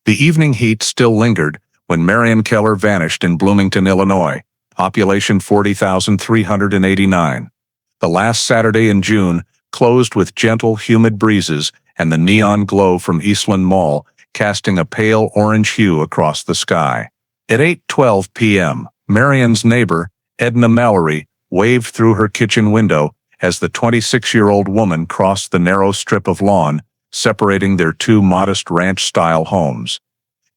The evening heat still lingered when Marian Keller vanished in Bloomington, Illinois, population 40,389. The last Saturday in June closed with gentle, humid breezes and the neon glow from Eastland Mall casting a pale orange hue across the sky. At 8:12 p.m., Marian's neighbor, Edna Mallory, waved through her kitchen window as the 26-year-old woman crossed the narrow strip of lawn separating their two modest ranch-style homes,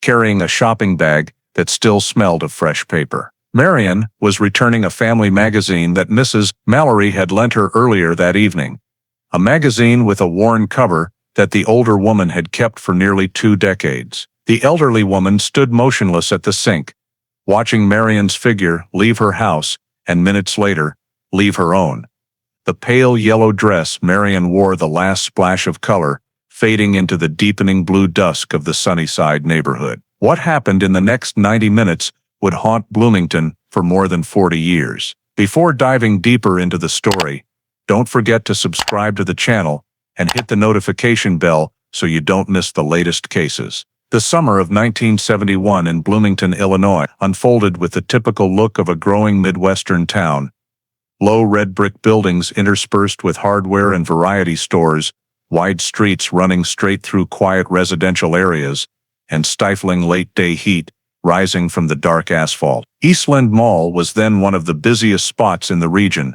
carrying a shopping bag that still smelled of fresh paper. Marian was returning a family magazine that Mrs. Mallory had lent her earlier that evening, a magazine with a worn cover that the older woman had kept for nearly 2 decades. The elderly woman stood motionless at the sink, watching Marian's figure leave her house and minutes later, leave her own. The pale yellow dress Marian wore the last splash of color, fading into the deepening blue dusk of the Sunnyside neighborhood. What happened in the next 90 minutes would haunt Bloomington for more than 40 years. Before diving deeper into the story, don't forget to subscribe to the channel and hit the notification bell so you don't miss the latest cases. The summer of 1971 in Bloomington, Illinois, unfolded with the typical look of a growing Midwestern town. Low red brick buildings interspersed with hardware and variety stores, wide streets running straight through quiet residential areas, and stifling late-day heat rising from the dark asphalt. Eastland Mall was then one of the busiest spots in the region,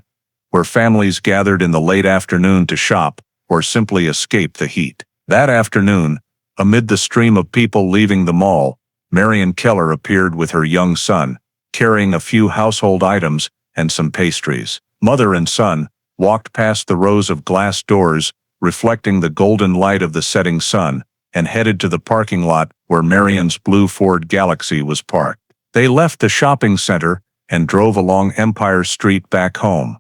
where families gathered in the late afternoon to shop or simply escape the heat. That afternoon, amid the stream of people leaving the mall, Marian Keller appeared with her young son, carrying a few household items and some pastries. Mother and son walked past the rows of glass doors, reflecting the golden light of the setting sun, and headed to the parking lot where Marian's blue Ford Galaxy was parked. They left the shopping center and drove along Empire Street back home,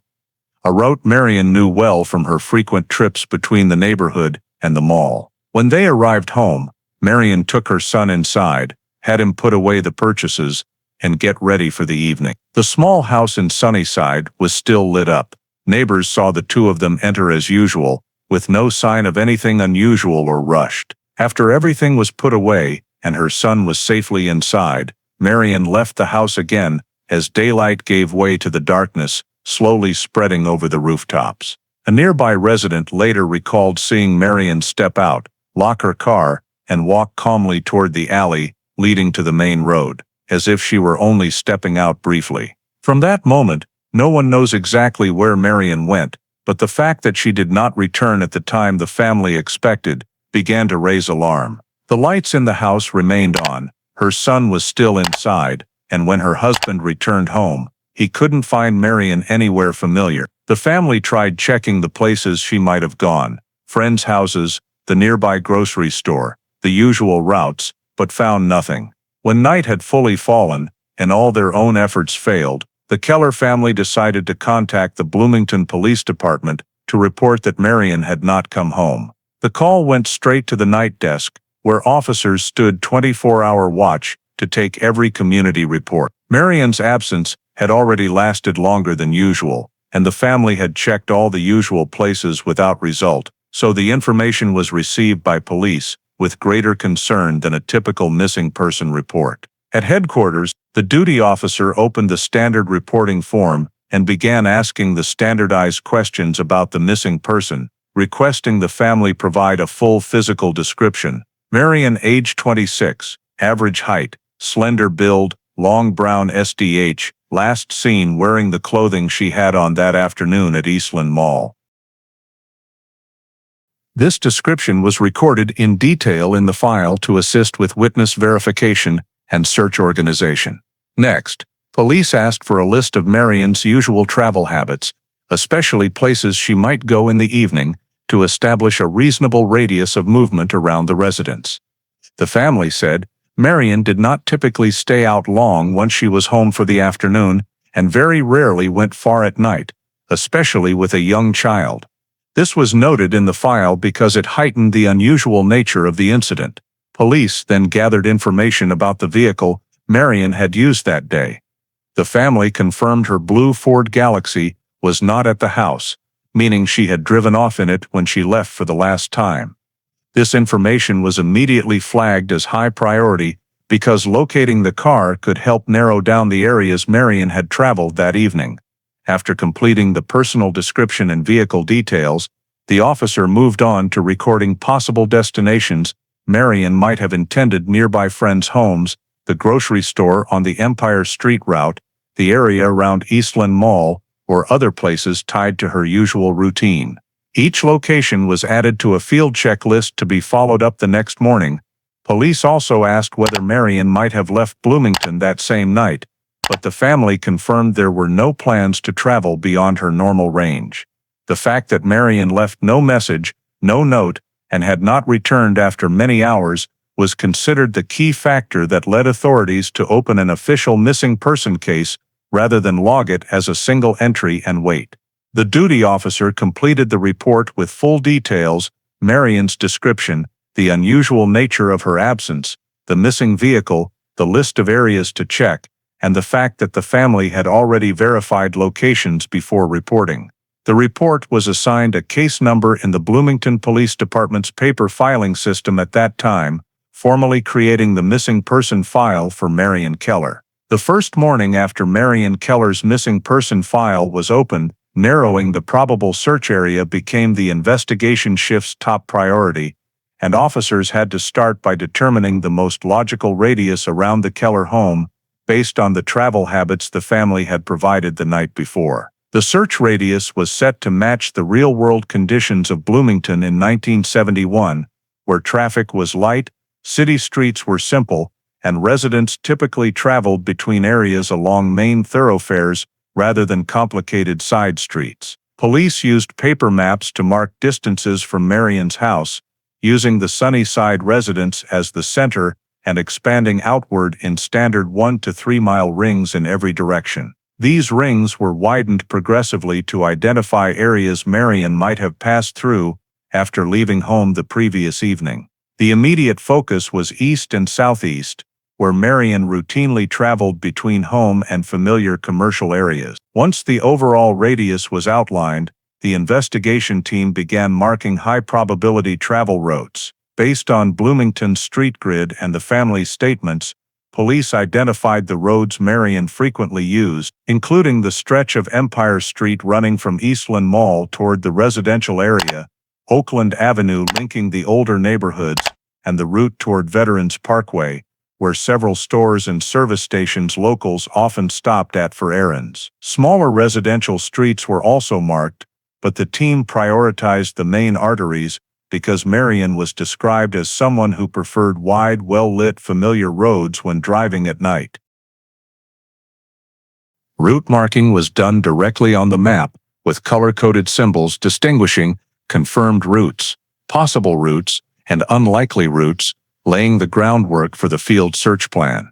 a route Marian knew well from her frequent trips between the neighborhood and the mall. When they arrived home, Marian took her son inside, had him put away the purchases, and get ready for the evening. The small house in Sunnyside was still lit up. Neighbors saw the two of them enter as usual, with no sign of anything unusual or rushed. After everything was put away and her son was safely inside, Marian left the house again as daylight gave way to the darkness, slowly spreading over the rooftops. A nearby resident later recalled seeing Marian step out, lock her car, and walk calmly toward the alley leading to the main road, as if she were only stepping out briefly. From that moment, no one knows exactly where Marian went, but the fact that she did not return at the time the family expected began to raise alarm. The lights in the house remained on, her son was still inside, and when her husband returned home, he couldn't find Marian anywhere familiar. The family tried checking the places she might have gone, friends' houses, the nearby grocery store, the usual routes, but found nothing. When night had fully fallen, and all their own efforts failed, the Keller family decided to contact the Bloomington Police Department to report that Marian had not come home. The call went straight to the night desk, where officers stood 24-hour watch to take every community report. Marian's absence had already lasted longer than usual, and the family had checked all the usual places without result, so the information was received by police with greater concern than a typical missing person report. At headquarters, the duty officer opened the standard reporting form and began asking the standardized questions about the missing person, requesting the family provide a full physical description. Marian, age 26, average height, slender build, long brown SDH, last seen wearing the clothing she had on that afternoon at Eastland Mall. This description was recorded in detail in the file to assist with witness verification and search organization. Next, police asked for a list of Marian's usual travel habits, especially places she might go in the evening, to establish a reasonable radius of movement around the residence. The family said Marian did not typically stay out long once she was home for the afternoon and very rarely went far at night, especially with a young child. This was noted in the file because it heightened the unusual nature of the incident. Police then gathered information about the vehicle Marian had used that day. The family confirmed her blue Ford Galaxy was not at the house, meaning she had driven off in it when she left for the last time. This information was immediately flagged as high priority because locating the car could help narrow down the areas Marian had traveled that evening. After completing the personal description and vehicle details, the officer moved on to recording possible destinations Marian might have intended: nearby friends' homes, the grocery store on the Empire Street route, the area around Eastland Mall, or other places tied to her usual routine. Each location was added to a field checklist to be followed up the next morning. Police also asked whether Marian might have left Bloomington that same night, but the family confirmed there were no plans to travel beyond her normal range. The fact that Marian left no message, no note, and had not returned after many hours was considered the key factor that led authorities to open an official missing person case rather than log it as a single entry and wait. The duty officer completed the report with full details: Marian's description, the unusual nature of her absence, the missing vehicle, the list of areas to check, and the fact that the family had already verified locations before reporting. The report was assigned a case number in the Bloomington Police Department's paper filing system at that time, formally creating the missing person file for Marian Keller. The first morning after Marian Keller's missing person file was opened, narrowing the probable search area became the investigation shift's top priority, and officers had to start by determining the most logical radius around the Keller home based on the travel habits the family had provided the night before. The search radius was set to match the real-world conditions of Bloomington in 1971, where traffic was light, city streets were simple, and residents typically traveled between areas along main thoroughfares rather than complicated side streets. Police used paper maps to mark distances from Marian's house, using the Sunnyside residence as the center and expanding outward in standard 1 to 3 mile rings in every direction. These rings were widened progressively to identify areas Marian might have passed through after leaving home the previous evening. The immediate focus was east and southeast, where Marian routinely traveled between home and familiar commercial areas. Once the overall radius was outlined, the investigation team began marking high-probability travel routes. Based on Bloomington's street grid and the family's statements, police identified the roads Marian frequently used, including the stretch of Empire Street running from Eastland Mall toward the residential area, Oakland Avenue linking the older neighborhoods, and the route toward Veterans Parkway, where several stores and service stations locals often stopped at for errands. Smaller residential streets were also marked, but the team prioritized the main arteries because Marian was described as someone who preferred wide, well-lit, familiar roads when driving at night. Route marking was done directly on the map, with color-coded symbols distinguishing confirmed routes, possible routes, and unlikely routes, laying the groundwork for the field search plan.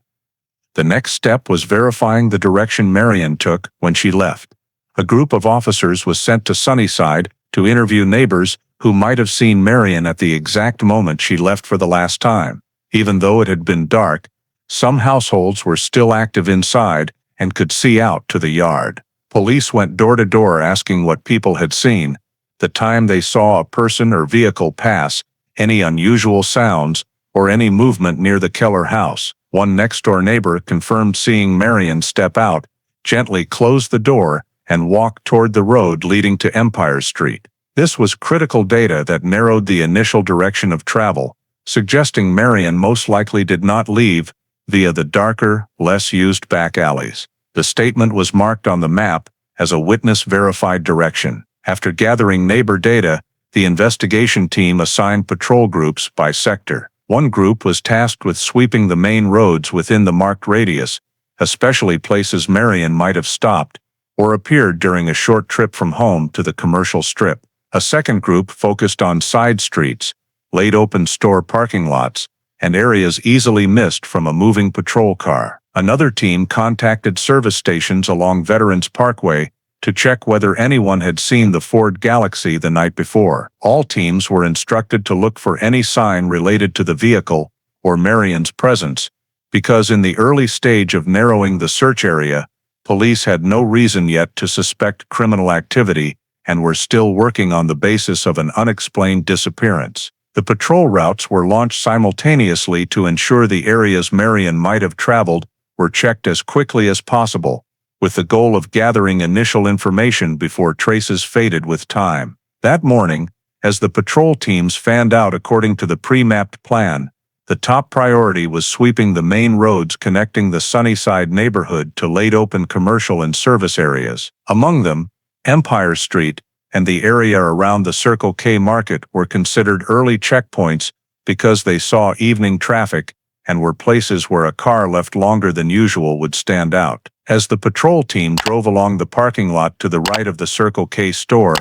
The next step was verifying the direction Marian took when she left. A group of officers was sent to Sunnyside to interview neighbors who might have seen Marian at the exact moment she left for the last time. Even though it had been dark, some households were still active inside and could see out to the yard. Police went door to door asking what people had seen, the time they saw a person or vehicle pass, any unusual sounds, or any movement near the Keller house. One next-door neighbor confirmed seeing Marian step out, gently close the door, and walk toward the road leading to Empire Street. This was critical data that narrowed the initial direction of travel, suggesting Marian most likely did not leave via the darker, less used back alleys. The statement was marked on the map as a witness-verified direction. After gathering neighbor data, the investigation team assigned patrol groups by sector. One group was tasked with sweeping the main roads within the marked radius, especially places Marian might have stopped or appeared during a short trip from home to the commercial strip. A second group focused on side streets, late-open store parking lots, and areas easily missed from a moving patrol car. Another team contacted service stations along Veterans Parkway to check whether anyone had seen the Ford Galaxy the night before. All teams were instructed to look for any sign related to the vehicle or Marian's presence, because in the early stage of narrowing the search area, police had no reason yet to suspect criminal activity and were still working on the basis of an unexplained disappearance. The patrol routes were launched simultaneously to ensure the areas Marian might have traveled were checked as quickly as possible, with the goal of gathering initial information before traces faded with time. That morning, as the patrol teams fanned out according to the pre-mapped plan, the top priority was sweeping the main roads connecting the Sunnyside neighborhood to laid-open commercial and service areas. Among them, Empire Street and the area around the Circle K Market were considered early checkpoints because they saw evening traffic and were places where a car left longer than usual would stand out. As the patrol team drove along the parking lot to the right of the Circle K store,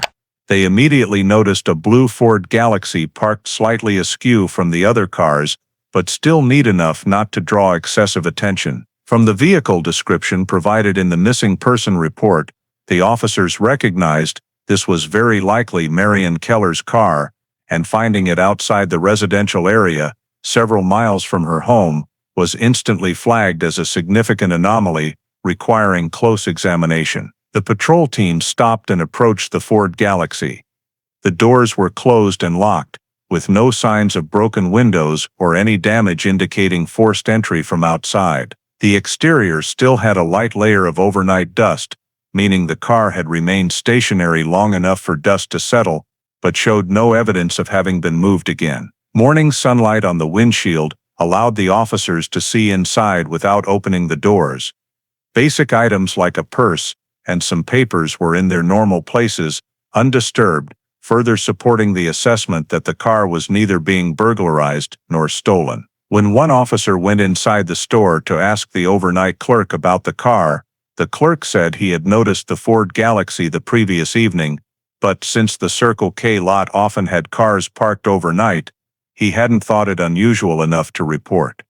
they immediately noticed a blue Ford Galaxy parked slightly askew from the other cars, but still neat enough not to draw excessive attention. From the vehicle description provided in the missing person report, the officers recognized this was very likely Marian Keller's car, and finding it outside the residential area, several miles from her home, was instantly flagged as a significant anomaly requiring close examination. The patrol team stopped and approached the Ford Galaxy. The doors were closed and locked, with no signs of broken windows or any damage indicating forced entry from outside. The exterior still had a light layer of overnight dust, meaning the car had remained stationary long enough for dust to settle, but showed no evidence of having been moved again. Morning sunlight on the windshield allowed the officers to see inside without opening the doors. Basic items like a purse and some papers were in their normal places, undisturbed, further supporting the assessment that the car was neither being burglarized nor stolen. When one officer went inside the store to ask the overnight clerk about the car, the clerk said he had noticed the Ford Galaxy the previous evening, but since the Circle K lot often had cars parked overnight, he hadn't thought it unusual enough to report.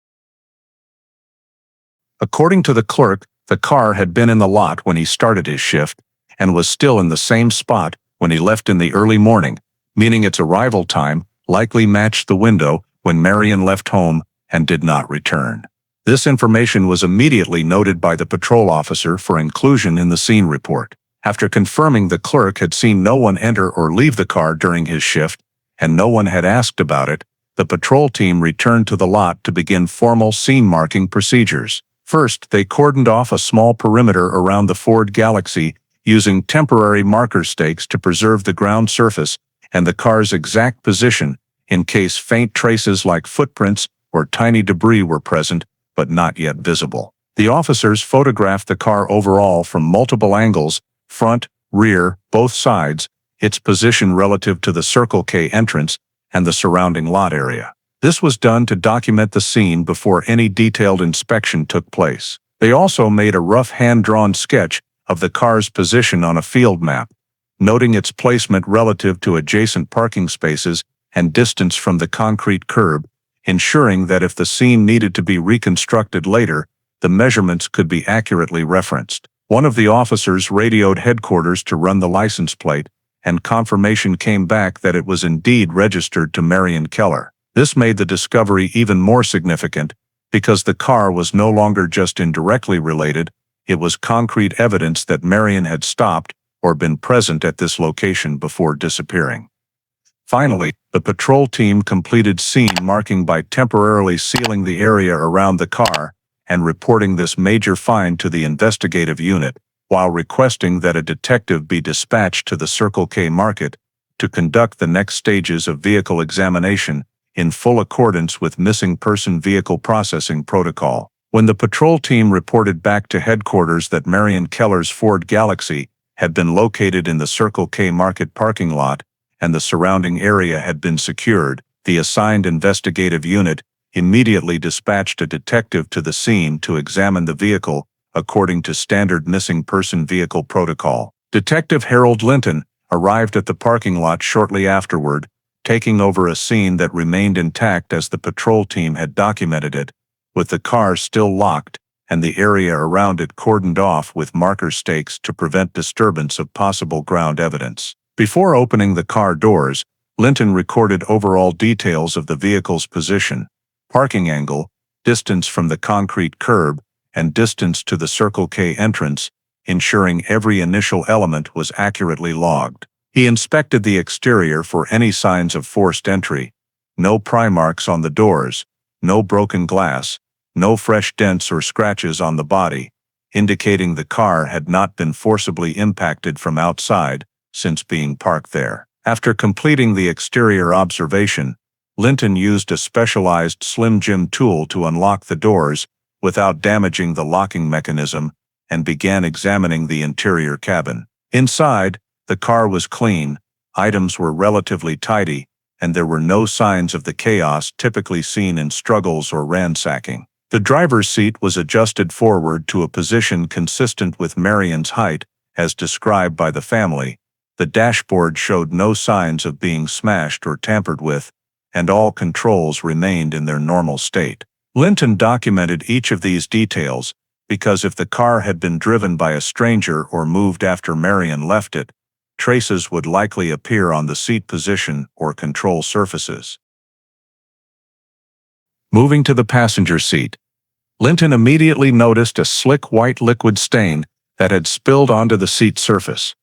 According to the clerk, the car had been in the lot when he started his shift and was still in the same spot when he left in the early morning, meaning its arrival time likely matched the window when Marian left home and did not return. This information was immediately noted by the patrol officer for inclusion in the scene report. After confirming the clerk had seen no one enter or leave the car during his shift, and no one had asked about it, the patrol team returned to the lot to begin formal scene marking procedures. First, they cordoned off a small perimeter around the Ford Galaxy using temporary marker stakes to preserve the ground surface and the car's exact position in case faint traces like footprints or tiny debris were present but not yet visible. The officers photographed the car overall from multiple angles, front, rear, both sides, its position relative to the Circle K entrance, and the surrounding lot area. This was done to document the scene before any detailed inspection took place. They also made a rough hand-drawn sketch of the car's position on a field map, noting its placement relative to adjacent parking spaces and distance from the concrete curb, ensuring that if the scene needed to be reconstructed later, the measurements could be accurately referenced. One of the officers radioed headquarters to run the license plate, and confirmation came back that it was indeed registered to Marian Keller. This made the discovery even more significant, because the car was no longer just indirectly related, it was concrete evidence that Marian had stopped or been present at this location before disappearing. Finally, the patrol team completed scene marking by temporarily sealing the area around the car and reporting this major find to the investigative unit, while requesting that a detective be dispatched to the Circle K Market to conduct the next stages of vehicle examination in full accordance with missing person vehicle processing protocol. When the patrol team reported back to headquarters that Marian Keller's Ford Galaxy had been located in the Circle K Market parking lot and the surrounding area had been secured, the assigned investigative unit immediately dispatched a detective to the scene to examine the vehicle according to standard missing person vehicle protocol. Detective Harold Linton arrived at the parking lot shortly afterward, taking over a scene that remained intact as the patrol team had documented it, with the car still locked and the area around it cordoned off with marker stakes to prevent disturbance of possible ground evidence. Before opening the car doors, Linton recorded overall details of the vehicle's position, parking angle, distance from the concrete curb, and distance to the Circle K entrance, ensuring every initial element was accurately logged. He inspected the exterior for any signs of forced entry, No pry marks on the doors, no broken glass, no fresh dents or scratches on the body, indicating the car had not been forcibly impacted from outside since being parked there. After completing the exterior observation, Linton used a specialized Slim Jim tool to unlock the doors without damaging the locking mechanism and began examining the interior cabin. Inside, the car was clean, items were relatively tidy, and there were no signs of the chaos typically seen in struggles or ransacking. The driver's seat was adjusted forward to a position consistent with Marian's height, as described by the family. The dashboard showed no signs of being smashed or tampered with, and all controls remained in their normal state. Linton documented each of these details because if the car had been driven by a stranger or moved after Marian left it, traces would likely appear on the seat position or control surfaces. Moving to the passenger seat, Linton immediately noticed a slick white liquid stain that had spilled onto the seat surface.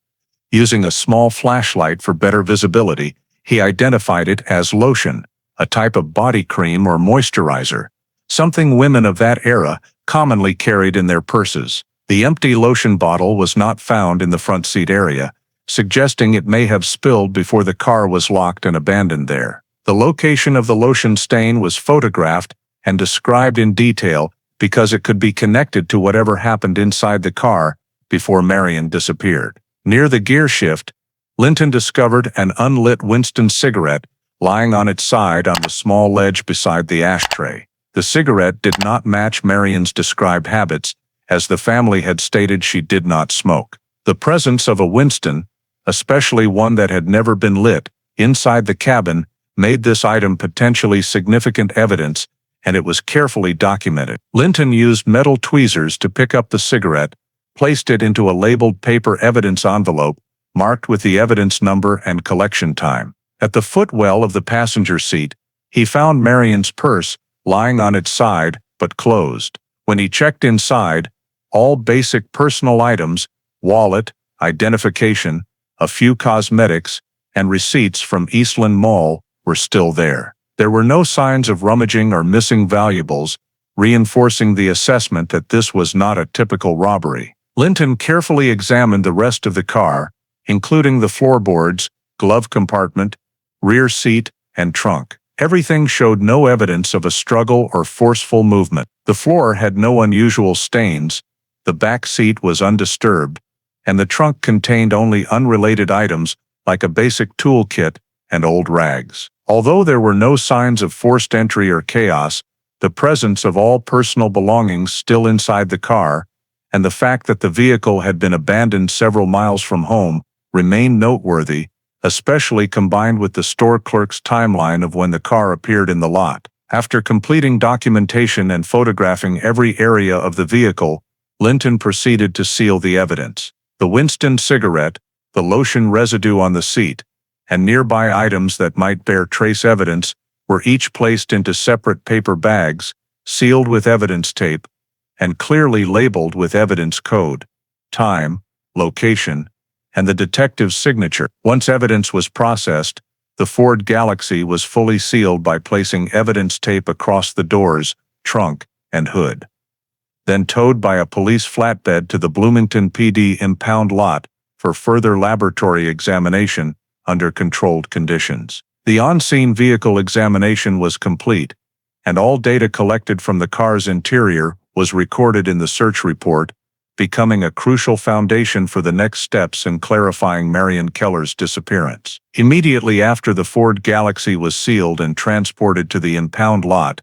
Using a small flashlight for better visibility, he identified it as lotion, a type of body cream or moisturizer, something women of that era commonly carried in their purses. The empty lotion bottle was not found in the front seat area, suggesting it may have spilled before the car was locked and abandoned there. The location of the lotion stain was photographed and described in detail because it could be connected to whatever happened inside the car before Marian disappeared. Near the gear shift, Linton discovered an unlit Winston cigarette lying on its side on the small ledge beside the ashtray. The cigarette did not match Marian's described habits, as the family had stated she did not smoke. The presence of a Winston, especially one that had never been lit, inside the cabin made this item potentially significant evidence, and it was carefully documented. Linton used metal tweezers to pick up the cigarette, placed it into a labeled paper evidence envelope, marked with the evidence number and collection time. At the footwell of the passenger seat, he found Marian's purse lying on its side but closed. When he checked inside, all basic personal items, wallet, identification, a few cosmetics, and receipts from Eastland Mall were still there. There were no signs of rummaging or missing valuables, reinforcing the assessment that this was not a typical robbery. Linton carefully examined the rest of the car, including the floorboards, glove compartment, rear seat, and trunk. Everything showed no evidence of a struggle or forceful movement. The floor had no unusual stains, the back seat was undisturbed, and the trunk contained only unrelated items like a basic toolkit and old rags. Although there were no signs of forced entry or chaos, the presence of all personal belongings still inside the car, and the fact that the vehicle had been abandoned several miles from home, remained noteworthy, especially combined with the store clerk's timeline of when the car appeared in the lot. After completing documentation and photographing every area of the vehicle, Linton proceeded to seal the evidence. The Winston cigarette, the lotion residue on the seat, and nearby items that might bear trace evidence were each placed into separate paper bags, sealed with evidence tape, and clearly labeled with evidence code, time, location, and the detective's signature. Once evidence was processed, the Ford Galaxy was fully sealed by placing evidence tape across the doors, trunk, and hood. Then towed by a police flatbed to the Bloomington PD impound lot for further laboratory examination under controlled conditions. The on-scene vehicle examination was complete, and all data collected from the car's interior was recorded in the search report, becoming a crucial foundation for the next steps in clarifying Marian Keller's disappearance. Immediately after the Ford Galaxy was sealed and transported to the impound lot,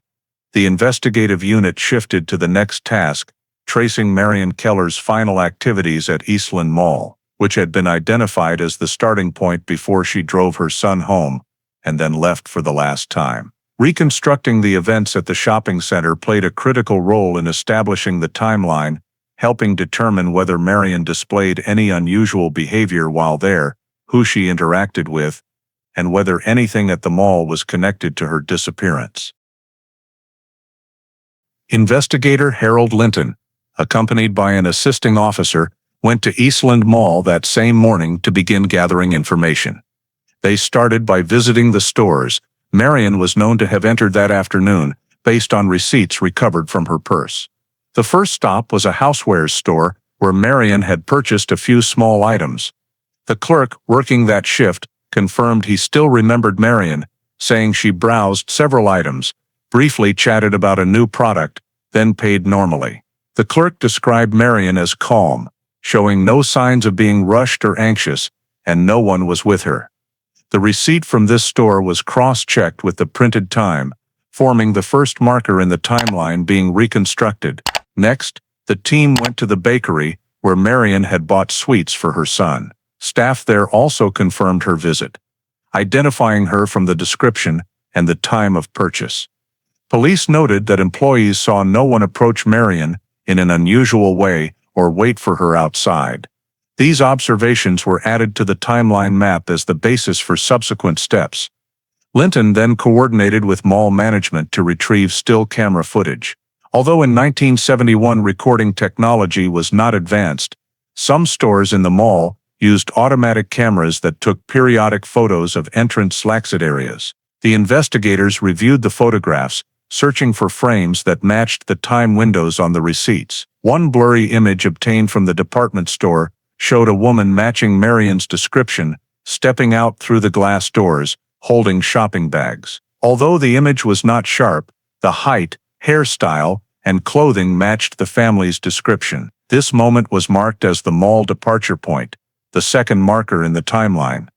the investigative unit shifted to the next task, tracing Marian Keller's final activities at Eastland Mall, which had been identified as the starting point before she drove her son home and then left for the last time. Reconstructing the events at the shopping center played a critical role in establishing the timeline, helping determine whether Marian displayed any unusual behavior while there, who she interacted with, and whether anything at the mall was connected to her disappearance. Investigator Harold Linton, accompanied by an assisting officer, went to Eastland Mall that same morning to begin gathering information. They started by visiting the stores, Marian was known to have entered that afternoon, based on receipts recovered from her purse. The first stop was a housewares store where Marian had purchased a few small items. The clerk working that shift confirmed he still remembered Marian, saying she browsed several items, briefly chatted about a new product, then paid normally. The clerk described Marian as calm, showing no signs of being rushed or anxious, and no one was with her. The receipt from this store was cross-checked with the printed time, forming the first marker in the timeline being reconstructed. Next, the team went to the bakery where Marian had bought sweets for her son. Staff there also confirmed her visit, identifying her from the description and the time of purchase. Police noted that employees saw no one approach Marian in an unusual way or wait for her outside. These observations were added to the timeline map as the basis for subsequent steps. Linton then coordinated with mall management to retrieve still camera footage. Although in 1971 recording technology was not advanced, some stores in the mall used automatic cameras that took periodic photos of entrance/exit areas. The investigators reviewed the photographs, searching for frames that matched the time windows on the receipts. One blurry image obtained from the department store showed a woman matching Marian's description, stepping out through the glass doors, holding shopping bags. Although the image was not sharp, the height, hairstyle, and clothing matched the family's description. This moment was marked as the mall departure point, the second marker in the timeline.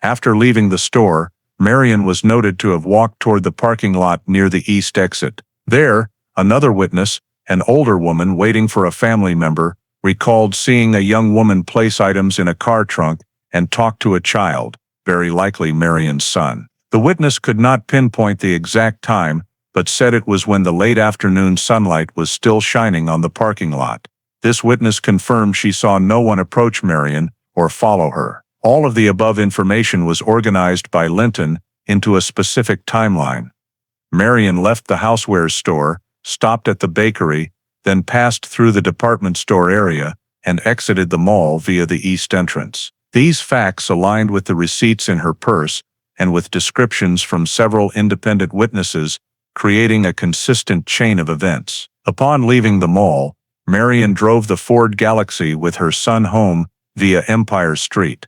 After leaving the store, Marian was noted to have walked toward the parking lot near the east exit. There, another witness, an older woman waiting for a family member, recalled seeing a young woman place items in a car trunk and talk to a child, very likely Marian's son. The witness could not pinpoint the exact time, but said it was when the late afternoon sunlight was still shining on the parking lot. This witness confirmed she saw no one approach Marian or follow her. All of the above information was organized by Linton into a specific timeline. Marian left the housewares store, stopped at the bakery, then passed through the department store area and exited the mall via the east entrance. These facts aligned with the receipts in her purse and with descriptions from several independent witnesses, creating a consistent chain of events. Upon leaving the mall, Marian drove the Ford Galaxy with her son home via Empire Street,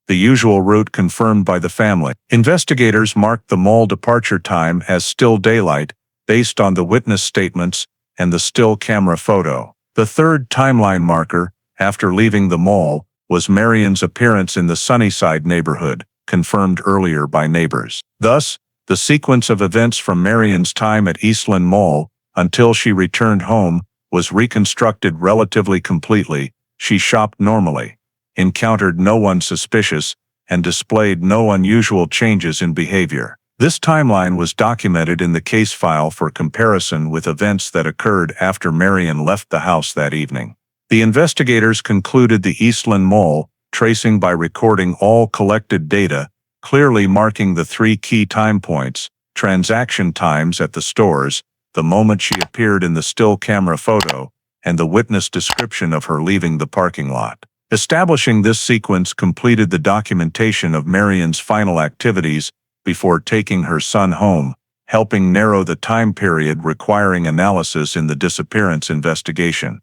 the usual route confirmed by the family. Investigators marked the mall departure time as still daylight, based on the witness statements and the still camera photo. The third timeline marker, after leaving the mall, was Marian's appearance in the Sunnyside neighborhood, confirmed earlier by neighbors. Thus, the sequence of events from Marian's time at Eastland Mall until she returned home was reconstructed relatively completely. She shopped normally, encountered no one suspicious, and displayed no unusual changes in behavior. This timeline was documented in the case file for comparison with events that occurred after Marian left the house that evening. The investigators concluded the Eastland Mall tracing by recording all collected data, clearly marking the three key time points: transaction times at the stores, the moment she appeared in the still camera photo, and the witness description of her leaving the parking lot. Establishing this sequence completed the documentation of Marian's final activities before taking her son home, helping narrow the time period requiring analysis in the disappearance investigation.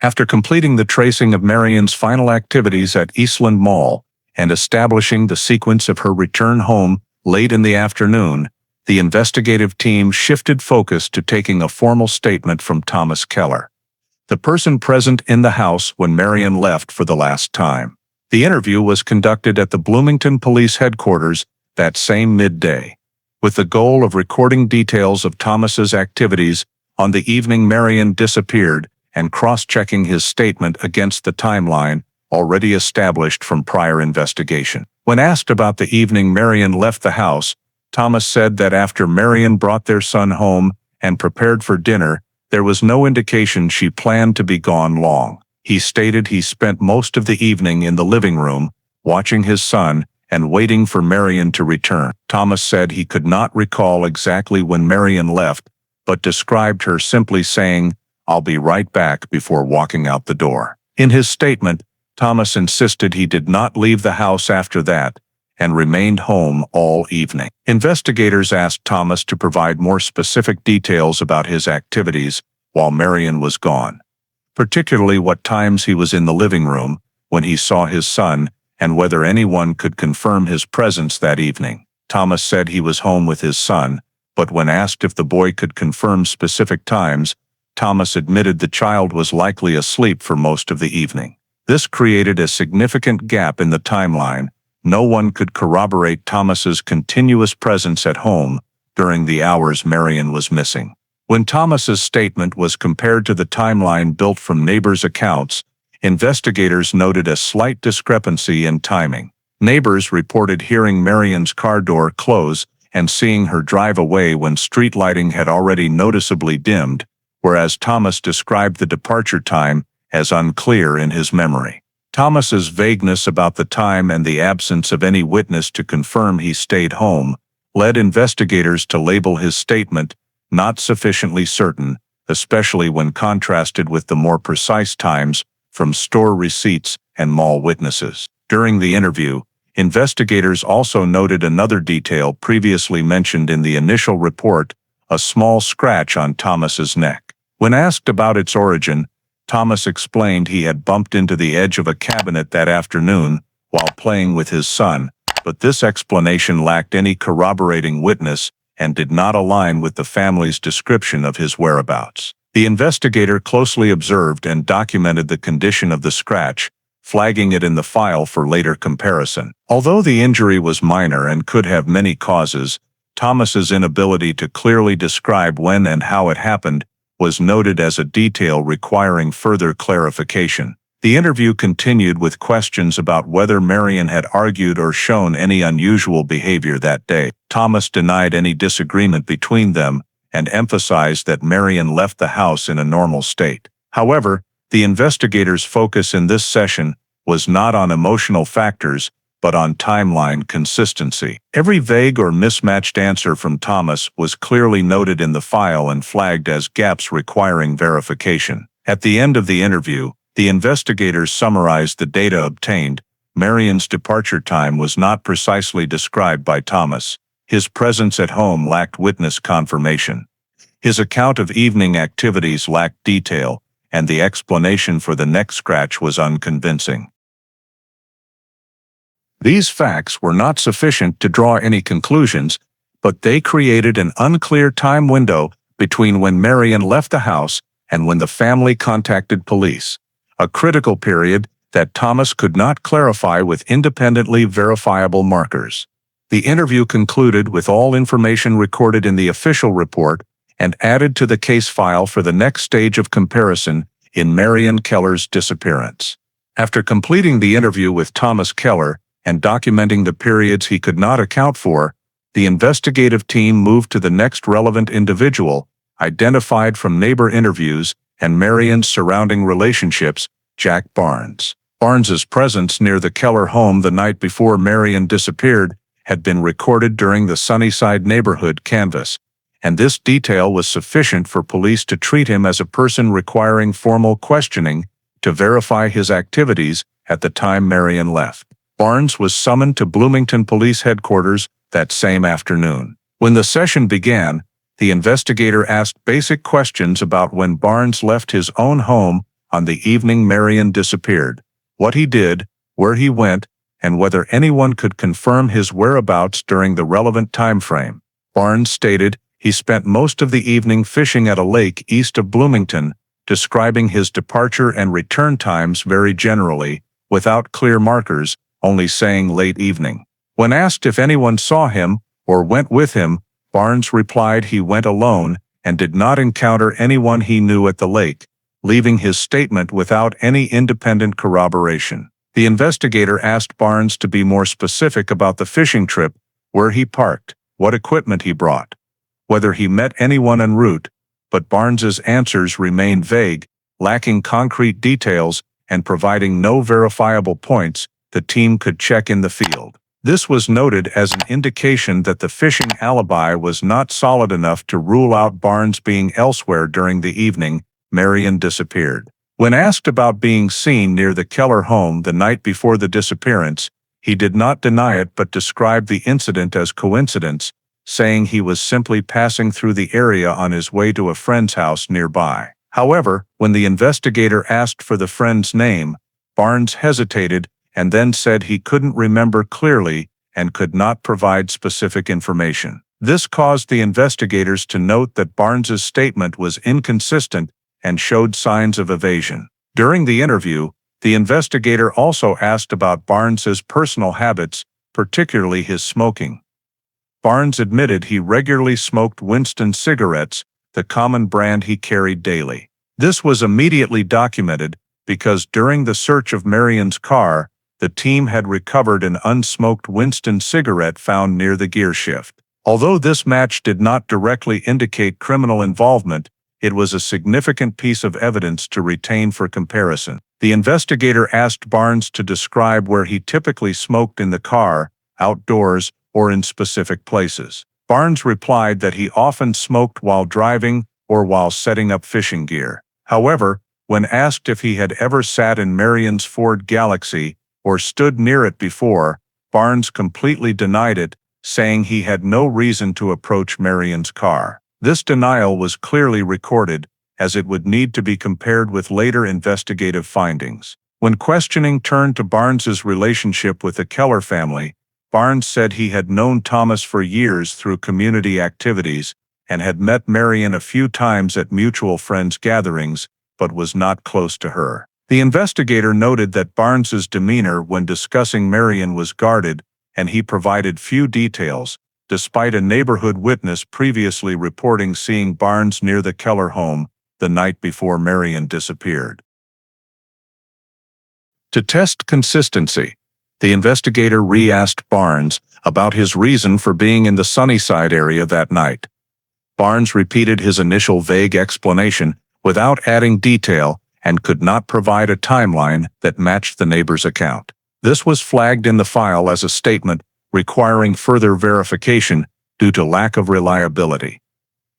After completing the tracing of Marian's final activities at Eastland Mall and establishing the sequence of her return home late in the afternoon, the investigative team shifted focus to taking a formal statement from Thomas Keller, the person present in the house when Marian left for the last time. The interview was conducted at the Bloomington Police Headquarters that same midday, with the goal of recording details of Thomas's activities on the evening Marian disappeared and cross-checking his statement against the timeline already established from prior investigation. When asked about the evening Marian left the house, Thomas said that after Marian brought their son home and prepared for dinner, there was no indication she planned to be gone long. He stated he spent most of the evening in the living room, watching his son and waiting for Marian to return. Thomas said he could not recall exactly when Marian left, but described her simply saying, "I'll be right back," before walking out the door. In his statement, Thomas insisted he did not leave the house after that, and remained home all evening. Investigators asked Thomas to provide more specific details about his activities while Marian was gone, particularly what times he was in the living room, when he saw his son, and whether anyone could confirm his presence that evening. Thomas said he was home with his son, but when asked if the boy could confirm specific times, Thomas admitted the child was likely asleep for most of the evening. This created a significant gap in the timeline. No one could corroborate Thomas's continuous presence at home during the hours Marian was missing. When Thomas's statement was compared to the timeline built from neighbors' accounts, investigators noted a slight discrepancy in timing. Neighbors reported hearing Marian's car door close and seeing her drive away when street lighting had already noticeably dimmed, whereas Thomas described the departure time as unclear in his memory. Thomas's vagueness about the time and the absence of any witness to confirm he stayed home led investigators to label his statement not sufficiently certain, especially when contrasted with the more precise times from store receipts and mall witnesses. During the interview, investigators also noted another detail previously mentioned in the initial report, a small scratch on Thomas's neck. When asked about its origin, Thomas explained he had bumped into the edge of a cabinet that afternoon while playing with his son, but this explanation lacked any corroborating witness and did not align with the family's description of his whereabouts. The investigator closely observed and documented the condition of the scratch, flagging it in the file for later comparison. Although the injury was minor and could have many causes, Thomas's inability to clearly describe when and how it happened was noted as a detail requiring further clarification. The interview continued with questions about whether Marian had argued or shown any unusual behavior that day. Thomas denied any disagreement between them and emphasized that Marian left the house in a normal state. However, the investigators' focus in this session was not on emotional factors, but on timeline consistency. Every vague or mismatched answer from Thomas was clearly noted in the file and flagged as gaps requiring verification. At the end of the interview, the investigators summarized the data obtained. Marian's departure time was not precisely described by Thomas. His presence at home lacked witness confirmation. His account of evening activities lacked detail, and the explanation for the neck scratch was unconvincing. These facts were not sufficient to draw any conclusions, but they created an unclear time window between when Marian left the house and when the family contacted police, a critical period that Thomas could not clarify with independently verifiable markers. The interview concluded with all information recorded in the official report and added to the case file for the next stage of comparison in Marian Keller's disappearance. After completing the interview with Thomas Keller and documenting the periods he could not account for, the investigative team moved to the next relevant individual, identified from neighbor interviews and Marian's surrounding relationships, Jack Barnes. Barnes's presence near the Keller home the night before Marian disappeared had been recorded during the Sunnyside neighborhood canvass, and this detail was sufficient for police to treat him as a person requiring formal questioning to verify his activities at the time Marian left. Barnes was summoned to Bloomington Police Headquarters that same afternoon. When the session began, the investigator asked basic questions about when Barnes left his own home on the evening Marian disappeared, what he did, where he went, and whether anyone could confirm his whereabouts during the relevant time frame. Barnes stated he spent most of the evening fishing at a lake east of Bloomington, describing his departure and return times very generally, without clear markers, only saying late evening. When asked if anyone saw him or went with him, Barnes replied he went alone and did not encounter anyone he knew at the lake, leaving his statement without any independent corroboration. The investigator asked Barnes to be more specific about the fishing trip, where he parked, what equipment he brought, whether he met anyone en route, but Barnes's answers remained vague, lacking concrete details and providing no verifiable points the team could check in the field. This was noted as an indication that the fishing alibi was not solid enough to rule out Barnes being elsewhere during the evening Marian disappeared. When asked about being seen near the Keller home the night before the disappearance, He did not deny it but described the incident as coincidence, saying he was simply passing through the area on his way to a friend's house nearby. However, when the investigator asked for the friend's name, Barnes hesitated and then said he couldn't remember clearly and could not provide specific information. This caused the investigators to note that Barnes's statement was inconsistent and showed signs of evasion. During the interview, the investigator also asked about Barnes's personal habits, particularly his smoking. Barnes admitted he regularly smoked Winston cigarettes, the common brand he carried daily. This was immediately documented because during the search of Marian's car, the team had recovered an unsmoked Winston cigarette found near the gear shift. Although this match did not directly indicate criminal involvement, it was a significant piece of evidence to retain for comparison. The investigator asked Barnes to describe where he typically smoked in the car, outdoors, or in specific places. Barnes replied that he often smoked while driving or while setting up fishing gear. However, when asked if he had ever sat in Marian's Ford Galaxy or stood near it before, Barnes completely denied it, saying he had no reason to approach Marian's car. This denial was clearly recorded, as it would need to be compared with later investigative findings. When questioning turned to Barnes's relationship with the Keller family, Barnes said he had known Thomas for years through community activities and had met Marian a few times at mutual friends' gatherings, but was not close to her. The investigator noted that Barnes's demeanor when discussing Marian was guarded, and he provided few details, despite a neighborhood witness previously reporting seeing Barnes near the Keller home the night before Marian disappeared. To test consistency, the investigator re-asked Barnes about his reason for being in the Sunnyside area that night. Barnes repeated his initial vague explanation without adding detail and could not provide a timeline that matched the neighbor's account. This was flagged in the file as a statement requiring further verification due to lack of reliability.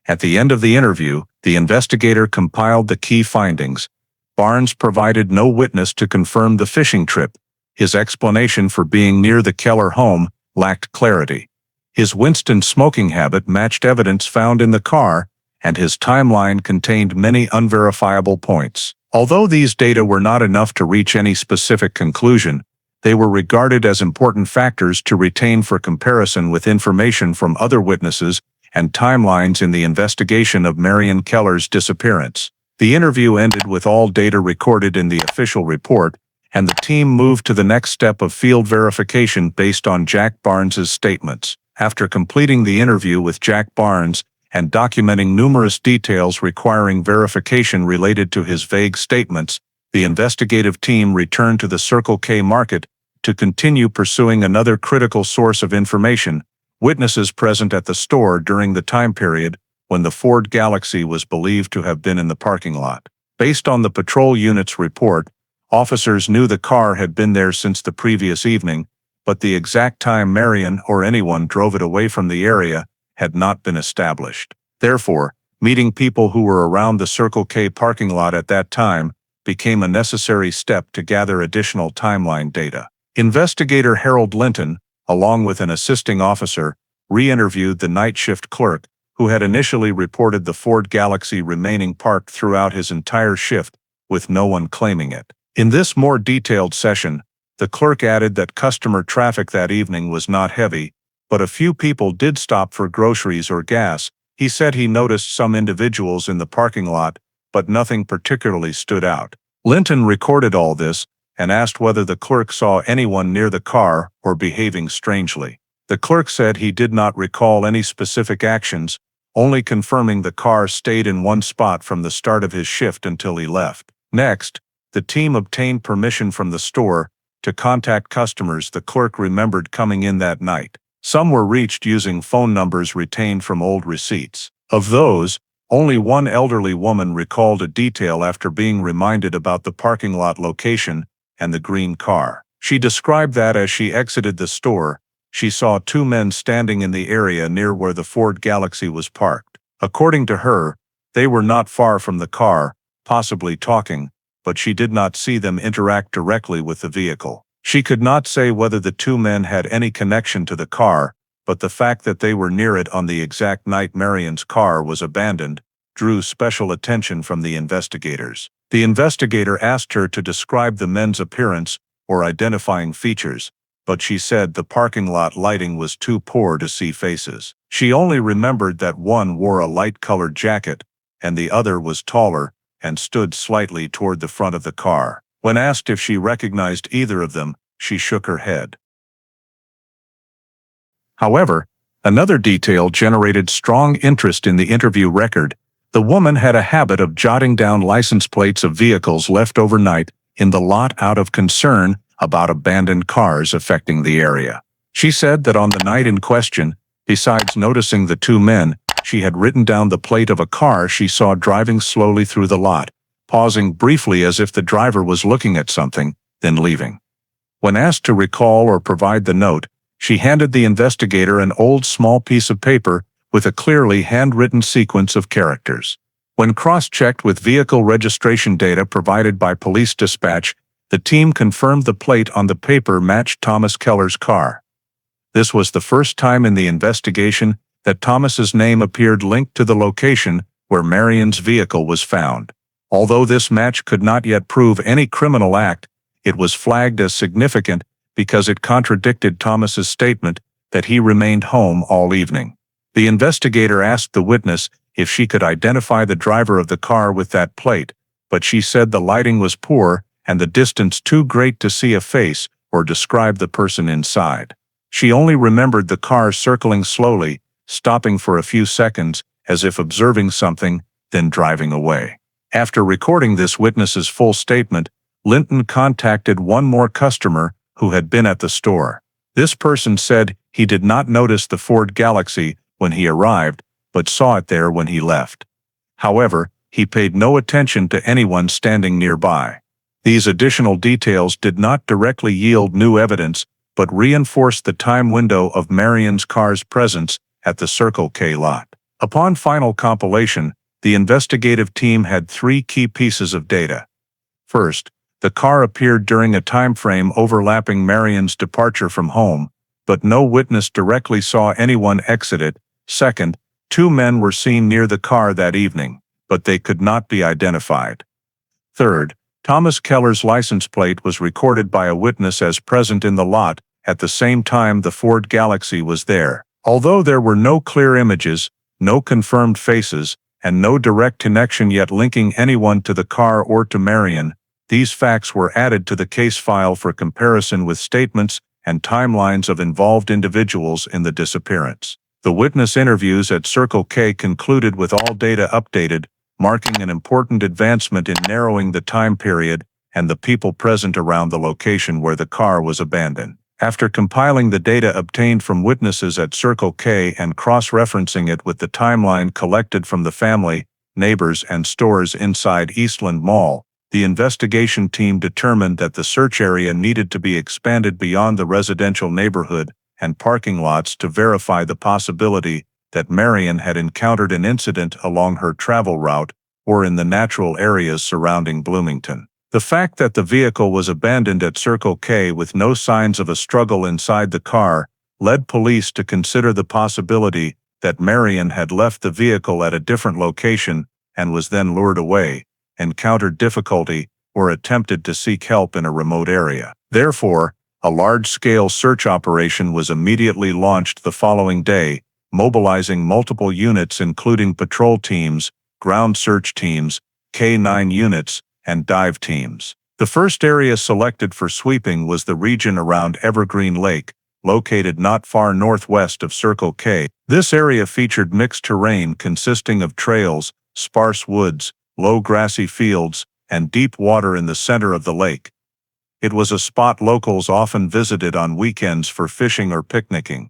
At the end of the interview, the investigator compiled the key findings. Barnes provided no witness to confirm the fishing trip. His explanation for being near the Keller home lacked clarity. His Winston smoking habit matched evidence found in the car, and his timeline contained many unverifiable points. Although these data were not enough to reach any specific conclusion, they were regarded as important factors to retain for comparison with information from other witnesses and timelines in the investigation of Marian Keller's disappearance. The interview ended with all data recorded in the official report, and the team moved to the next step of field verification based on Jack Barnes's statements. After completing the interview with Jack Barnes and documenting numerous details requiring verification related to his vague statements, the investigative team returned to the Circle K market to continue pursuing another critical source of information: witnesses present at the store during the time period when the Ford Galaxy was believed to have been in the parking lot. Based on the patrol unit's report, officers knew the car had been there since the previous evening, but the exact time Marian or anyone drove it away from the area had not been established. Therefore, meeting people who were around the Circle K parking lot at that time became a necessary step to gather additional timeline data. Investigator Harold Linton, along with an assisting officer, re-interviewed the night shift clerk, who had initially reported the Ford Galaxy remaining parked throughout his entire shift, with no one claiming it. In this more detailed session, the clerk added that customer traffic that evening was not heavy, but a few people did stop for groceries or gas. He said he noticed some individuals in the parking lot, but nothing particularly stood out. Linton recorded all this and asked whether the clerk saw anyone near the car or behaving strangely. The clerk said he did not recall any specific actions, only confirming the car stayed in one spot from the start of his shift until he left. Next, the team obtained permission from the store to contact customers the clerk remembered coming in that night. Some were reached using phone numbers retained from old receipts. Of those, only one elderly woman recalled a detail after being reminded about the parking lot location and the green car. She described that as she exited the store, she saw two men standing in the area near where the Ford Galaxy was parked. According to her, they were not far from the car, possibly talking, but she did not see them interact directly with the vehicle. She could not say whether the two men had any connection to the car, but the fact that they were near it on the exact night Marian's car was abandoned drew special attention from the investigators. The investigator asked her to describe the men's appearance or identifying features, but she said the parking lot lighting was too poor to see faces. She only remembered that one wore a light-colored jacket, and the other was taller and stood slightly toward the front of the car. When asked if she recognized either of them, she shook her head. However, another detail generated strong interest in the interview record. The woman had a habit of jotting down license plates of vehicles left overnight in the lot out of concern about abandoned cars affecting the area. She said that on the night in question, besides noticing the two men, she had written down the plate of a car she saw driving slowly through the lot, pausing briefly as if the driver was looking at something, then leaving. When asked to recall or provide the note, she handed the investigator an old small piece of paper with a clearly handwritten sequence of characters. When cross-checked with vehicle registration data provided by police dispatch, the team confirmed the plate on the paper matched Thomas Keller's car. This was the first time in the investigation that Thomas's name appeared linked to the location where Marian's vehicle was found. Although this match could not yet prove any criminal act, it was flagged as significant because it contradicted Thomas's statement that he remained home all evening. The investigator asked the witness if she could identify the driver of the car with that plate, but she said the lighting was poor and the distance too great to see a face or describe the person inside. She only remembered the car circling slowly, stopping for a few seconds as if observing something, then driving away. After recording this witness's full statement, Linton contacted one more customer who had been at the store. This person said he did not notice the Ford Galaxy when he arrived, but saw it there when he left. However, he paid no attention to anyone standing nearby. These additional details did not directly yield new evidence, but reinforced the time window of Marian's car's presence at the Circle K lot. Upon final compilation, the investigative team had three key pieces of data. First, the car appeared during a time frame overlapping Marian's departure from home, but no witness directly saw anyone exit it. Second, two men were seen near the car that evening, but they could not be identified. Third, Thomas Keller's license plate was recorded by a witness as present in the lot at the same time the Ford Galaxy was there. Although there were no clear images, no confirmed faces, and no direct connection yet linking anyone to the car or to Marian, these facts were added to the case file for comparison with statements and timelines of involved individuals in the disappearance. The witness interviews at Circle K concluded with all data updated, marking an important advancement in narrowing the time period and the people present around the location where the car was abandoned. After compiling the data obtained from witnesses at Circle K and cross-referencing it with the timeline collected from the family, neighbors, and stores inside Eastland Mall, the investigation team determined that the search area needed to be expanded beyond the residential neighborhood and parking lots to verify the possibility that Marian had encountered an incident along her travel route or in the natural areas surrounding Bloomington. The fact that the vehicle was abandoned at Circle K with no signs of a struggle inside the car led police to consider the possibility that Marian had left the vehicle at a different location and was then lured away, encountered difficulty, or attempted to seek help in a remote area. Therefore, a large-scale search operation was immediately launched the following day, mobilizing multiple units including patrol teams, ground search teams, K-9 units, and dive teams. The first area selected for sweeping was the region around Evergreen Lake, located not far northwest of Circle K. This area featured mixed terrain consisting of trails, sparse woods, low grassy fields, and deep water in the center of the lake. It was a spot locals often visited on weekends for fishing or picnicking.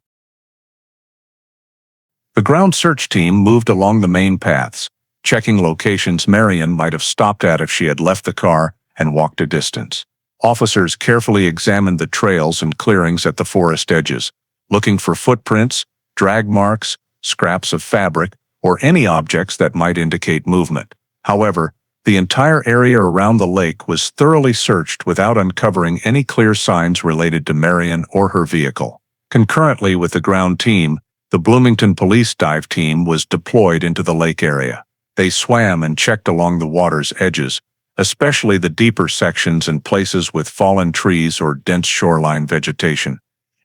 The ground search team moved along the main paths, checking locations Marian might have stopped at if she had left the car and walked a distance. Officers carefully examined the trails and clearings at the forest edges, looking for footprints, drag marks, scraps of fabric, or any objects that might indicate movement. However, The entire area around the lake was thoroughly searched without uncovering any clear signs related to Marian or her vehicle. Concurrently with the ground team, the Bloomington police dive team was deployed into the lake area. They swam and checked along the water's edges, especially the deeper sections and places with fallen trees or dense shoreline vegetation,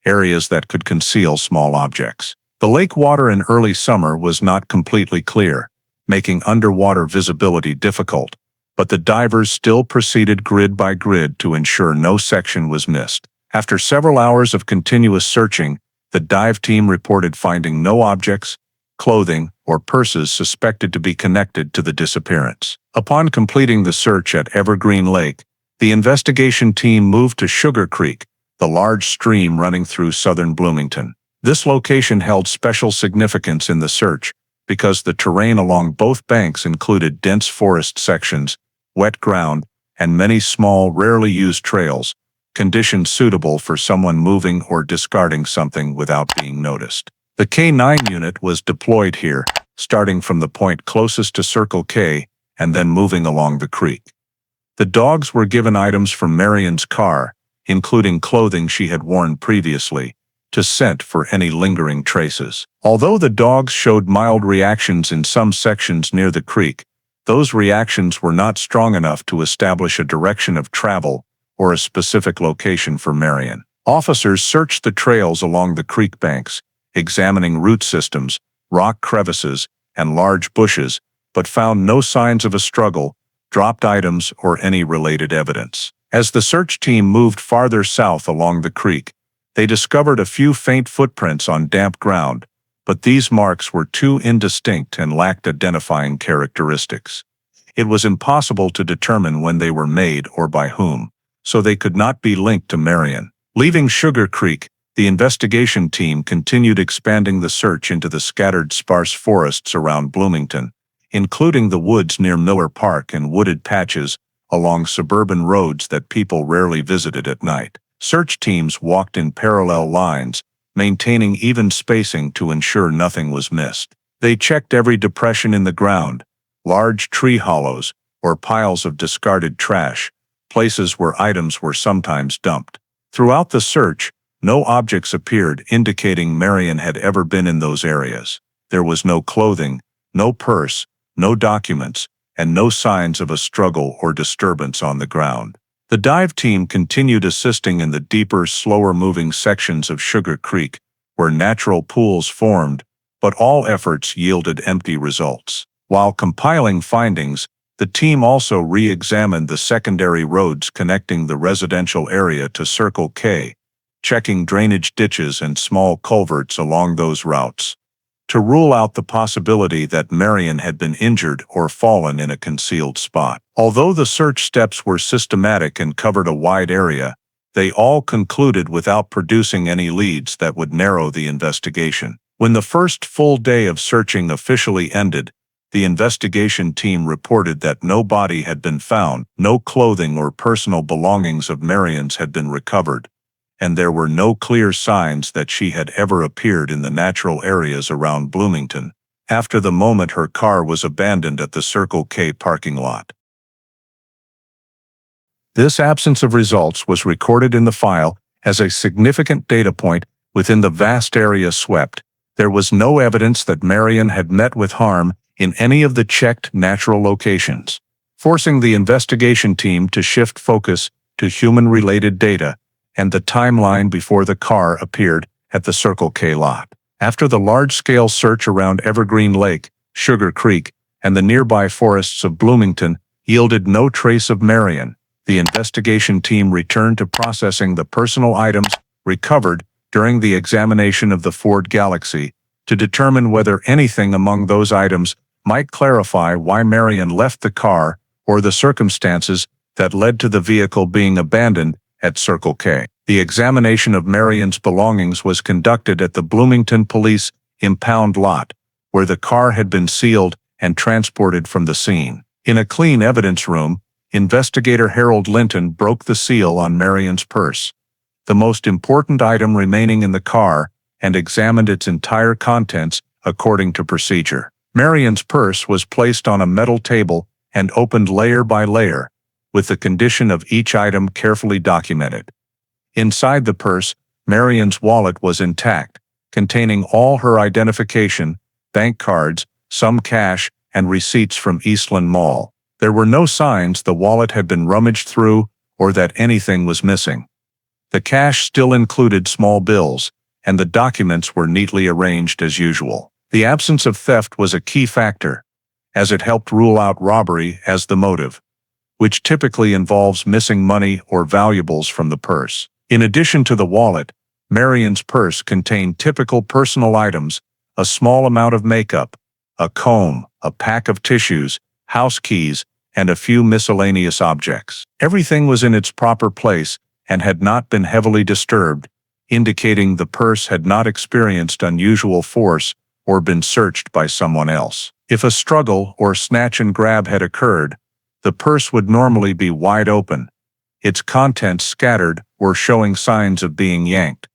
areas that could conceal small objects. The lake water in early summer was not completely clear, making underwater visibility difficult, but the divers still proceeded grid by grid to ensure no section was missed. After several hours of continuous searching, the dive team reported finding no objects, clothing, or purses suspected to be connected to the disappearance. Upon completing the search at Evergreen Lake, the investigation team moved to Sugar Creek, the large stream running through southern Bloomington. This location held special significance in the search because the terrain along both banks included dense forest sections, wet ground, and many small, rarely used trails, conditions suitable for someone moving or discarding something without being noticed. The K-9 unit was deployed here, starting from the point closest to Circle K and then moving along the creek. The dogs were given items from Marian's car, including clothing she had worn previously, to scent for any lingering traces. Although the dogs showed mild reactions in some sections near the creek, those reactions were not strong enough to establish a direction of travel or a specific location for Marian. Officers searched the trails along the creek banks, examining root systems, rock crevices, and large bushes, but found no signs of a struggle, dropped items, or any related evidence. As the search team moved farther south along the creek, they discovered a few faint footprints on damp ground, but these marks were too indistinct and lacked identifying characteristics. It was impossible to determine when they were made or by whom, so they could not be linked to Marian. Leaving Sugar Creek, the investigation team continued expanding the search into the scattered sparse forests around Bloomington, including the woods near Miller Park and wooded patches along suburban roads that people rarely visited at night. Search teams walked in parallel lines, maintaining even spacing to ensure nothing was missed. They checked every depression in the ground, large tree hollows, or piles of discarded trash, places where items were sometimes dumped. Throughout the search, no objects appeared indicating Marian had ever been in those areas. There was no clothing, no purse, no documents, and no signs of a struggle or disturbance on the ground. The dive team continued assisting in the deeper, slower-moving sections of Sugar Creek, where natural pools formed, but all efforts yielded empty results. While compiling findings, the team also re-examined the secondary roads connecting the residential area to Circle K, checking drainage ditches and small culverts along those routes, to rule out the possibility that Marian had been injured or fallen in a concealed spot. Although the search steps were systematic and covered a wide area, they all concluded without producing any leads that would narrow the investigation. When the first full day of searching officially ended, the investigation team reported that no body had been found, no clothing or personal belongings of Marian's had been recovered, and there were no clear signs that she had ever appeared in the natural areas around Bloomington after the moment her car was abandoned at the Circle K parking lot. This absence of results was recorded in the file as a significant data point within the vast area swept. There was no evidence that Marian had met with harm in any of the checked natural locations, forcing the investigation team to shift focus to human-related data and the timeline before the car appeared at the Circle K lot. After the large-scale search around Evergreen Lake, Sugar Creek, and the nearby forests of Bloomington yielded no trace of Marian, the investigation team returned to processing the personal items recovered during the examination of the Ford Galaxy to determine whether anything among those items might clarify why Marian left the car or the circumstances that led to the vehicle being abandoned at Circle K. The examination of Marian's belongings was conducted at the Bloomington Police impound lot, where the car had been sealed and transported from the scene. In a clean evidence room, investigator Harold Linton broke the seal on Marian's purse, the most important item remaining in the car, and examined its entire contents according to procedure. Marian's purse was placed on a metal table and opened layer by layer, with the condition of each item carefully documented. Inside the purse, Marian's wallet was intact, containing all her identification, bank cards, some cash, and receipts from Eastland Mall. There were no signs the wallet had been rummaged through or that anything was missing. The cash still included small bills, and the documents were neatly arranged as usual. The absence of theft was a key factor, as it helped rule out robbery as the motive, which typically involves missing money or valuables from the purse. In addition to the wallet, Marian's purse contained typical personal items, a small amount of makeup, a comb, a pack of tissues, house keys, and a few miscellaneous objects. Everything was in its proper place and had not been heavily disturbed, indicating the purse had not experienced unusual force or been searched by someone else. If a struggle or snatch and grab had occurred, the purse would normally be wide open, its contents scattered or showing signs of being yanked.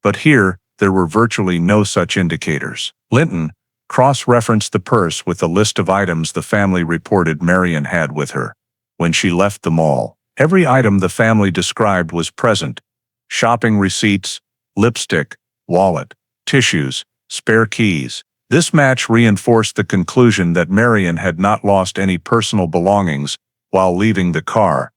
But here, there were virtually no such indicators. Linton cross-referenced the purse with the list of items the family reported Marian had with her when she left the mall. Every item the family described was present: shopping receipts, lipstick, wallet, tissues, spare keys. This match reinforced the conclusion that Marian had not lost any personal belongings while leaving the car,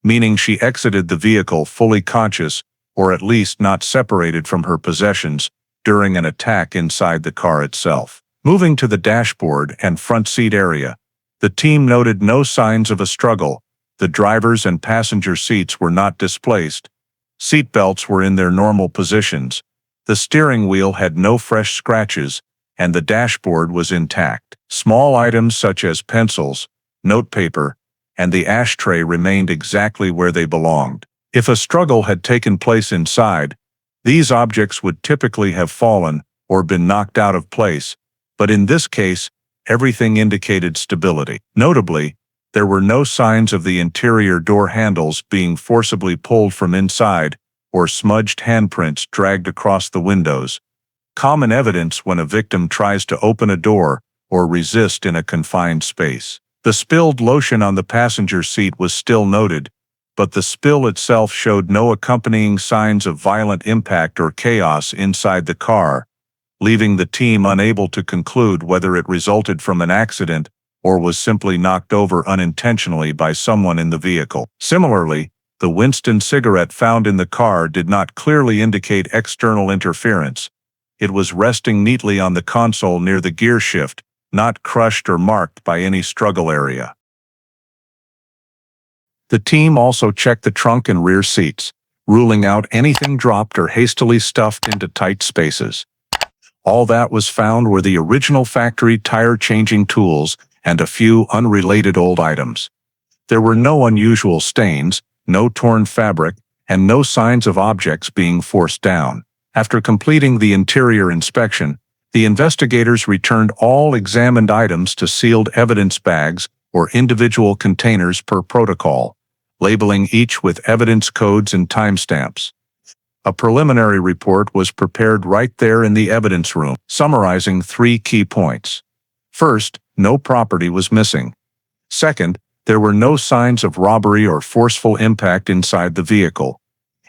meaning she exited the vehicle fully conscious or at least not separated from her possessions during an attack inside the car itself. Moving to the dashboard and front seat area, the team noted no signs of a struggle. The driver's and passenger seats were not displaced. Seat belts were in their normal positions. The steering wheel had no fresh scratches, and the dashboard was intact. Small items such as pencils, notepaper, and the ashtray remained exactly where they belonged. If a struggle had taken place inside, these objects would typically have fallen or been knocked out of place, but in this case, everything indicated stability. Notably, there were no signs of the interior door handles being forcibly pulled from inside or smudged handprints dragged across the windows, common evidence when a victim tries to open a door or resist in a confined space. The spilled lotion on the passenger seat was still noted, but the spill itself showed no accompanying signs of violent impact or chaos inside the car, leaving the team unable to conclude whether it resulted from an accident or was simply knocked over unintentionally by someone in the vehicle. Similarly, the Winston cigarette found in the car did not clearly indicate external interference. It was resting neatly on the console near the gear shift, not crushed or marked by any struggle area. The team also checked the trunk and rear seats, ruling out anything dropped or hastily stuffed into tight spaces. All that was found were the original factory tire-changing tools and a few unrelated old items. There were no unusual stains, no torn fabric, and no signs of objects being forced down. After completing the interior inspection, the investigators returned all examined items to sealed evidence bags or individual containers per protocol, labeling each with evidence codes and timestamps. A preliminary report was prepared right there in the evidence room, summarizing 3 key points. First, no property was missing. Second, there were no signs of robbery or forceful impact inside the vehicle.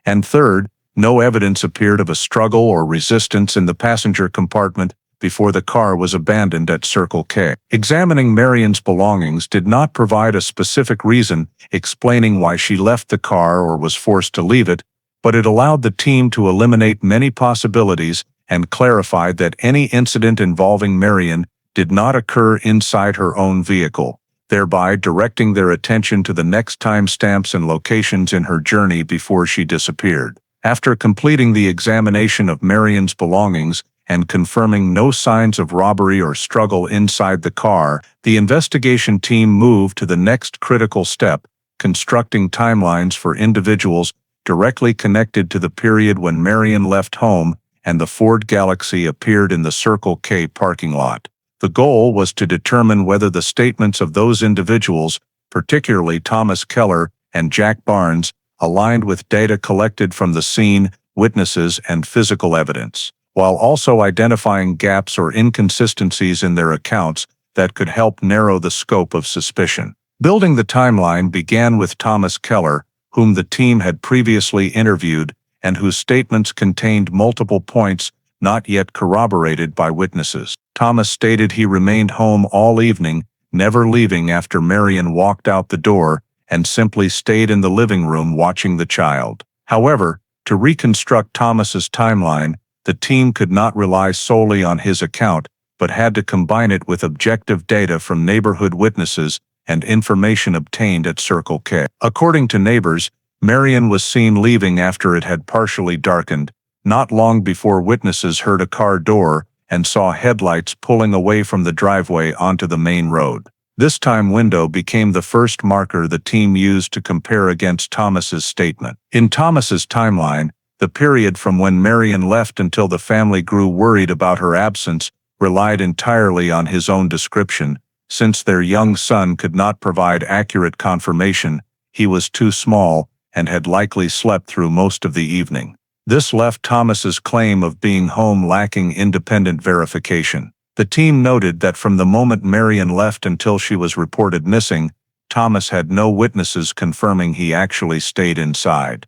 And third, no evidence appeared of a struggle or resistance in the passenger compartment before the car was abandoned at Circle K. Examining Marian's belongings did not provide a specific reason explaining why she left the car or was forced to leave it, but it allowed the team to eliminate many possibilities and clarified that any incident involving Marian did not occur inside her own vehicle, thereby directing their attention to the next timestamps and locations in her journey before she disappeared. After completing the examination of Marian's belongings and confirming no signs of robbery or struggle inside the car, the investigation team moved to the next critical step, constructing timelines for individuals directly connected to the period when Marian left home and the Ford Galaxy appeared in the Circle K parking lot. The goal was to determine whether the statements of those individuals, particularly Thomas Keller and Jack Barnes, aligned with data collected from the scene, witnesses, and physical evidence, while also identifying gaps or inconsistencies in their accounts that could help narrow the scope of suspicion. Building the timeline began with Thomas Keller, whom the team had previously interviewed and whose statements contained multiple points not yet corroborated by witnesses. Thomas stated he remained home all evening, never leaving after Marian walked out the door, and simply stayed in the living room watching the child. However, to reconstruct Thomas's timeline, the team could not rely solely on his account, but had to combine it with objective data from neighborhood witnesses and information obtained at Circle K. According to neighbors, Marian was seen leaving after it had partially darkened, not long before witnesses heard a car door and saw headlights pulling away from the driveway onto the main road. This time window became the first marker the team used to compare against Thomas's statement. In Thomas's timeline, the period from when Marian left until the family grew worried about her absence relied entirely on his own description. Since their young son could not provide accurate confirmation, he was too small and had likely slept through most of the evening. This left Thomas's claim of being home lacking independent verification. The team noted that from the moment Marian left until she was reported missing, Thomas had no witnesses confirming he actually stayed inside.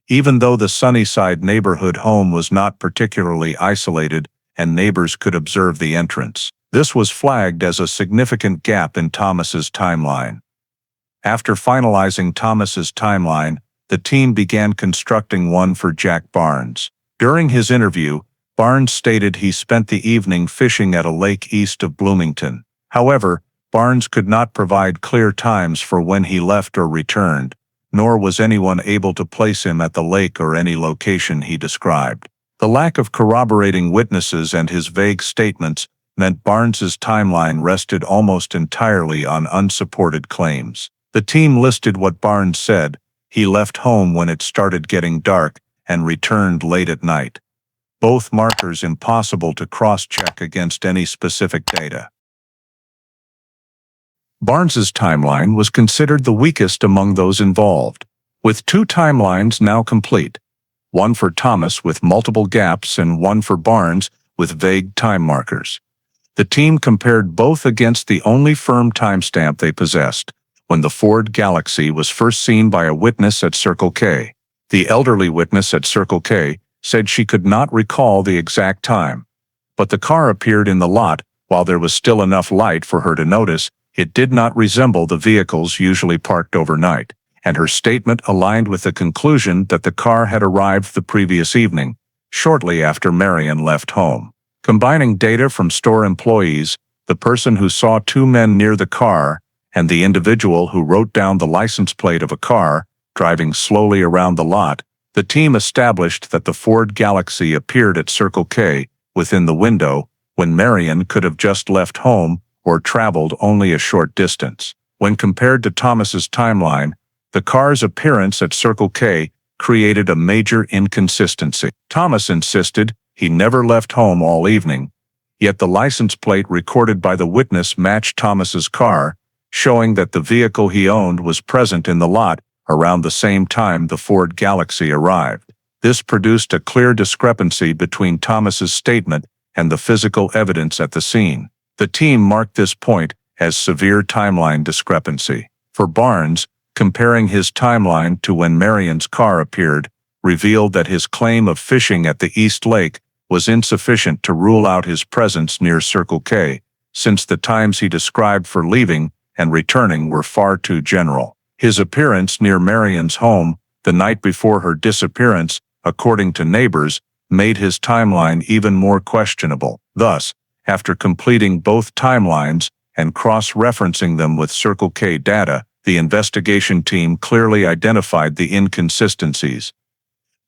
Even though the Sunnyside neighborhood home was not particularly isolated and neighbors could observe the entrance, this was flagged as a significant gap in Thomas's timeline. After finalizing Thomas's timeline, the team began constructing one for Jack Barnes. During his interview, Barnes stated he spent the evening fishing at a lake east of Bloomington. However, Barnes could not provide clear times for when he left or returned, nor was anyone able to place him at the lake or any location he described. The lack of corroborating witnesses and his vague statements meant Barnes's timeline rested almost entirely on unsupported claims. The team listed what Barnes said: he left home when it started getting dark and returned late at night. Both markers impossible to cross-check against any specific data. Barnes's timeline was considered the weakest among those involved, with two timelines now complete, one for Thomas with multiple gaps and one for Barnes with vague time markers. The team compared both against the only firm timestamp they possessed, when the Ford Galaxy was first seen by a witness at Circle K. The elderly witness at Circle K said she could not recall the exact time, but the car appeared in the lot while there was still enough light for her to notice it did not resemble the vehicles usually parked overnight, and her statement aligned with the conclusion that the car had arrived the previous evening, shortly after Marian left home. Combining data from store employees, the person who saw two men near the car, and the individual who wrote down the license plate of a car driving slowly around the lot, the team established that the Ford Galaxy appeared at Circle K within the window when Marian could have just left home or traveled only a short distance. When compared to Thomas's timeline, the car's appearance at Circle K created a major inconsistency. Thomas insisted he never left home all evening, yet the license plate recorded by the witness matched Thomas's car, showing that the vehicle he owned was present in the lot around the same time the Ford Galaxy arrived. This produced a clear discrepancy between Thomas's statement and the physical evidence at the scene. The team marked this point as severe timeline discrepancy. For Barnes, comparing his timeline to when Marian's car appeared revealed that his claim of fishing at the East Lake was insufficient to rule out his presence near Circle K, since the times he described for leaving and returning were far too general. His appearance near Marian's home the night before her disappearance, according to neighbors, made his timeline even more questionable. Thus, after completing both timelines and cross-referencing them with Circle K data, the investigation team clearly identified the inconsistencies.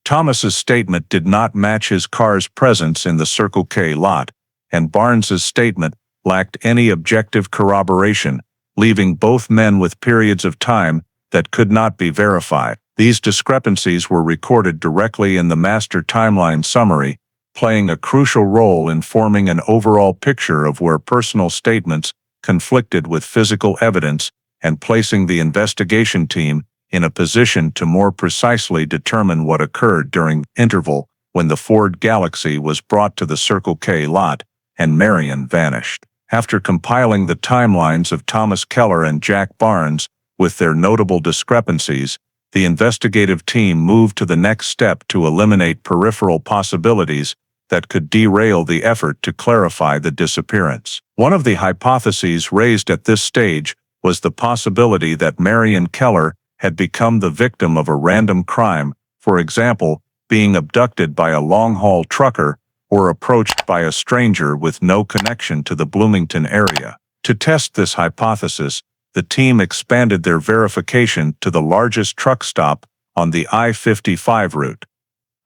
Thomas's statement did not match his car's presence in the Circle K lot, and Barnes's statement lacked any objective corroboration, leaving both men with periods of time that could not be verified. These discrepancies were recorded directly in the master timeline summary, playing a crucial role in forming an overall picture of where personal statements conflicted with physical evidence and placing the investigation team in a position to more precisely determine what occurred during the interval when the Ford Galaxy was brought to the Circle K lot and Marian vanished. After compiling the timelines of Thomas Keller and Jack Barnes, with their notable discrepancies, the investigative team moved to the next step to eliminate peripheral possibilities that could derail the effort to clarify the disappearance. One of the hypotheses raised at this stage was the possibility that Marian Keller had become the victim of a random crime, for example, being abducted by a long-haul trucker or approached by a stranger with no connection to the Bloomington area. To test this hypothesis, the team expanded their verification to the largest truck stop on the I-55 route,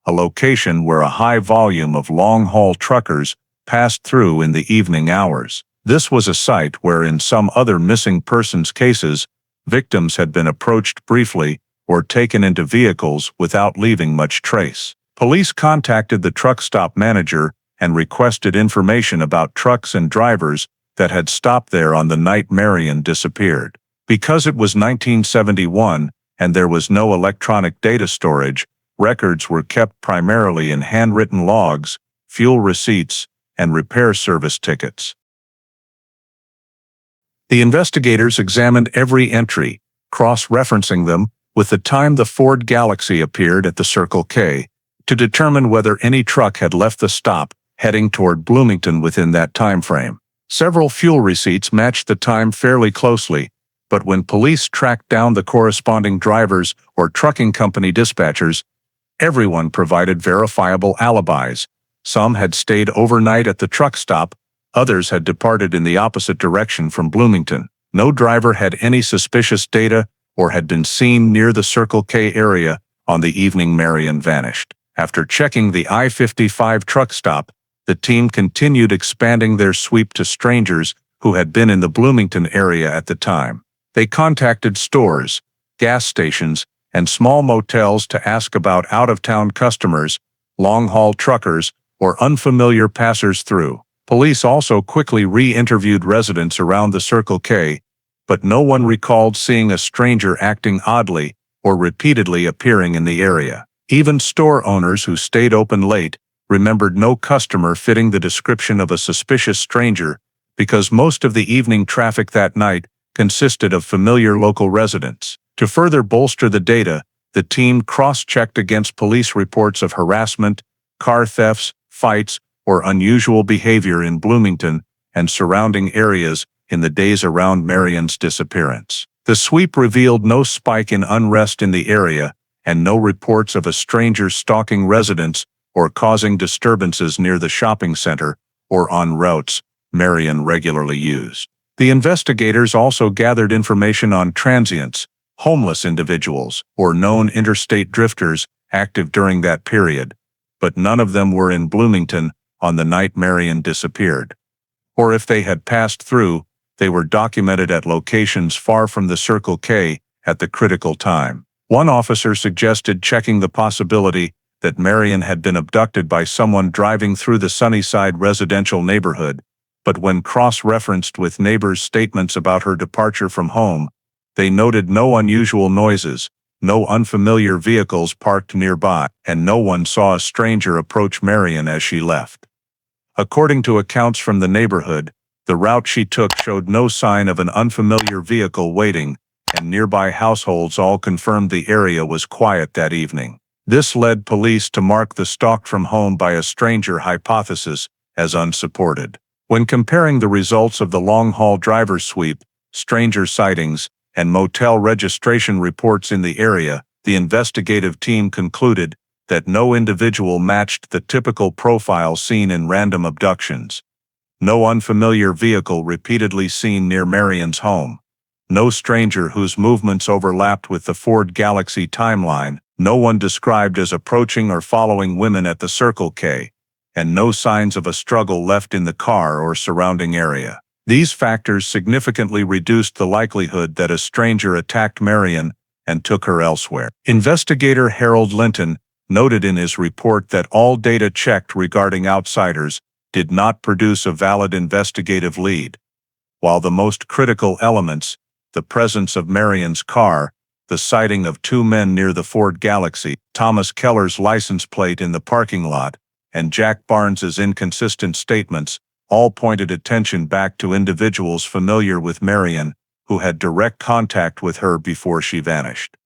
a location where a high volume of long-haul truckers passed through in the evening hours. This was a site where, in some other missing persons cases, victims had been approached briefly or taken into vehicles without leaving much trace. Police contacted the truck stop manager and requested information about trucks and drivers that had stopped there on the night Marian disappeared. Because it was 1971 and there was no electronic data storage, records were kept primarily in handwritten logs, fuel receipts, and repair service tickets. The investigators examined every entry, cross-referencing them with the time the Ford Galaxy appeared at the Circle K, to determine whether any truck had left the stop heading toward Bloomington within that time frame. Several fuel receipts matched the time fairly closely, but when police tracked down the corresponding drivers or trucking company dispatchers, everyone provided verifiable alibis. Some had stayed overnight at the truck stop, others had departed in the opposite direction from Bloomington. No driver had any suspicious data or had been seen near the Circle K area on the evening Marian vanished. After checking the I-55 truck stop, the team continued expanding their sweep to strangers who had been in the Bloomington area at the time. They contacted stores, gas stations, and small motels to ask about out-of-town customers, long-haul truckers, or unfamiliar passers-through. Police also quickly re-interviewed residents around the Circle K, but no one recalled seeing a stranger acting oddly or repeatedly appearing in the area. Even store owners who stayed open late remembered no customer fitting the description of a suspicious stranger because most of the evening traffic that night consisted of familiar local residents. To further bolster the data, the team cross-checked against police reports of harassment, car thefts, fights, or unusual behavior in Bloomington and surrounding areas in the days around Marian's disappearance. The sweep revealed no spike in unrest in the area and no reports of a stranger stalking residents or causing disturbances near the shopping center or on routes Marian regularly used. The investigators also gathered information on transients, homeless individuals, or known interstate drifters active during that period, but none of them were in Bloomington on the night Marian disappeared. Or if they had passed through, they were documented at locations far from the Circle K at the critical time. One officer suggested checking the possibility that Marian had been abducted by someone driving through the Sunnyside residential neighborhood, but when cross-referenced with neighbors' statements about her departure from home, they noted no unusual noises, no unfamiliar vehicles parked nearby, and no one saw a stranger approach Marian as she left. According to accounts from the neighborhood, the route she took showed no sign of an unfamiliar vehicle waiting, and nearby households all confirmed the area was quiet that evening. This led police to mark the stalked from home by a stranger hypothesis as unsupported. When comparing the results of the long-haul driver sweep, stranger sightings, and motel registration reports in the area, the investigative team concluded that no individual matched the typical profile seen in random abductions. No unfamiliar vehicle repeatedly seen near Marian's home. No stranger whose movements overlapped with the Ford Galaxy timeline. No one described as approaching or following women at the Circle K, and no signs of a struggle left in the car or surrounding area. These factors significantly reduced the likelihood that a stranger attacked Marian and took her elsewhere. Investigator Harold Linton noted in his report that all data checked regarding outsiders did not produce a valid investigative lead, while the most critical elements, the presence of Marian's car, the sighting of two men near the Ford Galaxy, Thomas Keller's license plate in the parking lot, and Jack Barnes's inconsistent statements, all pointed attention back to individuals familiar with Marian, who had direct contact with her before she vanished.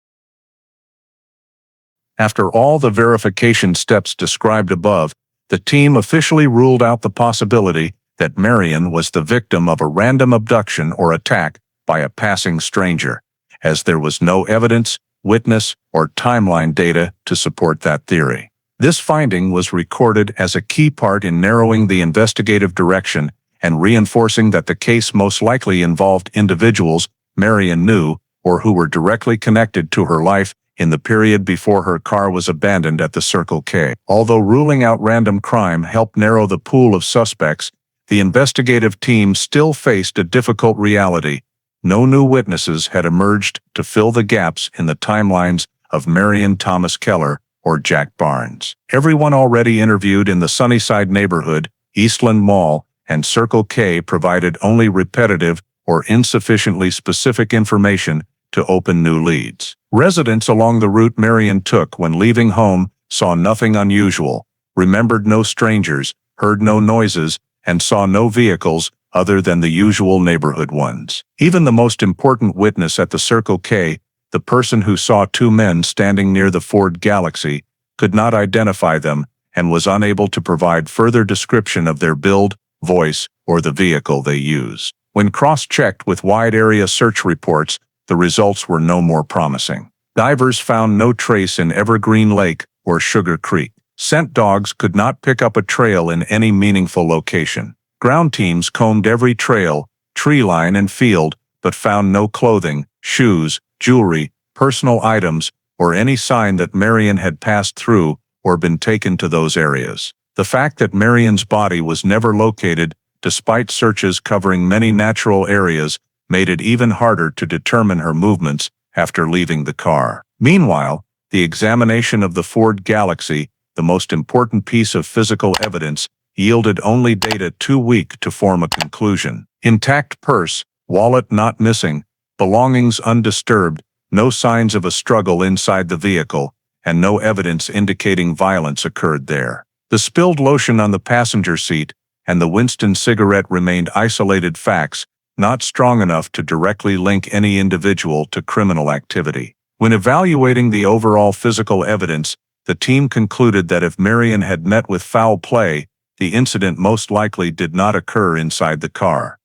After all the verification steps described above, the team officially ruled out the possibility that Marian was the victim of a random abduction or attack by a passing stranger, as there was no evidence, witness, or timeline data to support that theory. This finding was recorded as a key part in narrowing the investigative direction and reinforcing that the case most likely involved individuals Marian knew or who were directly connected to her life in the period before her car was abandoned at the Circle K. Although ruling out random crime helped narrow the pool of suspects, the investigative team still faced a difficult reality. No new witnesses had emerged to fill the gaps in the timelines of Marian Thomas Keller or Jack Barnes. Everyone already interviewed in the Sunnyside neighborhood, Eastland Mall, and Circle K provided only repetitive or insufficiently specific information to open new leads. Residents along the route Marian took when leaving home saw nothing unusual, remembered no strangers, heard no noises, and saw no vehicles other than the usual neighborhood ones. Even the most important witness at the Circle K, the person who saw two men standing near the Ford Galaxy, could not identify them and was unable to provide further description of their build, voice, or the vehicle they used. When cross-checked with wide-area search reports, the results were no more promising. Divers found no trace in Evergreen Lake or Sugar Creek. Scent dogs could not pick up a trail in any meaningful location. Ground teams combed every trail, tree line, and field, but found no clothing, shoes, jewelry, personal items, or any sign that Marian had passed through or been taken to those areas. The fact that Marian's body was never located, despite searches covering many natural areas, made it even harder to determine her movements after leaving the car. Meanwhile, the examination of the Ford Galaxy, the most important piece of physical evidence, yielded only data too weak to form a conclusion. Intact purse, wallet not missing, belongings undisturbed, no signs of a struggle inside the vehicle, and no evidence indicating violence occurred there. The spilled lotion on the passenger seat and the Winston cigarette remained isolated facts, not strong enough to directly link any individual to criminal activity. When evaluating the overall physical evidence, the team concluded that if Marian had met with foul play, the incident most likely did not occur inside the car.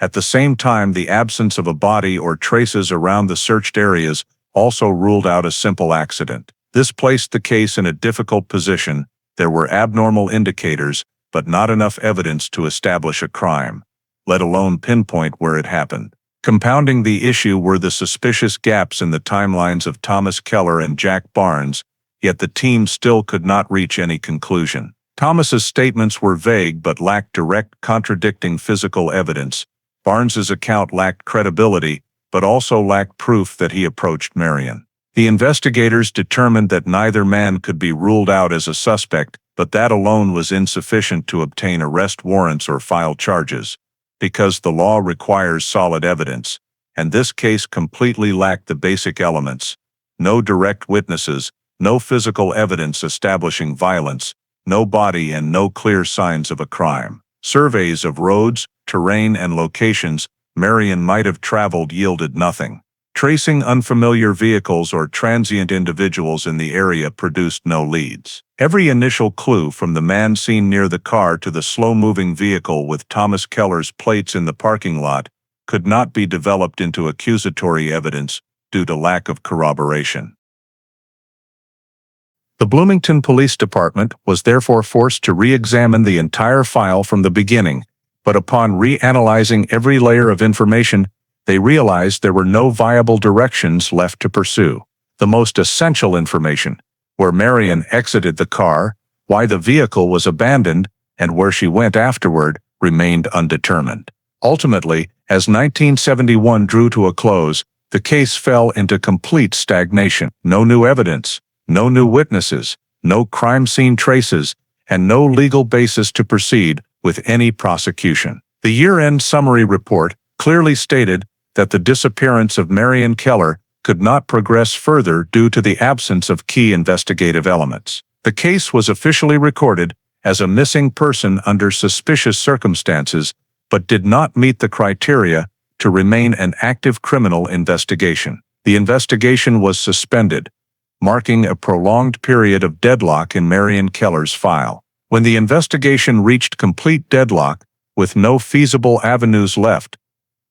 At the same time, the absence of a body or traces around the searched areas also ruled out a simple accident. This placed the case in a difficult position. There were abnormal indicators, but not enough evidence to establish a crime, let alone pinpoint where it happened. Compounding the issue were the suspicious gaps in the timelines of Thomas Keller and Jack Barnes, yet the team still could not reach any conclusion. Thomas's statements were vague but lacked direct contradicting physical evidence. Barnes's account lacked credibility, but also lacked proof that he approached Marian. The investigators determined that neither man could be ruled out as a suspect, but that alone was insufficient to obtain arrest warrants or file charges, because the law requires solid evidence, and this case completely lacked the basic elements. No direct witnesses, no physical evidence establishing violence, no body, and no clear signs of a crime. Surveys of roads, terrain, and locations Marian might have traveled yielded nothing. Tracing unfamiliar vehicles or transient individuals in the area produced no leads. Every initial clue, from the man seen near the car to the slow-moving vehicle with Thomas Keller's plates in the parking lot, could not be developed into accusatory evidence due to lack of corroboration. The Bloomington Police Department was therefore forced to re-examine the entire file from the beginning, but upon reanalyzing every layer of information, they realized there were no viable directions left to pursue. The most essential information, where Marian exited the car, why the vehicle was abandoned, and where she went afterward, remained undetermined. Ultimately, as 1971 drew to a close, the case fell into complete stagnation. No new evidence, no new witnesses, no crime scene traces, and no legal basis to proceed with any prosecution. The year-end summary report clearly stated that the disappearance of Marian Keller could not progress further due to the absence of key investigative elements. The case was officially recorded, as a missing person under suspicious circumstances, but did not meet the criteria to remain an active criminal investigation. The investigation was suspended, marking a prolonged period of deadlock in Marian Keller's file. When the investigation reached complete deadlock, with no feasible avenues left,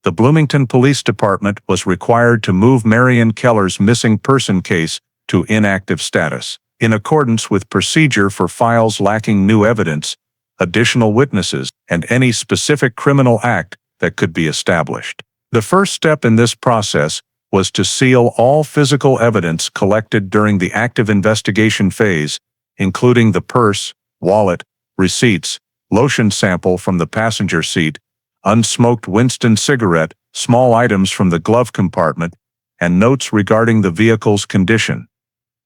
the Bloomington Police Department was required to move Marian Keller's missing person case to inactive status. In accordance with procedure for files lacking new evidence, additional witnesses, and any specific criminal act that could be established. The first step in this process was to seal all physical evidence collected during the active investigation phase, including the purse, wallet, receipts, lotion sample from the passenger seat, unsmoked Winston cigarette, small items from the glove compartment, and notes regarding the vehicle's condition.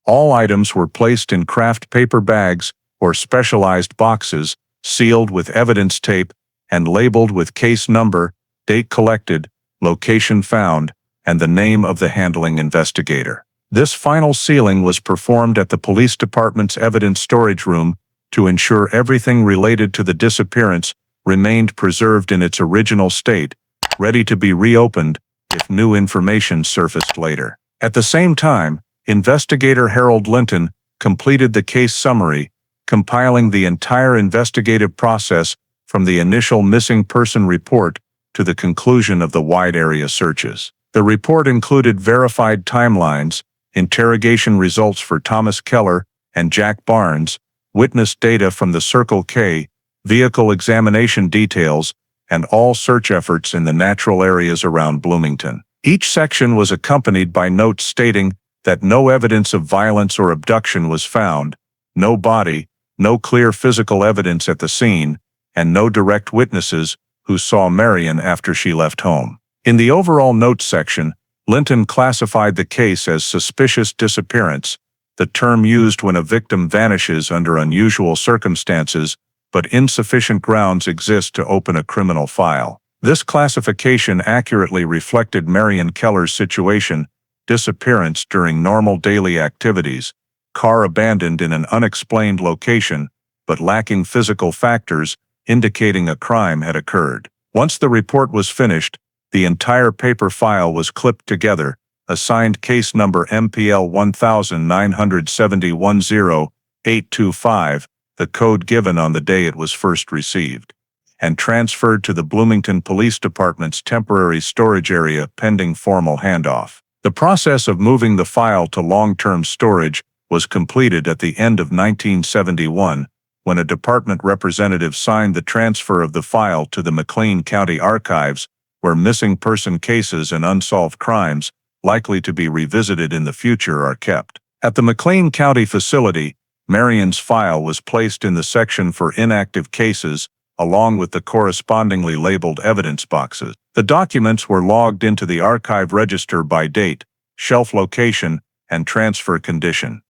All items were placed in craft paper bags or specialized boxes, sealed with evidence tape, and labeled with case number, date collected, location found, and the name of the handling investigator. This final sealing was performed at the police department's evidence storage room to ensure everything related to the disappearance remained preserved in its original state, ready to be reopened if new information surfaced later. At the same time, investigator Harold Linton completed the case summary, compiling the entire investigative process from the initial missing person report to the conclusion of the wide area searches. The report included verified timelines, interrogation results for Thomas Keller and Jack Barnes, witness data from the Circle K, vehicle examination details, and all search efforts in the natural areas around Bloomington. Each section was accompanied by notes stating that no evidence of violence or abduction was found, no body, no clear physical evidence at the scene, and no direct witnesses who saw Marian after she left home. In the overall notes section, Linton classified the case as suspicious disappearance, the term used when a victim vanishes under unusual circumstances, but insufficient grounds exist to open a criminal file. This classification accurately reflected Marian Keller's situation: disappearance during normal daily activities, car abandoned in an unexplained location, but lacking physical factors indicating a crime had occurred. Once the report was finished, the entire paper file was clipped together, assigned case number MPL 197010825, the code given on the day it was first received, and transferred to the Bloomington Police Department's temporary storage area pending formal handoff. The process of moving the file to long-term storage was completed at the end of 1971, when a department representative signed the transfer of the file to the McLean County Archives, where missing person cases and unsolved crimes likely to be revisited in the future are kept. At the McLean County facility, Marian's file was placed in the section for inactive cases, along with the correspondingly labeled evidence boxes. The documents were logged into the archive register by date, shelf location, and transfer condition.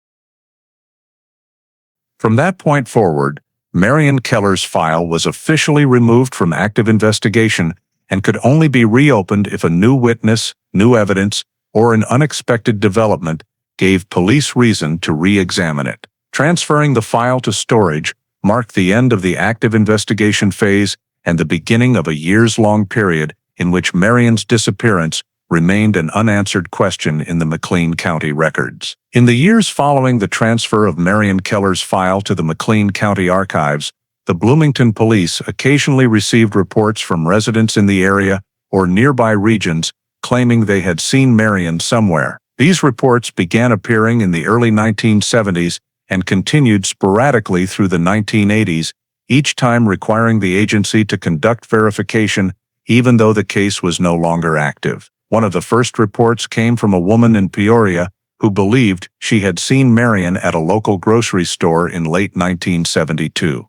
From that point forward, Marian Keller's file was officially removed from active investigation and could only be reopened if a new witness, new evidence, or an unexpected development gave police reason to re-examine it. Transferring the file to storage marked the end of the active investigation phase and the beginning of a years-long period in which Marian's disappearance remained an unanswered question in the McLean County records. In the years following the transfer of Marian Keller's file to the McLean County Archives, the Bloomington police occasionally received reports from residents in the area or nearby regions claiming they had seen Marian somewhere. These reports began appearing in the early 1970s and continued sporadically through the 1980s, each time requiring the agency to conduct verification even though the case was no longer active. One of the first reports came from a woman in Peoria who believed she had seen Marian at a local grocery store in late 1972.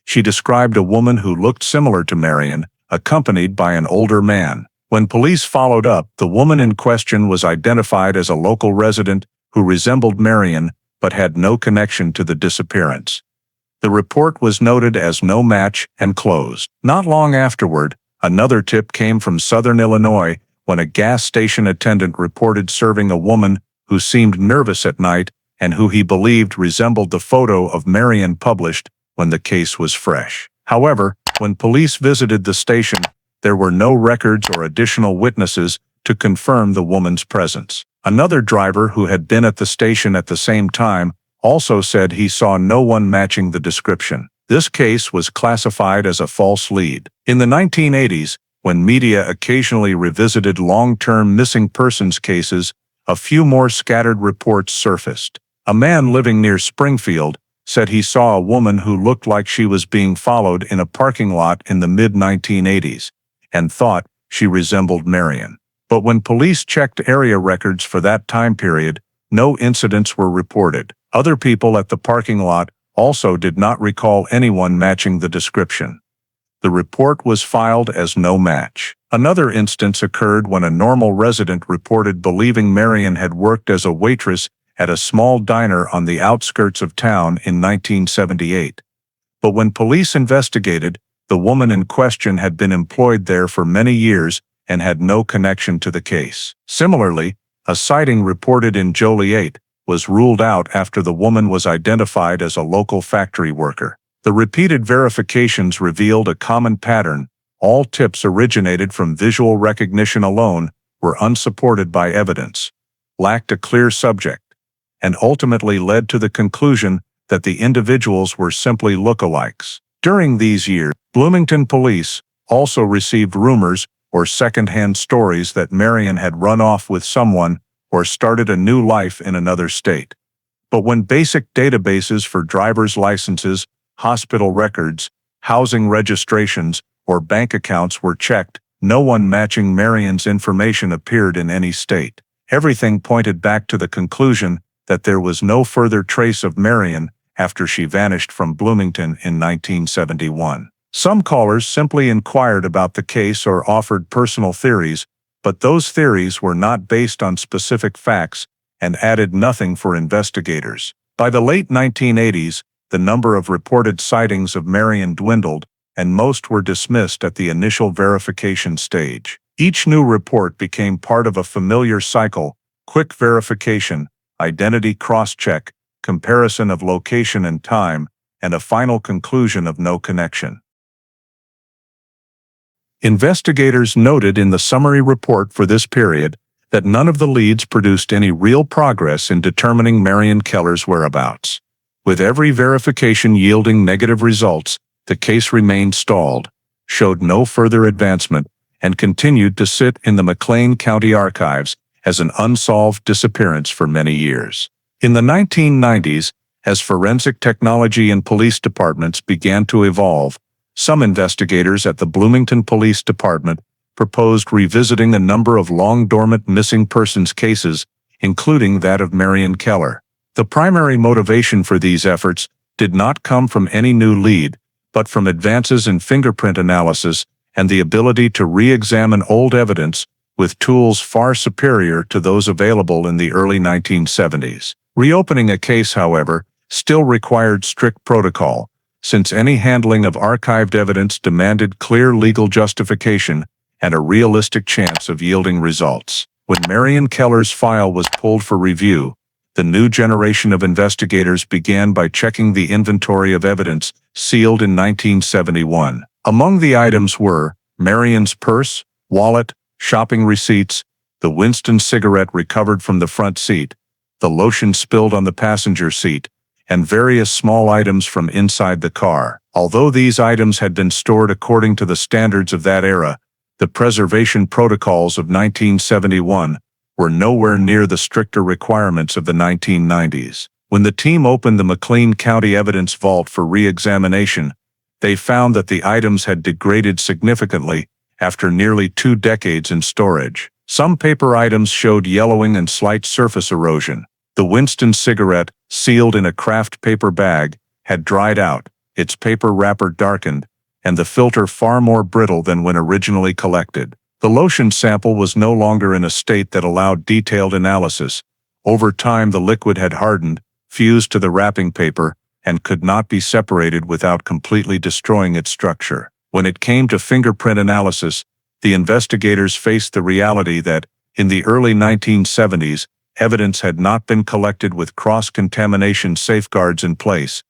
She described a woman who looked similar to Marian, accompanied by an older man. When police followed up, the woman in question was identified as a local resident who resembled Marian but had no connection to the disappearance. The report was noted as no match and closed. Not long afterward, another tip came from Southern Illinois when a gas station attendant reported serving a woman who seemed nervous at night and who he believed resembled the photo of Marian published when the case was fresh. However, when police visited the station, there were no records or additional witnesses to confirm the woman's presence. Another driver who had been at the station at the same time also said he saw no one matching the description. This case was classified as a false lead. In the 1980s, when media occasionally revisited long-term missing persons cases, a few more scattered reports surfaced. A man living near Springfield said he saw a woman who looked like she was being followed in a parking lot in the mid-1980s and thought she resembled Marian. But when police checked area records for that time period, no incidents were reported. Other people at the parking lot also did not recall anyone matching the description. The report was filed as no match. Another instance occurred when a normal resident reported believing Marian had worked as a waitress at a small diner on the outskirts of town in 1978. But when police investigated, the woman in question had been employed there for many years and had no connection to the case. Similarly, a sighting reported in Joliet was ruled out after the woman was identified as a local factory worker. The repeated verifications revealed a common pattern. All tips originated from visual recognition alone, were unsupported by evidence, lacked a clear subject, and ultimately led to the conclusion that the individuals were simply lookalikes. During these years, Bloomington police also received rumors or second-hand stories that Marian had run off with someone or started a new life in another state. But when basic databases for driver's licenses, hospital records, housing registrations, or bank accounts were checked, no one matching Marian's information appeared in any state. Everything pointed back to the conclusion that there was no further trace of Marian after she vanished from Bloomington in 1971. Some callers simply inquired about the case or offered personal theories, but those theories were not based on specific facts and added nothing for investigators. By the late 1980s, the number of reported sightings of Marian dwindled, and most were dismissed at the initial verification stage. Each new report became part of a familiar cycle: quick verification, identity cross-check, comparison of location and time, and a final conclusion of no connection. Investigators noted in the summary report for this period that none of the leads produced any real progress in determining Marian Keller's whereabouts. With every verification yielding negative results, the case remained stalled, showed no further advancement, and continued to sit in the McLean County Archives as an unsolved disappearance for many years. In the 1990s, as forensic technology in police departments began to evolve, some investigators at the Bloomington Police Department proposed revisiting a number of long-dormant missing persons cases, including that of Marian Keller. The primary motivation for these efforts did not come from any new lead, but from advances in fingerprint analysis and the ability to re-examine old evidence with tools far superior to those available in the early 1970s. Reopening a case, however, still required strict protocol, since any handling of archived evidence demanded clear legal justification and a realistic chance of yielding results. When Marian Keller's file was pulled for review, the new generation of investigators began by checking the inventory of evidence sealed in 1971. Among the items were Marian's purse, wallet, shopping receipts, the Winston cigarette recovered from the front seat, the lotion spilled on the passenger seat, and various small items from inside the car. Although these items had been stored according to the standards of that era, the preservation protocols of 1971 were nowhere near the stricter requirements of the 1990s. When the team opened the McLean County Evidence Vault for re-examination, they found that the items had degraded significantly after nearly 2 decades in storage. Some paper items showed yellowing and slight surface erosion. The Winston cigarette, sealed in a craft paper bag, had dried out, its paper wrapper darkened, and the filter far more brittle than when originally collected. The lotion sample was no longer in a state that allowed detailed analysis. Over time, the liquid had hardened, fused to the wrapping paper, and could not be separated without completely destroying its structure. When it came to fingerprint analysis, the investigators faced the reality that, in the early 1970s, evidence had not been collected with cross-contamination safeguards in place,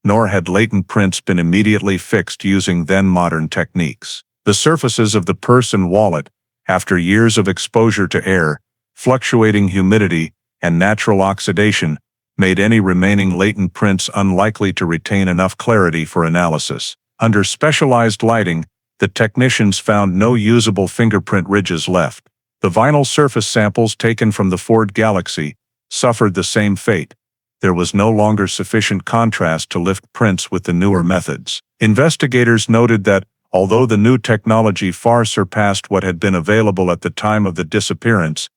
nor had latent prints been immediately fixed using then-modern techniques. The surfaces of the purse and wallet, after years of exposure to air, fluctuating humidity, and natural oxidation, made any remaining latent prints unlikely to retain enough clarity for analysis. Under specialized lighting, the technicians found no usable fingerprint ridges left. The vinyl surface samples taken from the Ford Galaxy suffered the same fate. There was no longer sufficient contrast to lift prints with the newer methods. Investigators noted that, although the new technology far surpassed what had been available at the time of the disappearance,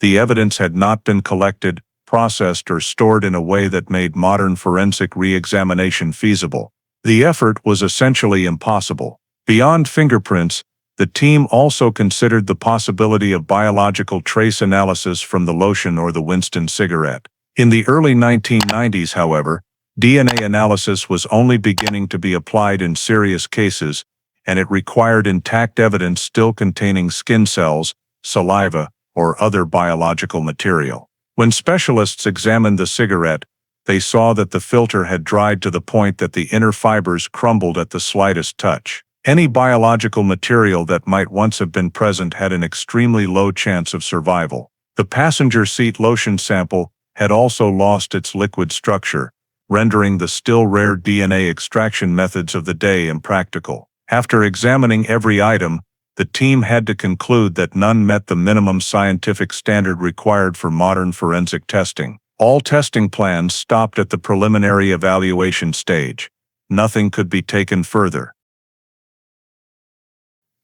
the evidence had not been collected, processed, or stored in a way that made modern forensic re-examination feasible. The effort was essentially impossible. Beyond fingerprints, the team also considered the possibility of biological trace analysis from the lotion or the Winston cigarette. In the early 1990s, however, DNA analysis was only beginning to be applied in serious cases, and it required intact evidence still containing skin cells, saliva, or other biological material. When specialists examined the cigarette, they saw that the filter had dried to the point that the inner fibers crumbled at the slightest touch. Any biological material that might once have been present had an extremely low chance of survival. The passenger seat lotion sample had also lost its liquid structure, rendering the still rare DNA extraction methods of the day impractical. After examining every item, the team had to conclude that none met the minimum scientific standard required for modern forensic testing. All testing plans stopped at the preliminary evaluation stage. Nothing could be taken further.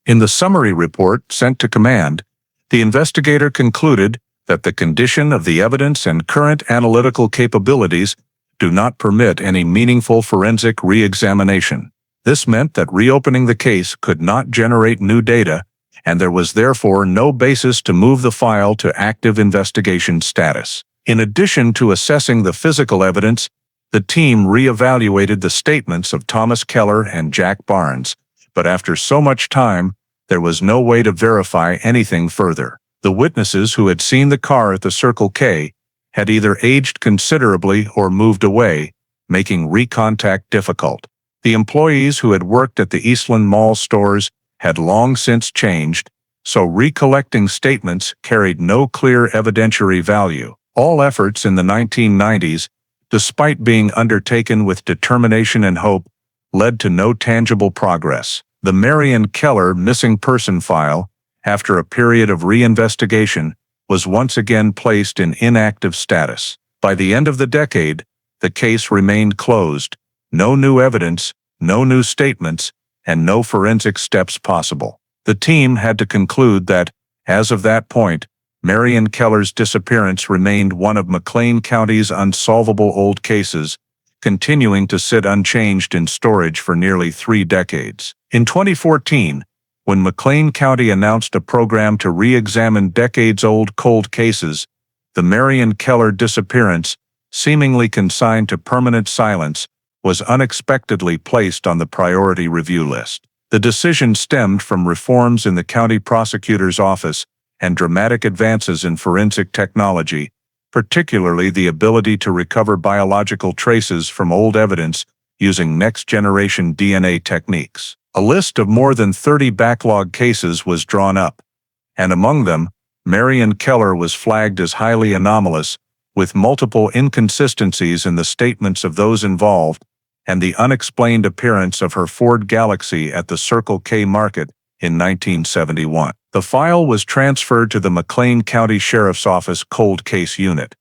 In the summary report sent to command, the investigator concluded that the condition of the evidence and current analytical capabilities do not permit any meaningful forensic re-examination. This meant that reopening the case could not generate new data, and there was therefore no basis to move the file to active investigation status. In addition to assessing the physical evidence, the team re-evaluated the statements of Thomas Keller and Jack Barnes, but after so much time, there was no way to verify anything further. The witnesses who had seen the car at the Circle K had either aged considerably or moved away, making recontact difficult. The employees who had worked at the Eastland Mall stores had long since changed, so recollecting statements carried no clear evidentiary value. All efforts in the 1990s, despite being undertaken with determination and hope, led to no tangible progress. The Marian Keller missing person file, after a period of reinvestigation, was once again placed in inactive status. By the end of the decade, the case remained closed. No new evidence, no new statements, and no forensic steps possible. The team had to conclude that, as of that point, Marian Keller's disappearance remained one of McLean County's unsolvable old cases, continuing to sit unchanged in storage for nearly 3 decades. In 2014, when McLean County announced a program to re-examine decades-old cold cases, the Marian Keller disappearance, seemingly consigned to permanent silence, was unexpectedly placed on the priority review list. The decision stemmed from reforms in the county prosecutor's office and dramatic advances in forensic technology, particularly the ability to recover biological traces from old evidence using next-generation DNA techniques. A list of more than 30 backlog cases was drawn up, and among them, Marian Keller was flagged as highly anomalous, with multiple inconsistencies in the statements of those involved, and the unexplained appearance of her Ford Galaxy at the Circle K Market in 1971. The file was transferred to the McLean County Sheriff's Office Cold Case Unit,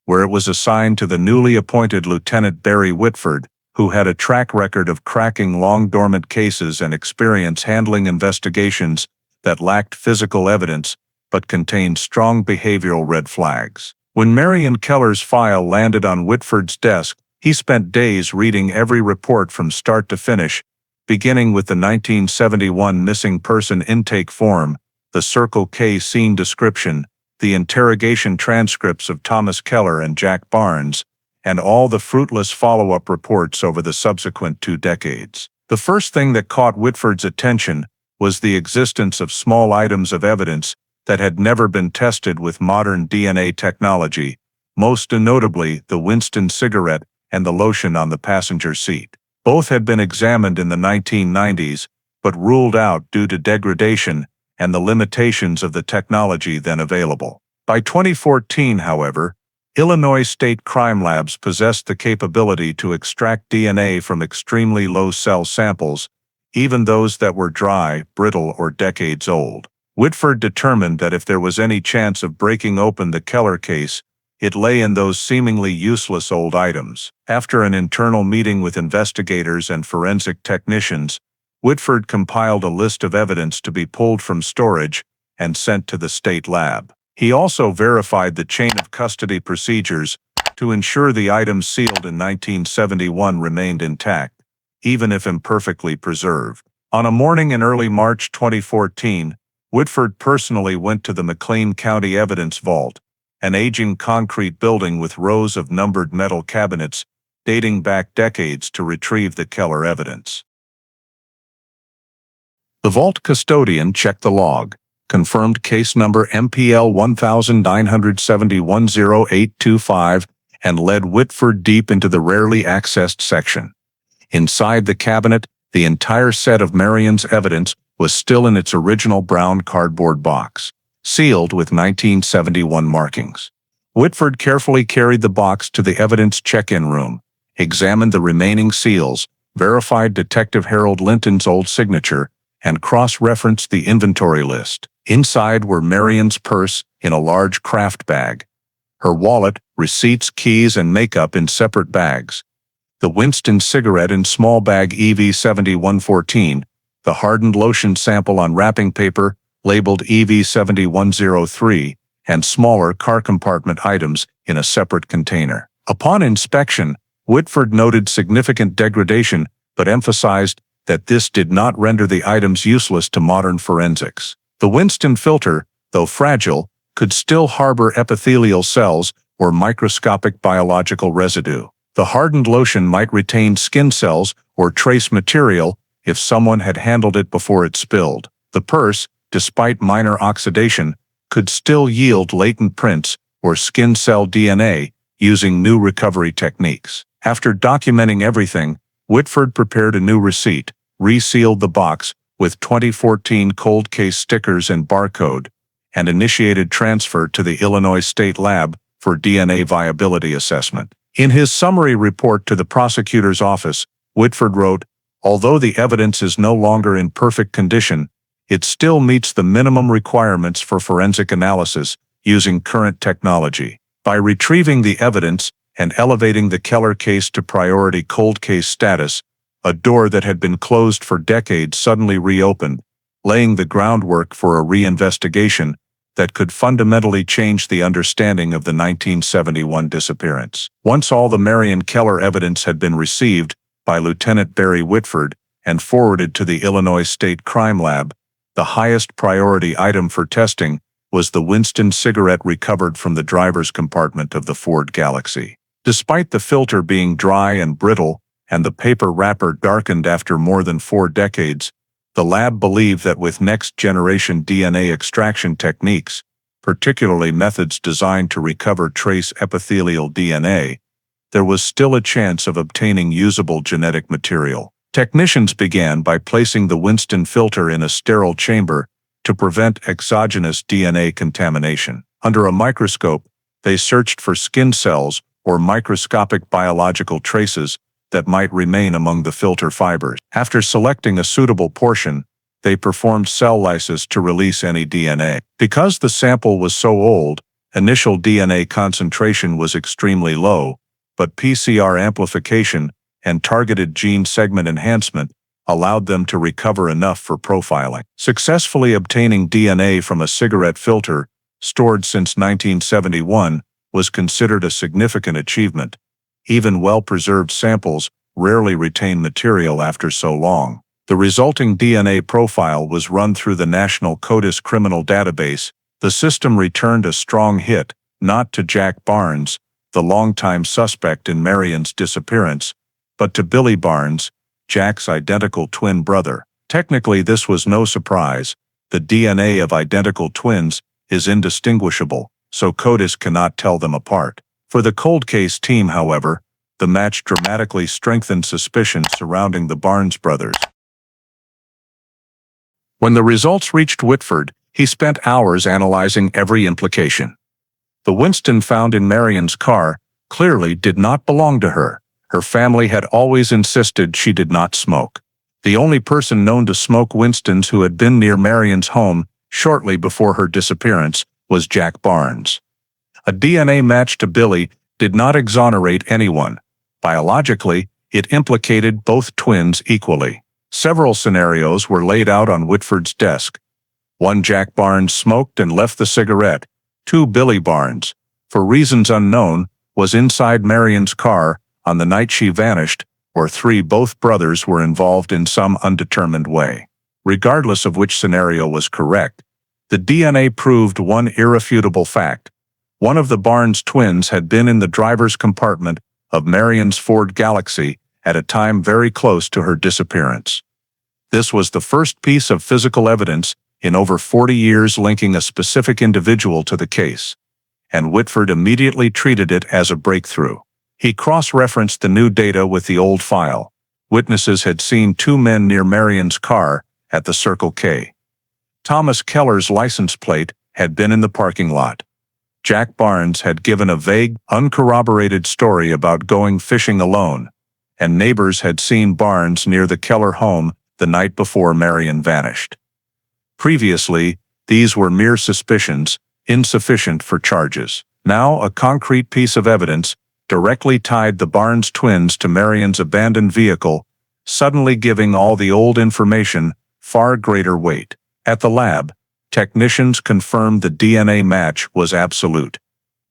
where it was assigned to the newly appointed Lieutenant Barry Whitford, who had a track record of cracking long-dormant cases and experience handling investigations that lacked physical evidence but contained strong behavioral red flags. When Marian Keller's file landed on Whitford's desk, he spent days reading every report from start to finish, beginning with the 1971 missing person intake form, the Circle K scene description, the interrogation transcripts of Thomas Keller and Jack Barnes, and all the fruitless follow-up reports over the subsequent 2 decades. The first thing that caught Whitford's attention was the existence of small items of evidence that had never been tested with modern DNA technology, most notably the Winston cigarette and the lotion on the passenger seat. Both had been examined in the 1990s, but ruled out due to degradation and the limitations of the technology then available. By 2014, however, Illinois State Crime Labs possessed the capability to extract DNA from extremely low cell samples, even those that were dry, brittle, or decades old. Whitford determined that if there was any chance of breaking open the Keller case, it lay in those seemingly useless old items. After an internal meeting with investigators and forensic technicians, Whitford compiled a list of evidence to be pulled from storage and sent to the state lab. He also verified the chain of custody procedures to ensure the items sealed in 1971 remained intact, even if imperfectly preserved. On a morning in early March 2014, Whitford personally went to the McLean County Evidence Vault, an aging concrete building with rows of numbered metal cabinets dating back decades, to retrieve the Keller evidence. The vault custodian checked the log, confirmed case number MPL 19710825, and led Whitford deep into the rarely accessed section. Inside the cabinet, the entire set of Marian's evidence was still in its original brown cardboard box, sealed with 1971 markings. Whitford carefully carried the box to the evidence check-in room, examined the remaining seals, verified Detective Harold Linton's old signature, and cross-referenced the inventory list. Inside were Marian's purse in a large craft bag, her wallet, receipts, keys, and makeup in separate bags, the Winston cigarette in small bag EV7114, the hardened lotion sample on wrapping paper labeled EV7103, and smaller car compartment items in a separate container. Upon inspection, Whitford noted significant degradation, but emphasized that this did not render the items useless to modern forensics. The Winston filter, though fragile, could still harbor epithelial cells or microscopic biological residue. The hardened lotion might retain skin cells or trace material if someone had handled it before it spilled. The purse, despite minor oxidation, could still yield latent prints or skin cell DNA using new recovery techniques. After documenting everything, Whitford prepared a new receipt, resealed the box with 2014 cold case stickers and barcode, and initiated transfer to the Illinois State Lab for DNA viability assessment. In his summary report to the prosecutor's office, Whitford wrote, "Although the evidence is no longer in perfect condition, it still meets the minimum requirements for forensic analysis using current technology. By retrieving the evidence and elevating the Keller case to priority cold case status, a door that had been closed for decades suddenly reopened, laying the groundwork for a reinvestigation that could fundamentally change the understanding of the 1971 disappearance." Once all the Marian Keller evidence had been received by Lieutenant Barry Whitford and forwarded to the Illinois State Crime Lab, the highest priority item for testing was the Winston cigarette recovered from the driver's compartment of the Ford Galaxy. Despite the filter being dry and brittle and the paper wrapper darkened after more than 4 decades, the lab believed that with next-generation DNA extraction techniques, particularly methods designed to recover trace epithelial DNA, there was still a chance of obtaining usable genetic material. Technicians began by placing the Winston filter in a sterile chamber to prevent exogenous DNA contamination. Under a microscope, they searched for skin cells or microscopic biological traces that might remain among the filter fibers. After selecting a suitable portion, they performed cell lysis to release any DNA. Because the sample was so old, initial DNA concentration was extremely low, but PCR amplification and targeted gene segment enhancement allowed them to recover enough for profiling. Successfully obtaining DNA from a cigarette filter stored since 1971 was considered a significant achievement. Even well-preserved samples rarely retain material after so long. The resulting DNA profile was run through the National CODIS criminal database. The system returned a strong hit, not to Jack Barnes, the longtime suspect in Marian's disappearance, but to Billy Barnes, Jack's identical twin brother. Technically, this was no surprise. The DNA of identical twins is indistinguishable, so CODIS cannot tell them apart. For the cold case team, however, The match dramatically strengthened suspicion surrounding the Barnes brothers. When the results reached Whitford, he spent hours analyzing every implication. The Winston found in Marian's car clearly did not belong to her. Her family had always insisted she did not smoke. The only person known to smoke Winston's who had been near Marian's home shortly before her disappearance was Jack Barnes. A DNA match to Billy did not exonerate anyone. Biologically, it implicated both twins equally. Several scenarios were laid out on Whitford's desk. 1. Jack Barnes smoked and left the cigarette. 2. Billy Barnes, for reasons unknown, was inside Marian's car on the night she vanished. Or 3. Both brothers were involved in some undetermined way. Regardless of which scenario was correct, the DNA proved one irrefutable fact. One of the Barnes twins had been in the driver's compartment of Marian's Ford Galaxy at a time very close to her disappearance. This was the first piece of physical evidence in over 40 years linking a specific individual to the case, and Whitford immediately treated it as a breakthrough. He cross-referenced the new data with the old file. Witnesses had seen 2 men near Marian's car at the Circle K. Thomas Keller's license plate had been in the parking lot. Jack Barnes had given a vague, uncorroborated story about going fishing alone, and neighbors had seen Barnes near the Keller home the night before Marian vanished. Previously, these were mere suspicions, insufficient for charges. Now, a concrete piece of evidence directly tied the Barnes twins to Marian's abandoned vehicle, suddenly giving all the old information far greater weight. At the lab, technicians confirmed the DNA match was absolute.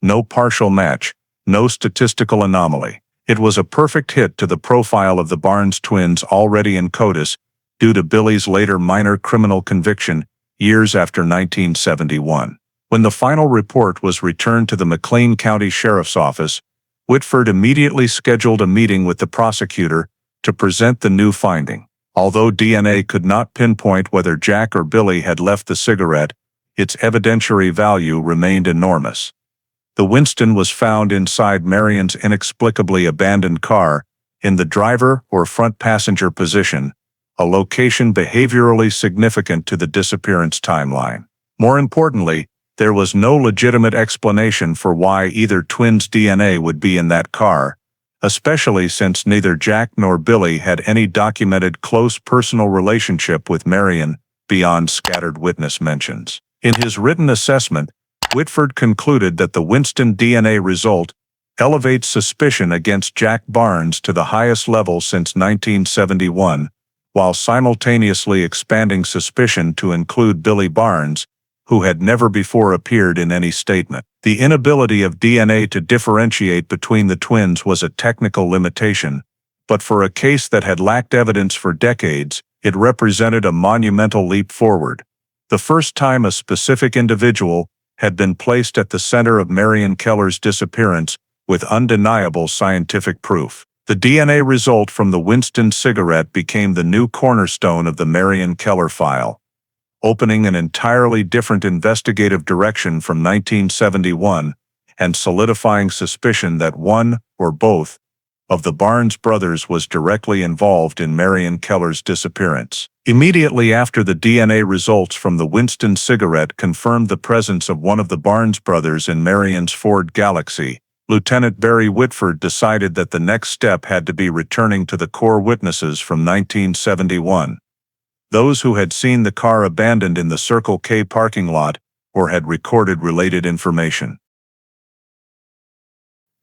No partial match, no statistical anomaly. It was a perfect hit to the profile of the Barnes twins already in CODIS due to Billy's later minor criminal conviction years after 1971. When the final report was returned to the McLean County Sheriff's Office, Whitford immediately scheduled a meeting with the prosecutor to present the new finding. Although DNA could not pinpoint whether Jack or Billy had left the cigarette, its evidentiary value remained enormous. The Winston was found inside Marian's inexplicably abandoned car, in the driver or front passenger position, a location behaviorally significant to the disappearance timeline. More importantly, there was no legitimate explanation for why either twins' DNA would be in that car, especially since neither Jack nor Billy had any documented close personal relationship with Marian beyond scattered witness mentions. In his written assessment, Whitford concluded that the Winston DNA result elevates suspicion against Jack Barnes to the highest level since 1971, while simultaneously expanding suspicion to include Billy Barnes, who had never before appeared in any statement. The inability of DNA to differentiate between the twins was a technical limitation, but for a case that had lacked evidence for decades, it represented a monumental leap forward. The first time a specific individual had been placed at the center of Marian Keller's disappearance with undeniable scientific proof. The DNA result from the Winston cigarette became the new cornerstone of the Marian Keller file, opening an entirely different investigative direction from 1971 and solidifying suspicion that one or both of the Barnes brothers was directly involved in Marian Keller's disappearance. Immediately after the DNA results from the Winston cigarette confirmed the presence of one of the Barnes brothers in Marian's Ford Galaxy, Lieutenant Barry Whitford decided that the next step had to be returning to the core witnesses from 1971. Those who had seen the car abandoned in the Circle K parking lot or had recorded related information.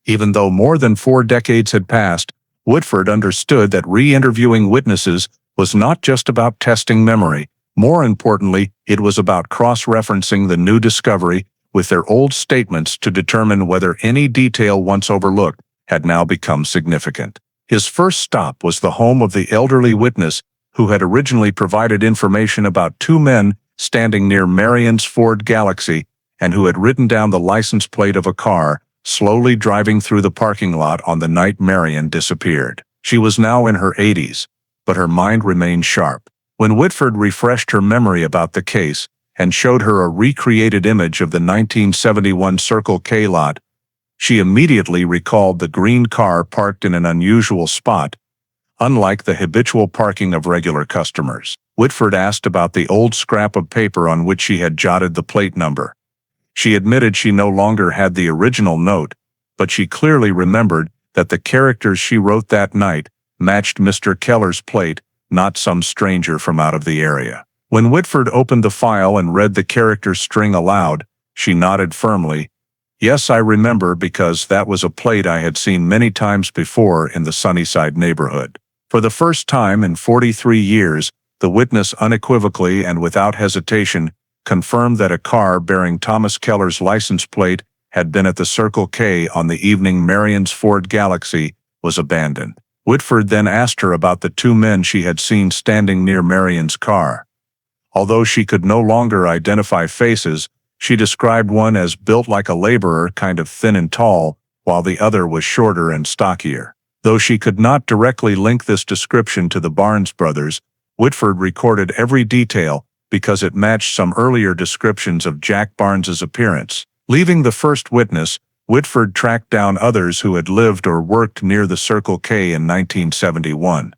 Even though more than 4 decades had passed, Whitford understood that re-interviewing witnesses was not just about testing memory. More importantly, it was about cross-referencing the new discovery with their old statements to determine whether any detail once overlooked had now become significant. His first stop was the home of the elderly witness who had originally provided information about 2 men standing near Marian's Ford Galaxy and who had written down the license plate of a car slowly driving through the parking lot on the night Marian disappeared. She was now in her 80s, but her mind remained sharp. When Whitford refreshed her memory about the case and showed her a recreated image of the 1971 Circle K lot, She immediately recalled the green car parked in an unusual spot, unlike the habitual parking of regular customers. Whitford asked about the old scrap of paper on which she had jotted the plate number. She admitted she no longer had the original note, but she clearly remembered that the characters she wrote that night matched Mr. Keller's plate, not some stranger from out of the area. When Whitford opened the file and read the character string aloud, she nodded firmly. Yes, I remember, because that was a plate I had seen many times before in the Sunnyside neighborhood. For the first time in 43 years, the witness unequivocally and without hesitation confirmed that a car bearing Thomas Keller's license plate had been at the Circle K on the evening Marian's Ford Galaxy was abandoned. Whitford then asked her about the two men she had seen standing near Marian's car. Although she could no longer identify faces, she described one as built like a laborer, kind of thin and tall, while the other was shorter and stockier. Though she could not directly link this description to the Barnes brothers, Whitford recorded every detail because it matched some earlier descriptions of Jack Barnes's appearance. Leaving the first witness, Whitford tracked down others who had lived or worked near the Circle K in 1971.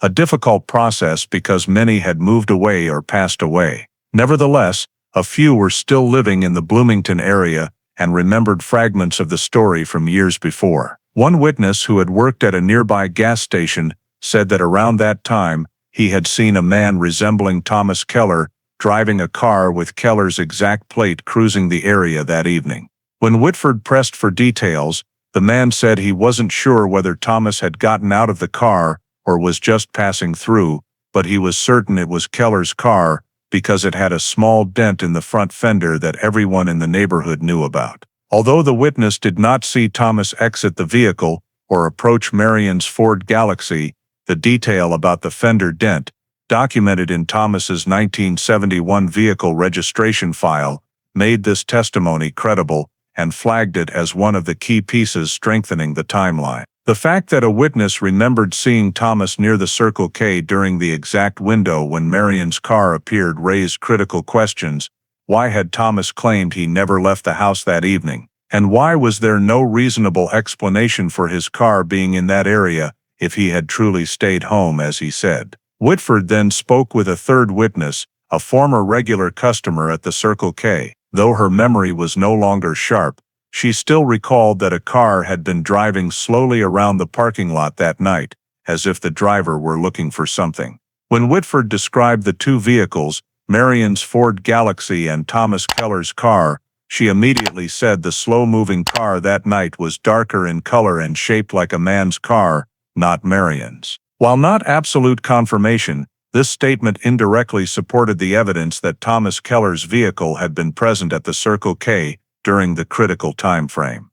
A difficult process because many had moved away or passed away. Nevertheless, a few were still living in the Bloomington area and remembered fragments of the story from years before. One witness who had worked at a nearby gas station said that around that time, he had seen a man resembling Thomas Keller driving a car with Keller's exact plate cruising the area that evening. When Whitford pressed for details, the man said he wasn't sure whether Thomas had gotten out of the car or was just passing through, but he was certain it was Keller's car because it had a small dent in the front fender that everyone in the neighborhood knew about. Although the witness did not see Thomas exit the vehicle or approach Marian's Ford Galaxy, the detail about the fender dent, documented in Thomas's 1971 vehicle registration file, made this testimony credible and flagged it as one of the key pieces strengthening the timeline. The fact that a witness remembered seeing Thomas near the Circle K during the exact window when Marian's car appeared raised critical questions. Why had Thomas claimed he never left the house that evening? And why was there no reasonable explanation for his car being in that area if he had truly stayed home as he said? Whitford then spoke with a third witness, a former regular customer at the Circle K. Though her memory was no longer sharp, she still recalled that a car had been driving slowly around the parking lot that night, as if the driver were looking for something. When Whitford described the two vehicles, Marian's Ford Galaxy and Thomas Keller's car, she immediately said the slow-moving car that night was darker in color and shaped like a man's car, not Marian's. While not absolute confirmation, this statement indirectly supported the evidence that Thomas Keller's vehicle had been present at the Circle K during the critical time frame.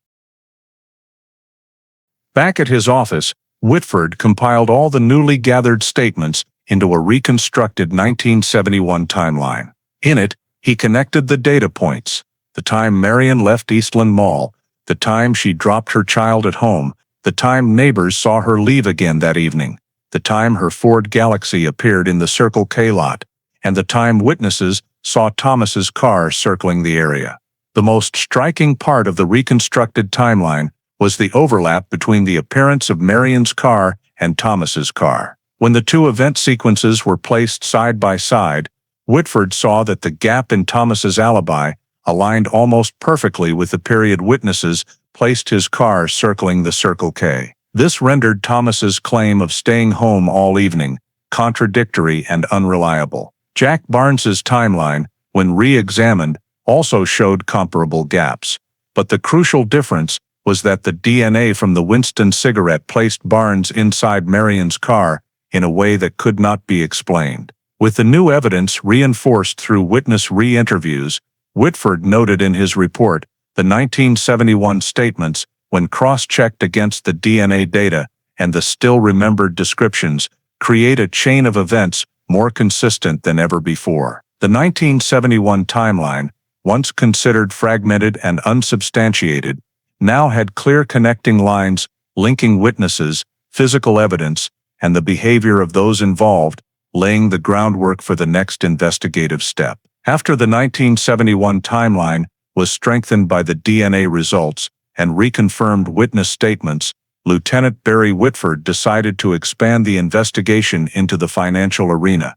Back at his office, Whitford compiled all the newly gathered statements into a reconstructed 1971 timeline. In it, he connected the data points: the time Marian left Eastland Mall, the time she dropped her child at home, the time neighbors saw her leave again that evening, the time her Ford Galaxy appeared in the Circle K lot, and the time witnesses saw Thomas's car circling the area. The most striking part of the reconstructed timeline was the overlap between the appearance of Marian's car and Thomas's car. When the two event sequences were placed side by side, Whitford saw that the gap in Thomas's alibi aligned almost perfectly with the period witnesses placed his car circling the Circle K. This rendered Thomas's claim of staying home all evening contradictory and unreliable. Jack Barnes's timeline, when re-examined, also showed comparable gaps, but the crucial difference was that the DNA from the Winston cigarette placed Barnes inside Marian's car in a way that could not be explained. With the new evidence reinforced through witness re-interviews, Whitford noted in his report, the 1971 statements, when cross-checked against the DNA data and the still-remembered descriptions, create a chain of events more consistent than ever before. The 1971 timeline, once considered fragmented and unsubstantiated, now had clear connecting lines linking witnesses, physical evidence, and the behavior of those involved, laying the groundwork for the next investigative step. After the 1971 timeline was strengthened by the DNA results, and reconfirmed witness statements, Lieutenant Barry Whitford decided to expand the investigation into the financial arena,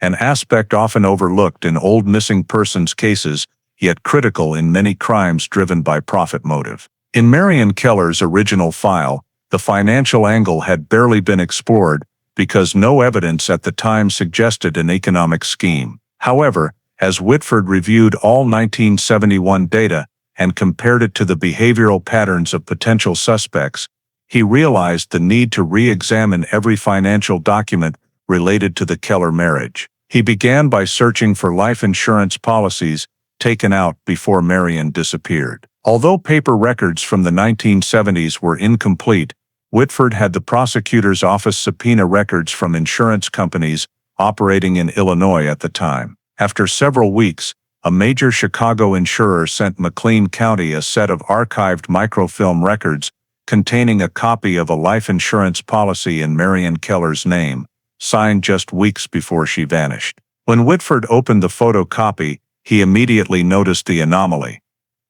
an aspect often overlooked in old missing persons cases, yet critical in many crimes driven by profit motive. In Marian Keller's original file, the financial angle had barely been explored because no evidence at the time suggested an economic scheme. However, as Whitford reviewed all 1971 data and compared it to the behavioral patterns of potential suspects, he realized the need to re-examine every financial document related to the Keller marriage. He began by searching for life insurance policies taken out before Marian disappeared. Although paper records from the 1970s were incomplete, Whitford had the prosecutor's office subpoena records from insurance companies operating in Illinois at the time. After several weeks, a major Chicago insurer sent McLean County a set of archived microfilm records containing a copy of a life insurance policy in Marian Keller's name, signed just weeks before she vanished. When Whitford opened the photocopy, he immediately noticed the anomaly.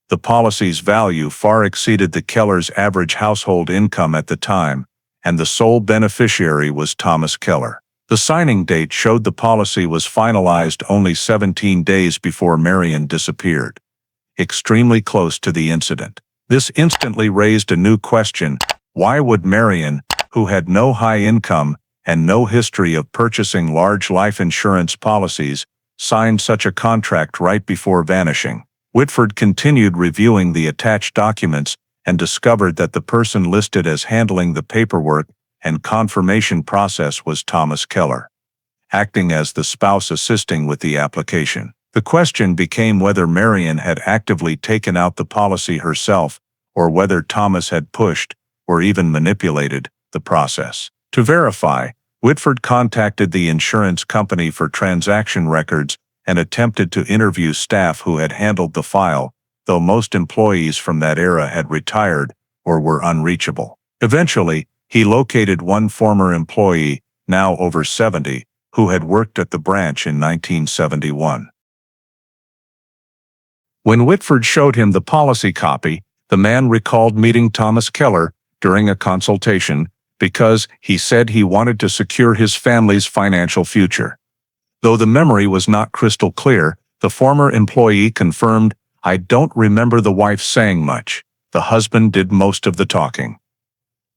The policy's value far exceeded the Keller's average household income at the time, and the sole beneficiary was Thomas Keller. The signing date showed the policy was finalized only 17 days before Marian disappeared, extremely close to the incident. This instantly raised a new question: why would Marian, who had no high income and no history of purchasing large life insurance policies, sign such a contract right before vanishing? Whitford continued reviewing the attached documents and discovered that the person listed as handling the paperwork and confirmation process was Thomas Keller, acting as the spouse assisting with the application. The question became whether Marian had actively taken out the policy herself, or whether Thomas had pushed, or even manipulated, the process. To verify, Whitford contacted the insurance company for transaction records and attempted to interview staff who had handled the file, though most employees from that era had retired or were unreachable. Eventually, he located one former employee, now over 70, who had worked at the branch in 1971. When Whitford showed him the policy copy, the man recalled meeting Thomas Keller during a consultation because he said he wanted to secure his family's financial future. Though the memory was not crystal clear, the former employee confirmed, "I don't remember the wife saying much. The husband did most of the talking."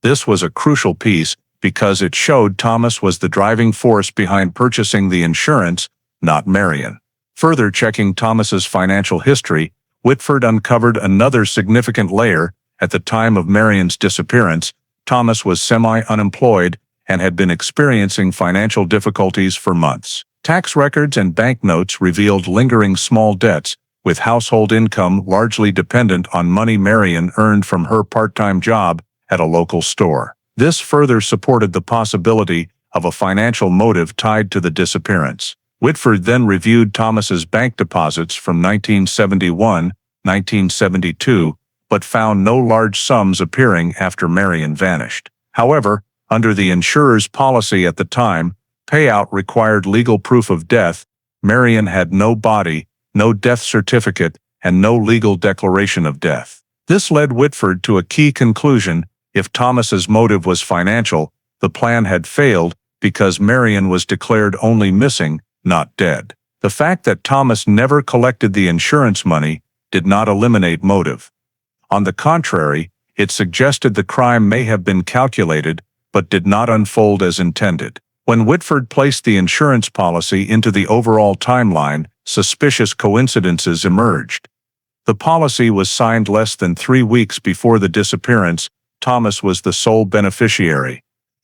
This was a crucial piece because it showed Thomas was the driving force behind purchasing the insurance, not Marian. Further checking Thomas's financial history, Whitford uncovered another significant layer. At the time of Marian's disappearance, Thomas was semi-unemployed and had been experiencing financial difficulties for months. Tax records and banknotes revealed lingering small debts, with household income largely dependent on money Marian earned from her part-time job at a local store. This further supported the possibility of a financial motive tied to the disappearance. Whitford then reviewed Thomas's bank deposits from 1971, 1972, but found no large sums appearing after Marian vanished. However, under the insurer's policy at the time, payout required legal proof of death. Marian had no body, no death certificate, and no legal declaration of death. This led Whitford to a key conclusion: if Thomas's motive was financial, the plan had failed because Marian was declared only missing, not dead. The fact that Thomas never collected the insurance money did not eliminate motive. On the contrary, it suggested the crime may have been calculated but did not unfold as intended. When Whitford placed the insurance policy into the overall timeline, suspicious coincidences emerged. The policy was signed less than 3 weeks before the disappearance. Thomas was the sole beneficiary.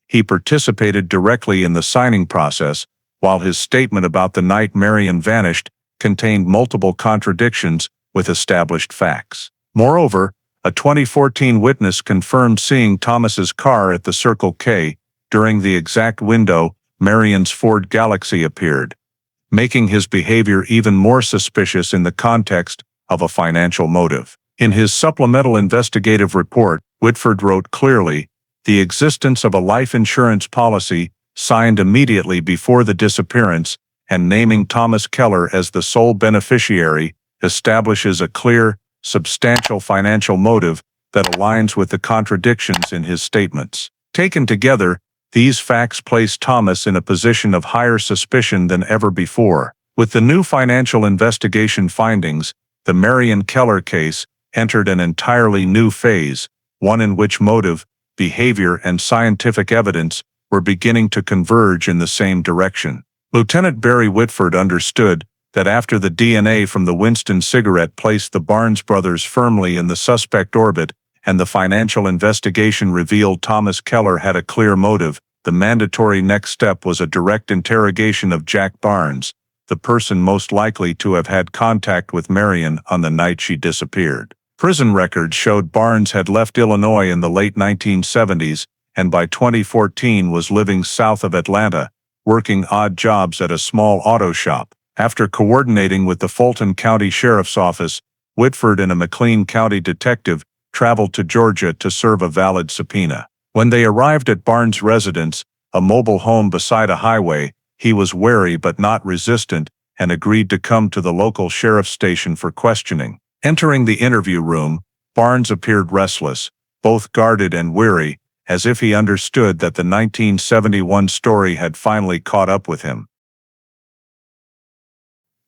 He participated directly in the signing process, while his statement about the night Marian vanished contained multiple contradictions with established facts. Moreover, a 2014 witness confirmed seeing Thomas's car at the Circle K during the exact window Marian's Ford Galaxy appeared, making his behavior even more suspicious in the context of a financial motive. In his supplemental investigative report, Whitford wrote clearly, "The existence of a life insurance policy signed immediately before the disappearance and naming Thomas Keller as the sole beneficiary establishes a clear, substantial financial motive that aligns with the contradictions in his statements. Taken together, these facts place Thomas in a position of higher suspicion than ever before. With the new financial investigation findings, the Marian Keller case entered an entirely new phase, one in which motive, behavior, and scientific evidence were beginning to converge in the same direction. Lieutenant Barry Whitford understood that after the DNA from the Winston cigarette placed the Barnes brothers firmly in the suspect orbit, and the financial investigation revealed Thomas Keller had a clear motive, the mandatory next step was a direct interrogation of Jack Barnes, the person most likely to have had contact with Marian on the night she disappeared. Prison records showed Barnes had left Illinois in the late 1970s and by 2014 was living south of Atlanta, working odd jobs at a small auto shop. After coordinating with the Fulton County Sheriff's Office, Whitford and a McLean County detective traveled to Georgia to serve a valid subpoena. When they arrived at Barnes' residence, a mobile home beside a highway, he was wary but not resistant and agreed to come to the local sheriff's station for questioning. Entering the interview room, Barnes appeared restless, both guarded and weary, as if he understood that the 1971 story had finally caught up with him.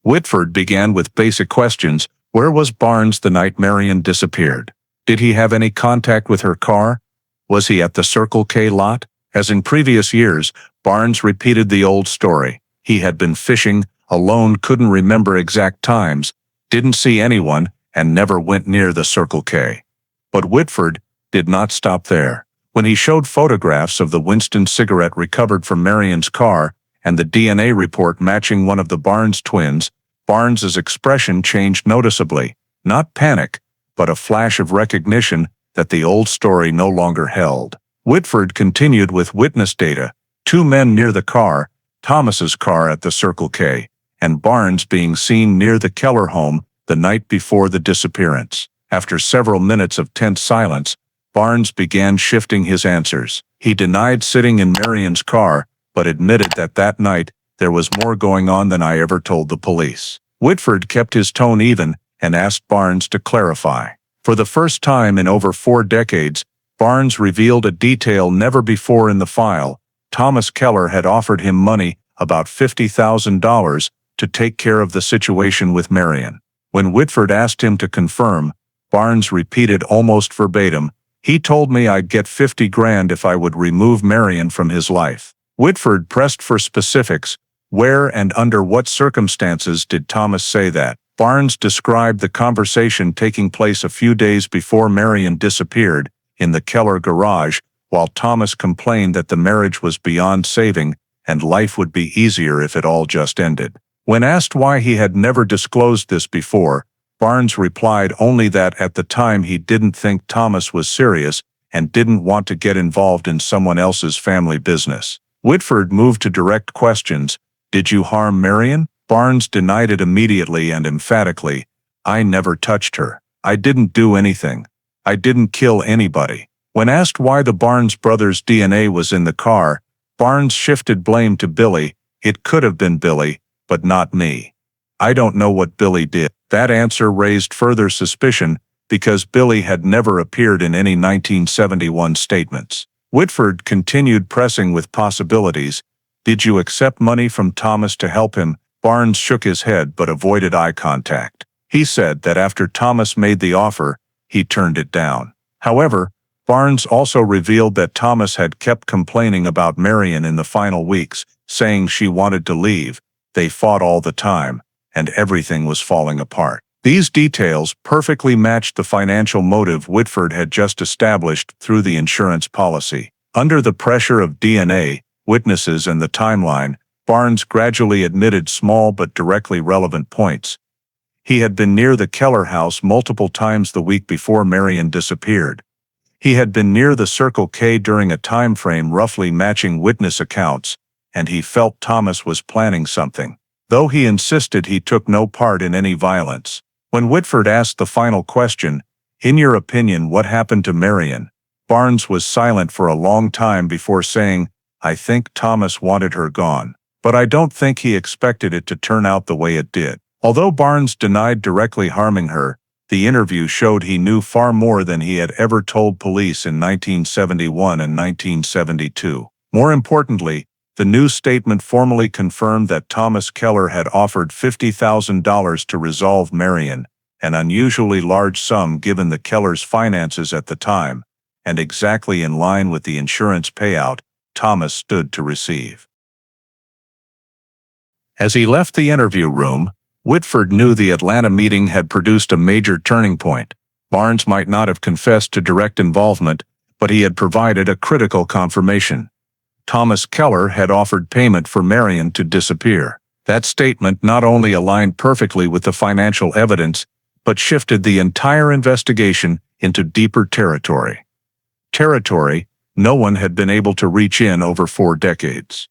Whitford began with basic questions. Where was Barnes the night Marian disappeared? Did he have any contact with her car? Was he at the Circle K lot? As in previous years, Barnes repeated the old story. He had been fishing, alone, couldn't remember exact times, didn't see anyone, and never went near the Circle K. But Whitford did not stop there. When he showed photographs of the Winston cigarette recovered from Marian's car and the DNA report matching one of the Barnes twins, Barnes's expression changed noticeably. Not panic, but a flash of recognition that the old story no longer held. Whitford continued with witness data: 2 men near the car, Thomas's car at the Circle K, and Barnes being seen near the Keller home the night before the disappearance. After several minutes of tense silence, Barnes began shifting his answers. He denied sitting in Marian's car, but admitted that night there was more going on than I ever told the police. Whitford kept his tone even and asked Barnes to clarify. For the first time in over 4 decades, Barnes revealed a detail never before in the file. Thomas Keller had offered him money, about $50,000, to take care of the situation with Marian. When Whitford asked him to confirm, Barnes repeated almost verbatim, "He told me I'd get 50 grand if I would remove Marian from his life." Whitford pressed for specifics. Where and under what circumstances did Thomas say that? Barnes described the conversation taking place a few days before Marian disappeared, in the Keller garage, while Thomas complained that the marriage was beyond saving and life would be easier if it all just ended. When asked why he had never disclosed this before, Barnes replied only that at the time he didn't think Thomas was serious and didn't want to get involved in someone else's family business. Whitford moved to direct questions. "Did you harm Marian?" Barnes denied it immediately and emphatically. "I never touched her. I didn't do anything. I didn't kill anybody." When asked why the Barnes brothers' DNA was in the car, Barnes shifted blame to Billy. "It could have been Billy, but not me. I don't know what Billy did." That answer raised further suspicion because Billy had never appeared in any 1971 statements. Whitford continued pressing with possibilities. "Did you accept money from Thomas to help him?" Barnes shook his head but avoided eye contact. He said that after Thomas made the offer, he turned it down. However, Barnes also revealed that Thomas had kept complaining about Marian in the final weeks, saying she wanted to leave, they fought all the time, and everything was falling apart. These details perfectly matched the financial motive Whitford had just established through the insurance policy. Under the pressure of DNA, witnesses, and the timeline, Barnes gradually admitted small but directly relevant points. He had been near the Keller house multiple times the week before Marian disappeared. He had been near the Circle K during a time frame roughly matching witness accounts, and he felt Thomas was planning something, though he insisted he took no part in any violence. When Whitford asked the final question, "In your opinion, what happened to Marian?" Barnes was silent for a long time before saying, "I think Thomas wanted her gone, but I don't think he expected it to turn out the way it did." Although Barnes denied directly harming her, The interview showed he knew far more than he had ever told police in 1971 and 1972. More importantly, the new statement formally confirmed that Thomas Keller had offered $50,000 to resolve Marian, an unusually large sum given the Kellers' finances at the time, and exactly in line with the insurance payout Thomas stood to receive. As he left the interview room, Whitford knew the Atlanta meeting had produced a major turning point. Barnes might not have confessed to direct involvement, but he had provided a critical confirmation. Thomas Keller had offered payment for Marian to disappear. That statement not only aligned perfectly with the financial evidence, but shifted the entire investigation into deeper territory. Territory no one had been able to reach in over 4 decades.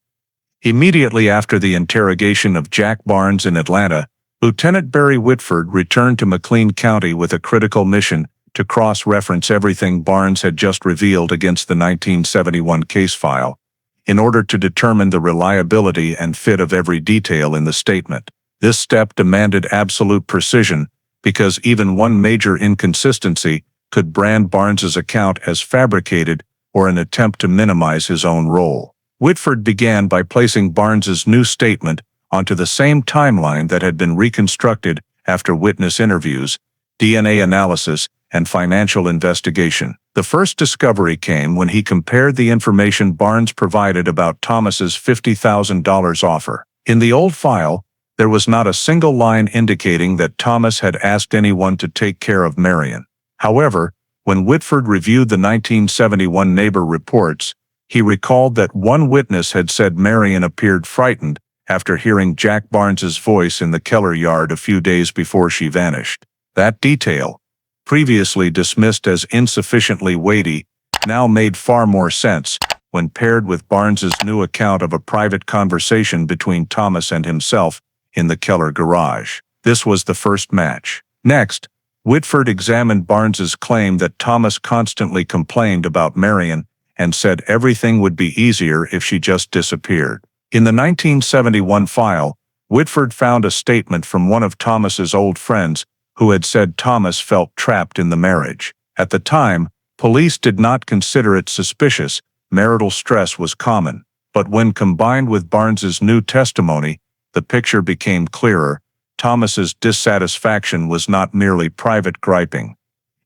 Immediately after the interrogation of Jack Barnes in Atlanta, Lieutenant Barry Whitford returned to McLean County with a critical mission to cross-reference everything Barnes had just revealed against the 1971 case file, in order to determine the reliability and fit of every detail in the statement. This step demanded absolute precision, because even one major inconsistency could brand Barnes's account as fabricated or an attempt to minimize his own role. Whitford began by placing Barnes's new statement onto the same timeline that had been reconstructed after witness interviews, DNA analysis, and financial investigation. The first discovery came when he compared the information Barnes provided about Thomas's $50,000 offer. In the old file, there was not a single line indicating that Thomas had asked anyone to take care of Marian. However, when Whitford reviewed the 1971 neighbor reports, he recalled that one witness had said Marian appeared frightened after hearing Jack Barnes's voice in the Keller yard a few days before she vanished. That detail, previously dismissed as insufficiently weighty, now made far more sense when paired with Barnes's new account of a private conversation between Thomas and himself in the Keller garage. This was the first match. Next, Whitford examined Barnes's claim that Thomas constantly complained about Marian and said everything would be easier if she just disappeared. In the 1971 file, Whitford found a statement from one of Thomas's old friends who had said Thomas felt trapped in the marriage. At the time, police did not consider it suspicious. Marital stress was common. But when combined with Barnes's new testimony, the picture became clearer. Thomas's dissatisfaction was not merely private griping.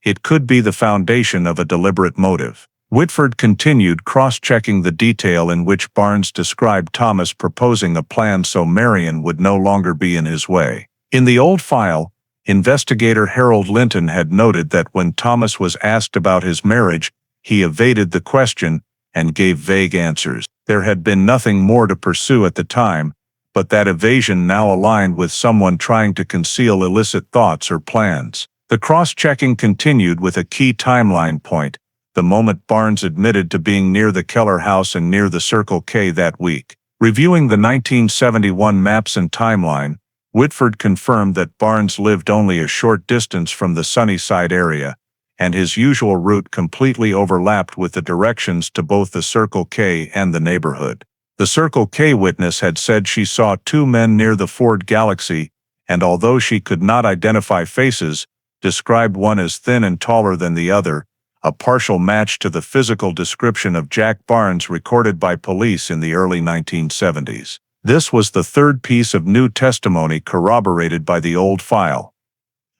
It could be the foundation of a deliberate motive. Whitford continued cross-checking the detail in which Barnes described Thomas proposing a plan so Marian would no longer be in his way. In the old file, investigator Harold Linton had noted that when Thomas was asked about his marriage, he evaded the question and gave vague answers. There had been nothing more to pursue at the time, but that evasion now aligned with someone trying to conceal illicit thoughts or plans. The cross-checking continued with a key timeline point, the moment Barnes admitted to being near the Keller house and near the Circle K that week. Reviewing the 1971 maps and timeline, Whitford confirmed that Barnes lived only a short distance from the Sunnyside area, and his usual route completely overlapped with the directions to both the Circle K and the neighborhood. The Circle K witness had said she saw 2 men near the Ford Galaxy, and although she could not identify faces, described one as thin and taller than the other, a partial match to the physical description of Jack Barnes recorded by police in the early 1970s. This was the third piece of new testimony corroborated by the old file.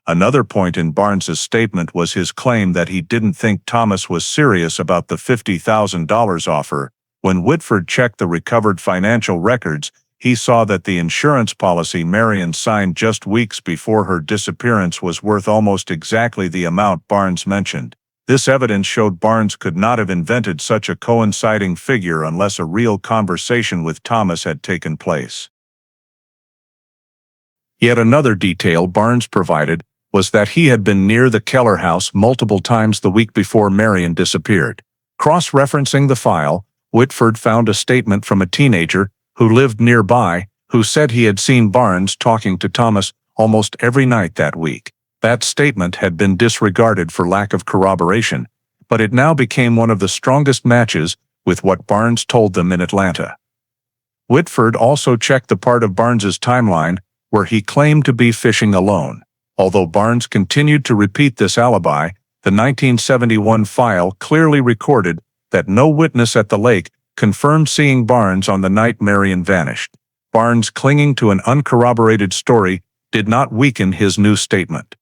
Another point in Barnes's statement was his claim that he didn't think Thomas was serious about the $50,000 offer. When Whitford checked the recovered financial records, he saw that the insurance policy Marian signed just weeks before her disappearance was worth almost exactly the amount Barnes mentioned. This evidence showed Barnes could not have invented such a coinciding figure unless a real conversation with Thomas had taken place. Yet another detail Barnes provided was that he had been near the Keller house multiple times the week before Marian disappeared. Cross-referencing the file, Whitford found a statement from a teenager who lived nearby who said he had seen Barnes talking to Thomas almost every night that week. That statement had been disregarded for lack of corroboration, but it now became one of the strongest matches with what Barnes told them in Atlanta. Whitford also checked the part of Barnes's timeline where he claimed to be fishing alone. Although Barnes continued to repeat this alibi, the 1971 file clearly recorded that no witness at the lake confirmed seeing Barnes on the night Marian vanished. Barnes clinging to an uncorroborated story did not weaken his new statement.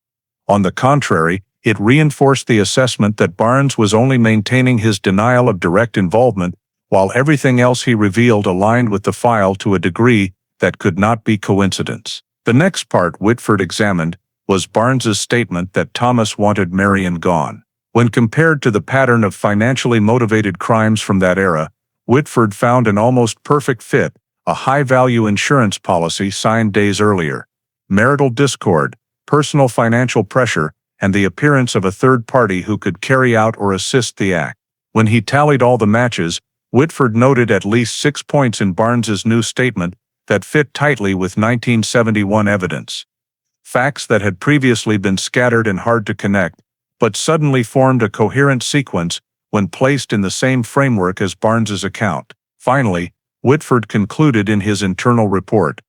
On the contrary, it reinforced the assessment that Barnes was only maintaining his denial of direct involvement, while everything else he revealed aligned with the file to a degree that could not be coincidence. The next part Whitford examined was Barnes's statement that Thomas wanted Marian gone. When compared to the pattern of financially motivated crimes from that era, Whitford found an almost perfect fit: a high-value insurance policy signed days earlier, marital discord, personal financial pressure, and the appearance of a third party who could carry out or assist the act. When he tallied all the matches, Whitford noted at least 6 points in Barnes's new statement that fit tightly with 1971 evidence. Facts that had previously been scattered and hard to connect, but suddenly formed a coherent sequence when placed in the same framework as Barnes's account. Finally, Whitford concluded in his internal report,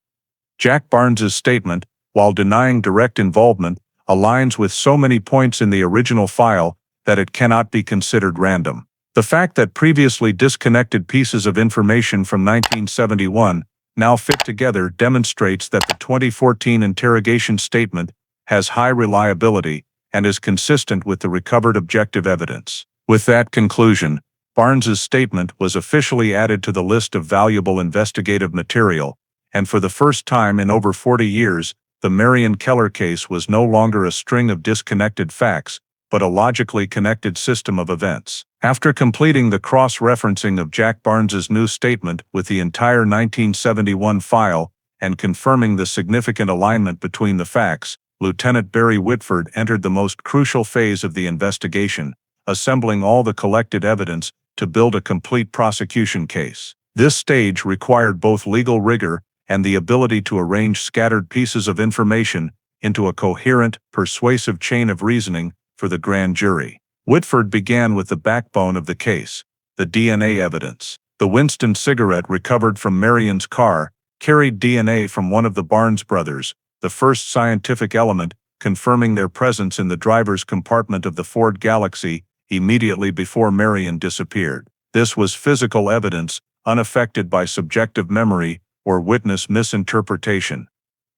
Jack Barnes's statement, while denying direct involvement, aligns with so many points in the original file that it cannot be considered random. The fact that previously disconnected pieces of information from 1971 now fit together demonstrates that the 2014 interrogation statement has high reliability and is consistent with the recovered objective evidence. With that conclusion, Barnes's statement was officially added to the list of valuable investigative material, and for the first time in over 40 years, the Marian Keller case was no longer a string of disconnected facts, but a logically connected system of events. After completing the cross-referencing of Jack Barnes's new statement with the entire 1971 file and confirming the significant alignment between the facts, Lieutenant Barry Whitford entered the most crucial phase of the investigation, assembling all the collected evidence to build a complete prosecution case. This stage required both legal rigor and the ability to arrange scattered pieces of information into a coherent, persuasive chain of reasoning for the grand jury. Whitford began with the backbone of the case, the DNA evidence. The Winston cigarette recovered from Marian's car carried DNA from one of the Barnes brothers, the first scientific element confirming their presence in the driver's compartment of the Ford Galaxy immediately before Marian disappeared. This was physical evidence, unaffected by subjective memory or witness misinterpretation.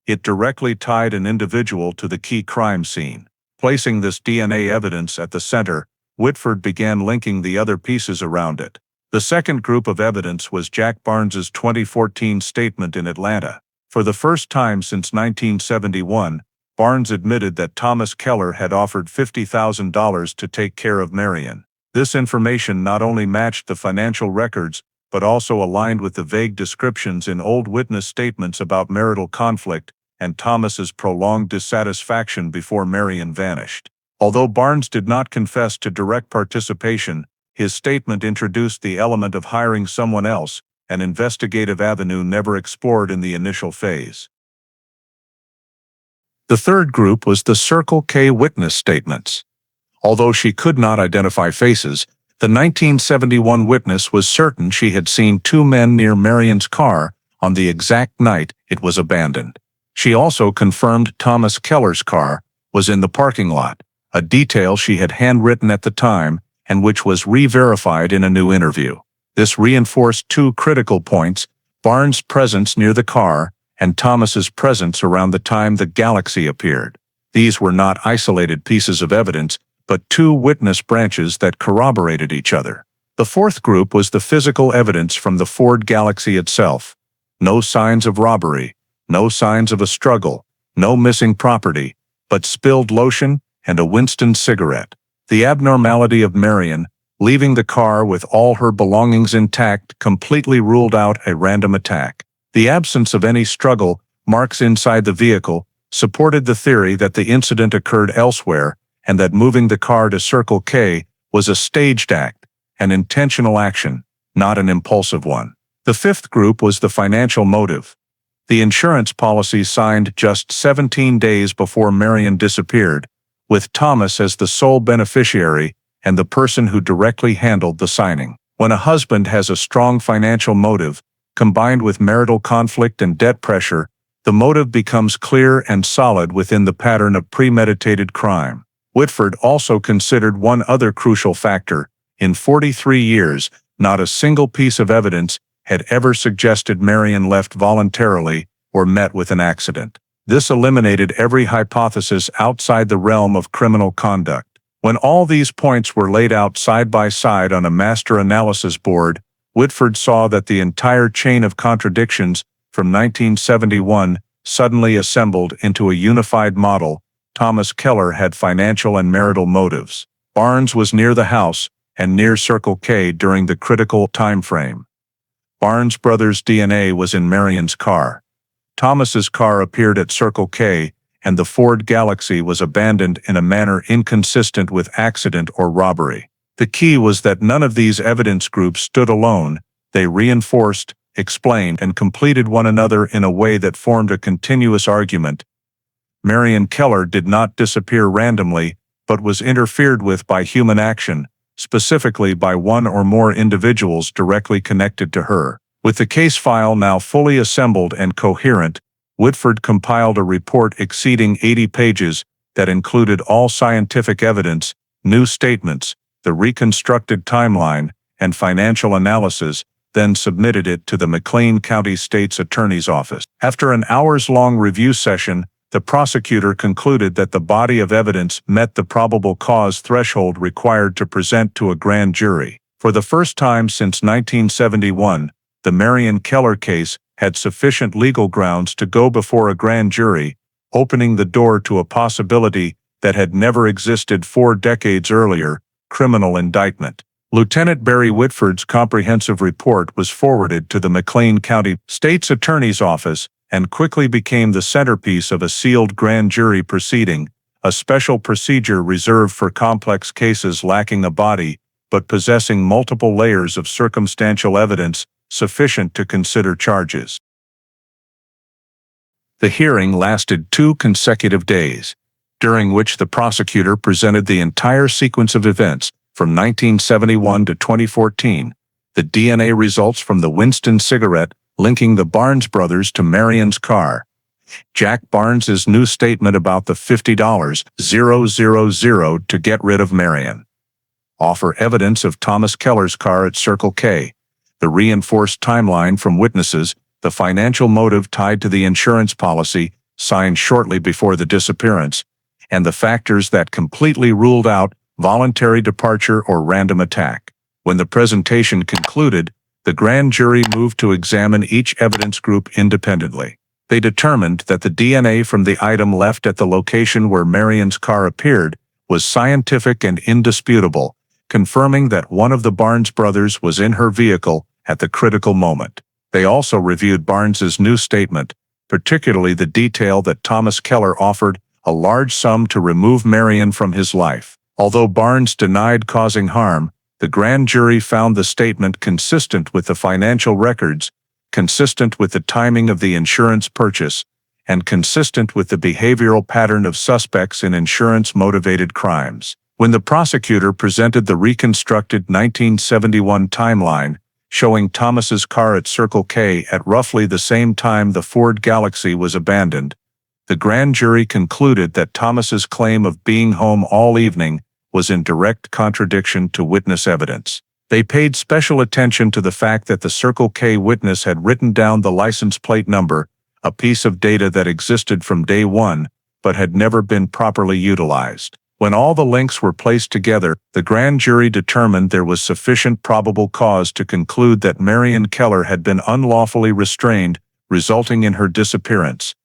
It directly tied an individual to the key crime scene. Placing this DNA evidence at the center, Whitford began linking the other pieces around it. The second group of evidence was Jack Barnes's 2014 statement in Atlanta. For the first time since 1971, Barnes admitted that Thomas Keller had offered $50,000 to take care of Marian. This information not only matched the financial records, but also aligned with the vague descriptions in old witness statements about marital conflict and Thomas's prolonged dissatisfaction before Marian vanished. Although Barnes did not confess to direct participation, his statement introduced the element of hiring someone else, an investigative avenue never explored in the initial phase. The third group was the Circle K witness statements. Although she could not identify faces, the 1971 witness was certain she had seen two men near Marian's car on the exact night it was abandoned. She also confirmed Thomas Keller's car was in the parking lot, a detail she had handwritten at the time and which was re-verified in a new interview. This reinforced two critical points: Barnes' presence near the car and Thomas's presence around the time the Galaxy appeared. These were not isolated pieces of evidence, but two witness branches that corroborated each other. The fourth group was the physical evidence from the Ford Galaxy itself. No signs of robbery, no signs of a struggle, no missing property, but spilled lotion and a Winston cigarette. The abnormality of Marian leaving the car with all her belongings intact completely ruled out a random attack. The absence of any struggle marks inside the vehicle supported the theory that the incident occurred elsewhere and that moving the car to Circle K was a staged act, an intentional action, not an impulsive one. The fifth group was the financial motive. The insurance policy signed just 17 days before Marian disappeared, with Thomas as the sole beneficiary and the person who directly handled the signing. When a husband has a strong financial motive, combined with marital conflict and debt pressure, The motive becomes clear and solid within the pattern of premeditated crime. Whitford also considered one other crucial factor. In 43 years, not a single piece of evidence had ever suggested Marian left voluntarily or met with an accident. This eliminated every hypothesis outside the realm of criminal conduct. When all these points were laid out side by side on a master analysis board, Whitford saw that the entire chain of contradictions from 1971 suddenly assembled into a unified model. Thomas Keller had financial and marital motives. Barnes was near the house and near Circle K during the critical time frame. Barnes brothers' DNA was in Marian's car. Thomas's car appeared at Circle K, and the Ford Galaxy was abandoned in a manner inconsistent with accident or robbery. The key was that none of these evidence groups stood alone. They reinforced, explained, and completed one another in a way that formed a continuous argument. Marian Keller did not disappear randomly, but was interfered with by human action, specifically by one or more individuals directly connected to her. With the case file now fully assembled and coherent, Whitford compiled a report exceeding 80 pages that included all scientific evidence, new statements, the reconstructed timeline, and financial analysis, then submitted it to the McLean County State's Attorney's Office. After an hours-long review session, the prosecutor concluded that the body of evidence met the probable cause threshold required to present to a grand jury. For the first time since 1971, the Marian Keller case had sufficient legal grounds to go before a grand jury, opening the door to a possibility that had never existed 4 decades earlier: criminal indictment. Lieutenant Barry Whitford's comprehensive report was forwarded to the McLean County State's Attorney's Office and quickly became the centerpiece of a sealed grand jury proceeding, a special procedure reserved for complex cases lacking a body but possessing multiple layers of circumstantial evidence sufficient to consider charges. The hearing lasted 2 consecutive days, during which the prosecutor presented the entire sequence of events from 1971 to 2014, the DNA results from the Winston cigarette linking the Barnes brothers to Marian's car, Jack Barnes's new statement about the $50,000 to get rid of Marian, offer evidence of Thomas Keller's car at Circle K, the reinforced timeline from witnesses, the financial motive tied to the insurance policy signed shortly before the disappearance, and the factors that completely ruled out voluntary departure or random attack. When the presentation concluded, the grand jury moved to examine each evidence group independently. They determined that the DNA from the item left at the location where Marian's car appeared was scientific and indisputable, confirming that one of the Barnes brothers was in her vehicle at the critical moment. They also reviewed Barnes's new statement, particularly the detail that Thomas Keller offered a large sum to remove Marian from his life. Although Barnes denied causing harm, the grand jury found the statement consistent with the financial records, consistent with the timing of the insurance purchase, and consistent with the behavioral pattern of suspects in insurance-motivated crimes. When the prosecutor presented the reconstructed 1971 timeline, showing Thomas's car at Circle K at roughly the same time the Ford Galaxy was abandoned, the grand jury concluded that Thomas's claim of being home all evening was in direct contradiction to witness evidence. They paid special attention to the fact that the Circle K witness had written down the license plate number, a piece of data that existed from day one, but had never been properly utilized. When all the links were placed together, the grand jury determined there was sufficient probable cause to conclude that Marian Keller had been unlawfully restrained, resulting in her disappearance.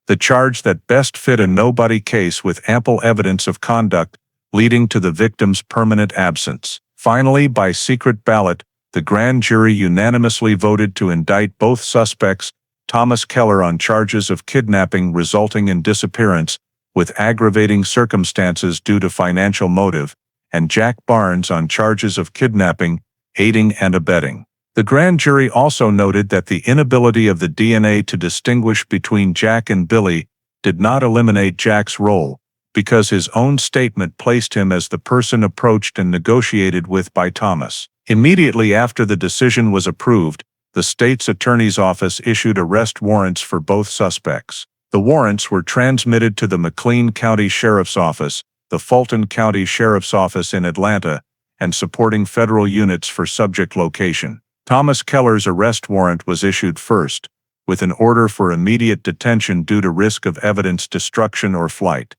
The charge that best fit a nobody case with ample evidence of conduct leading to the victim's permanent absence. Finally, by secret ballot, the grand jury unanimously voted to indict both suspects, Thomas Keller on charges of kidnapping resulting in disappearance, with aggravating circumstances due to financial motive, and Jack Barnes on charges of kidnapping, aiding and abetting. The grand jury also noted that the inability of the DNA to distinguish between Jack and Billy did not eliminate Jack's role, because his own statement placed him as the person approached and negotiated with by Thomas. Immediately after the decision was approved, The state's attorney's office issued arrest warrants for both suspects. The warrants were transmitted to the McLean County Sheriff's Office, the Fulton County Sheriff's Office in Atlanta, and supporting federal units for subject location. Thomas Keller's arrest warrant was issued first, with an order for immediate detention due to risk of evidence destruction or flight.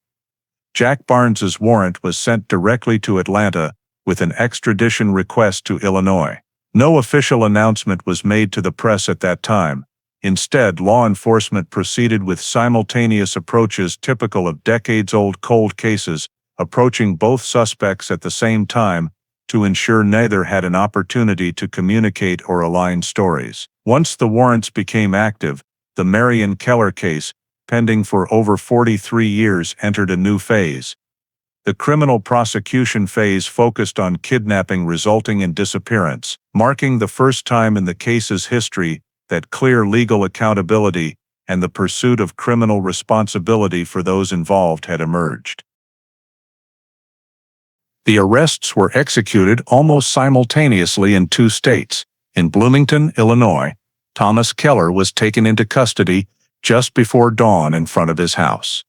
Jack Barnes's warrant was sent directly to Atlanta, with an extradition request to Illinois. No official announcement was made to the press at that time. Instead, law enforcement proceeded with simultaneous approaches typical of decades-old cold cases, approaching both suspects at the same time to ensure neither had an opportunity to communicate or align stories. Once the warrants became active, the Marian Keller case, pending for over 43 years, entered a new phase. The criminal prosecution phase focused on kidnapping resulting in disappearance, marking the first time in the case's history that clear legal accountability and the pursuit of criminal responsibility for those involved had emerged. The arrests were executed almost simultaneously in two states. In Bloomington, Illinois, Thomas Keller was taken into custody just before dawn in front of his house.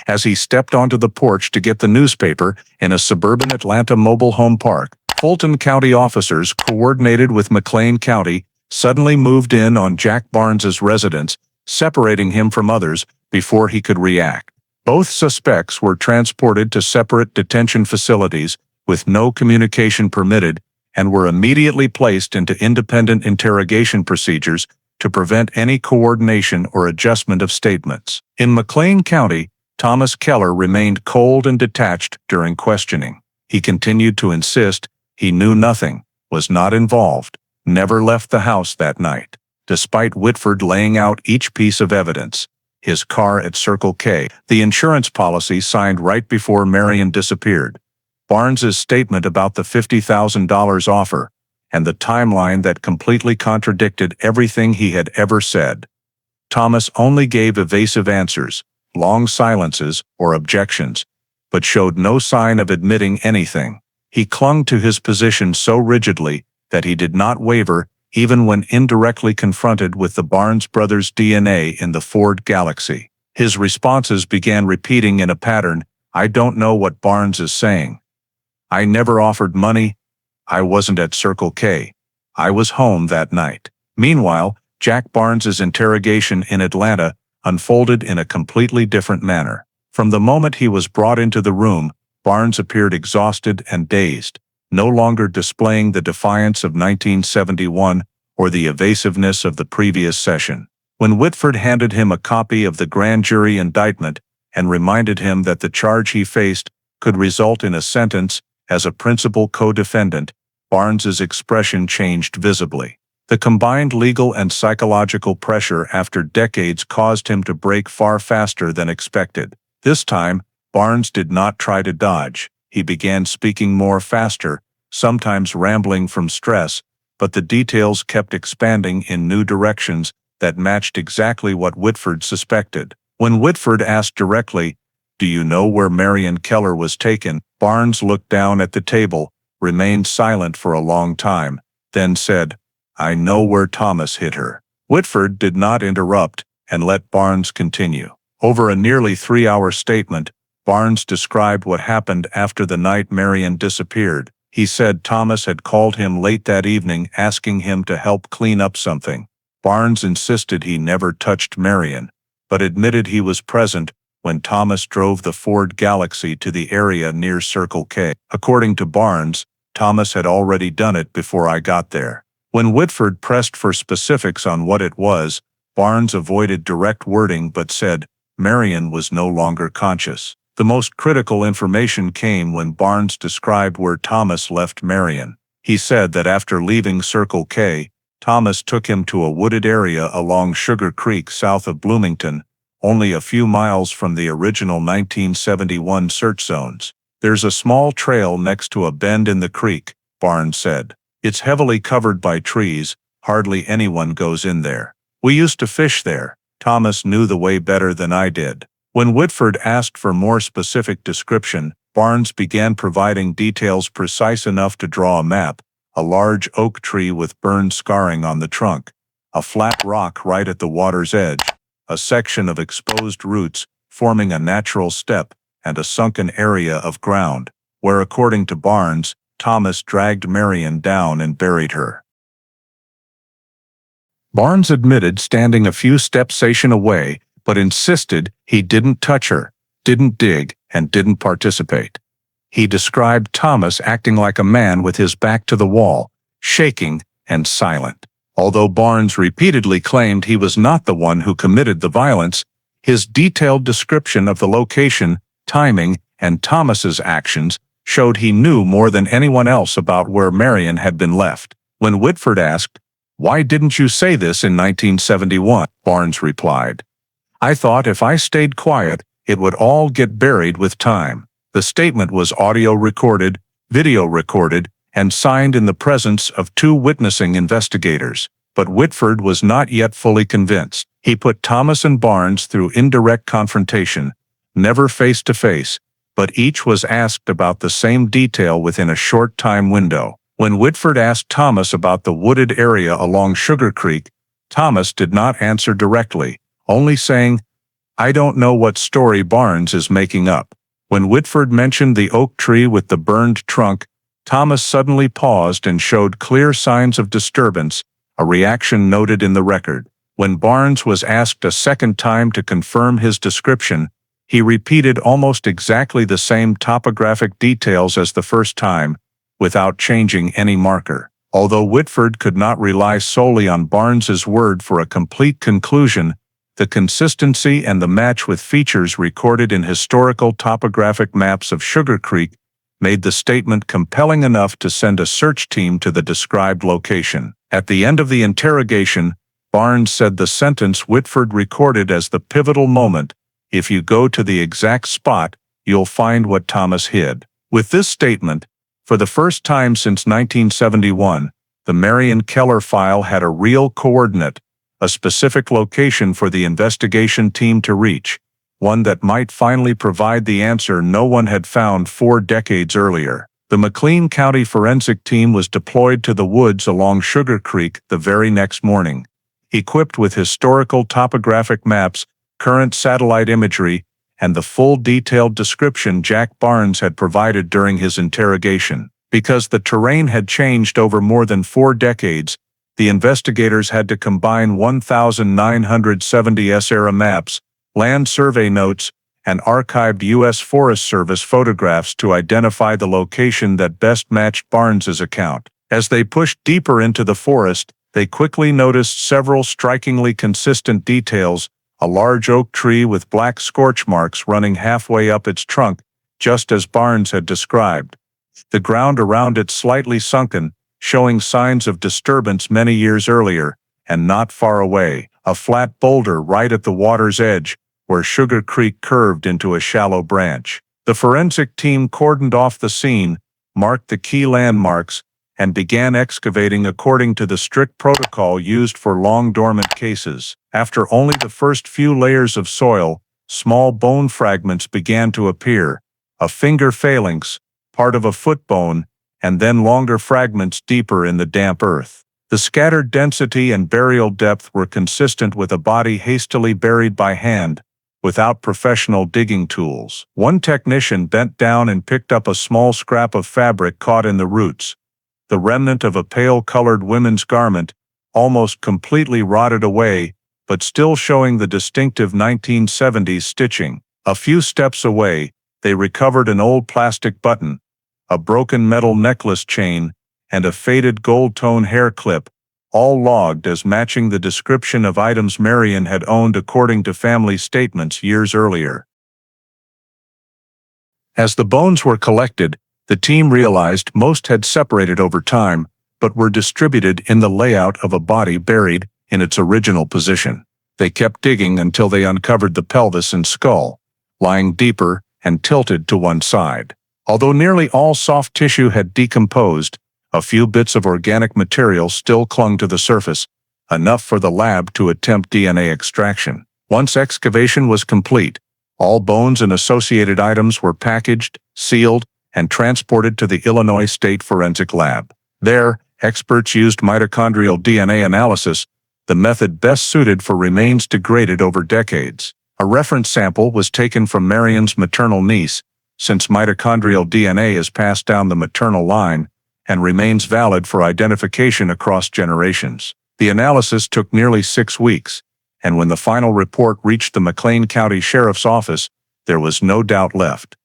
As he stepped onto the porch to get the newspaper in a suburban Atlanta mobile home park, Fulton County officers, coordinated with McLean County, suddenly moved in on Jack Barnes's residence, separating him from others before he could react. Both suspects were transported to separate detention facilities with no communication permitted and were immediately placed into independent interrogation procedures to prevent any coordination or adjustment of statements. In McLean County, Thomas Keller remained cold and detached during questioning. He continued to insist he knew nothing, was not involved, never left the house that night, despite Whitford laying out each piece of evidence: his car at Circle K, the insurance policy signed right before Marian disappeared, Barnes's statement about the $50,000 offer, and the timeline that completely contradicted everything he had ever said. Thomas only gave evasive answers, long silences or objections, but showed no sign of admitting anything. He clung to his position so rigidly that he did not waver even when indirectly confronted with the Barnes brothers' DNA in the Ford Galaxy. His responses began repeating in a pattern: "I don't know what Barnes is saying. I never offered money. I wasn't at Circle K. I was home that night." Meanwhile, Jack Barnes's interrogation in Atlanta unfolded in a completely different manner. From the moment he was brought into the room, Barnes appeared exhausted and dazed, no longer displaying the defiance of 1971 or the evasiveness of the previous session. When Whitford handed him a copy of the grand jury indictment and reminded him that the charge he faced could result in a sentence as a principal co-defendant, Barnes's expression changed visibly. The combined legal and psychological pressure after decades caused him to break far faster than expected. This time, Barnes did not try to dodge. He began speaking more faster, sometimes rambling from stress, but the details kept expanding in new directions that matched exactly what Whitford suspected. When Whitford asked directly, "Do you know where Marian Keller was taken?" Barnes looked down at the table, remained silent for a long time, then said, "I know where Thomas hit her." Whitford did not interrupt and let Barnes continue. Over a nearly 3-hour statement, Barnes described what happened after the night Marian disappeared. He said Thomas had called him late that evening asking him to help clean up something. Barnes insisted he never touched Marian, but admitted he was present when Thomas drove the Ford Galaxy to the area near Circle K. According to Barnes, Thomas had already done it before I got there. When Whitford pressed for specifics on what it was, Barnes avoided direct wording but said Marian was no longer conscious. The most critical information came when Barnes described where Thomas left Marian. He said that after leaving Circle K, Thomas took him to a wooded area along Sugar Creek south of Bloomington, only a few miles from the original 1971 search zones. "There's a small trail next to a bend in the creek," Barnes said. "It's heavily covered by trees, hardly anyone goes in there. We used to fish there. Thomas knew the way better than I did." When Whitford asked for more specific description, Barnes began providing details precise enough to draw a map: a large oak tree with burned scarring on the trunk, a flat rock right at the water's edge, a section of exposed roots forming a natural step, and a sunken area of ground, where, according to Barnes, Thomas dragged Marian down and buried her. Barnes admitted standing a few steps away, but insisted he didn't touch her, didn't dig, and didn't participate. He described Thomas acting like a man with his back to the wall, shaking and silent. Although Barnes repeatedly claimed he was not the one who committed the violence, his detailed description of the location, timing, and Thomas's actions showed he knew more than anyone else about where Marian had been left. When Whitford asked, "Why didn't you say this in 1971?" Barnes replied, "I thought if I stayed quiet, it would all get buried with time." The statement was audio recorded, video recorded, and signed in the presence of two witnessing investigators. But Whitford was not yet fully convinced. He put Thomas and Barnes through indirect confrontation, never face-to-face, but each was asked about the same detail within a short time window. When Whitford asked Thomas about the wooded area along Sugar Creek, Thomas did not answer directly, only saying, "I don't know what story Barnes is making up." When Whitford mentioned the oak tree with the burned trunk, Thomas suddenly paused and showed clear signs of disturbance, a reaction noted in the record. When Barnes was asked a second time to confirm his description, he repeated almost exactly the same topographic details as the first time, without changing any marker. Although Whitford could not rely solely on Barnes's word for a complete conclusion, the consistency and the match with features recorded in historical topographic maps of Sugar Creek made the statement compelling enough to send a search team to the described location. At the end of the interrogation, Barnes said the sentence Whitford recorded as the pivotal moment, "If you go to the exact spot, you'll find what Thomas hid." With this statement, for the first time since 1971, the Marian Keller file had a real coordinate, a specific location for the investigation team to reach, one that might finally provide the answer no one had found 4 decades earlier. The McLean County forensic team was deployed to the woods along Sugar Creek the very next morning, equipped with historical topographic maps, current satellite imagery, and the full detailed description Jack Barnes had provided during his interrogation. Because the terrain had changed over more than 4 decades, the investigators had to combine 1,970 S-era maps, land survey notes, and archived U.S. Forest Service photographs to identify the location that best matched Barnes's account. As they pushed deeper into the forest, they quickly noticed several strikingly consistent details: a large oak tree with black scorch marks running halfway up its trunk, just as Barnes had described. The ground around it slightly sunken, showing signs of disturbance many years earlier, and not far away, a flat boulder right at the water's edge, where Sugar Creek curved into a shallow branch. The forensic team cordoned off the scene, marked the key landmarks, and began excavating according to the strict protocol used for long-dormant cases. After only the first few layers of soil, small bone fragments began to appear, a finger phalanx, part of a foot bone, and then longer fragments deeper in the damp earth. The scattered density and burial depth were consistent with a body hastily buried by hand, without professional digging tools. One technician bent down and picked up a small scrap of fabric caught in the roots, the remnant of a pale-colored women's garment, almost completely rotted away, but still showing the distinctive 1970s stitching. A few steps away, they recovered an old plastic button, a broken metal necklace chain, and a faded gold-tone hair clip, all logged as matching the description of items Marian had owned according to family statements years earlier. As the bones were collected, the team realized most had separated over time, but were distributed in the layout of a body buried in its original position. They kept digging until they uncovered the pelvis and skull, lying deeper and tilted to one side. Although nearly all soft tissue had decomposed, a few bits of organic material still clung to the surface, enough for the lab to attempt DNA extraction. Once excavation was complete, all bones and associated items were packaged, sealed, and transported to the Illinois State Forensic Lab. There, experts used mitochondrial DNA analysis, the method best suited for remains degraded over decades. A reference sample was taken from Marian's maternal niece, since mitochondrial DNA is passed down the maternal line and remains valid for identification across generations. The analysis took nearly 6 weeks, and when the final report reached the McLean County Sheriff's Office, there was no doubt left.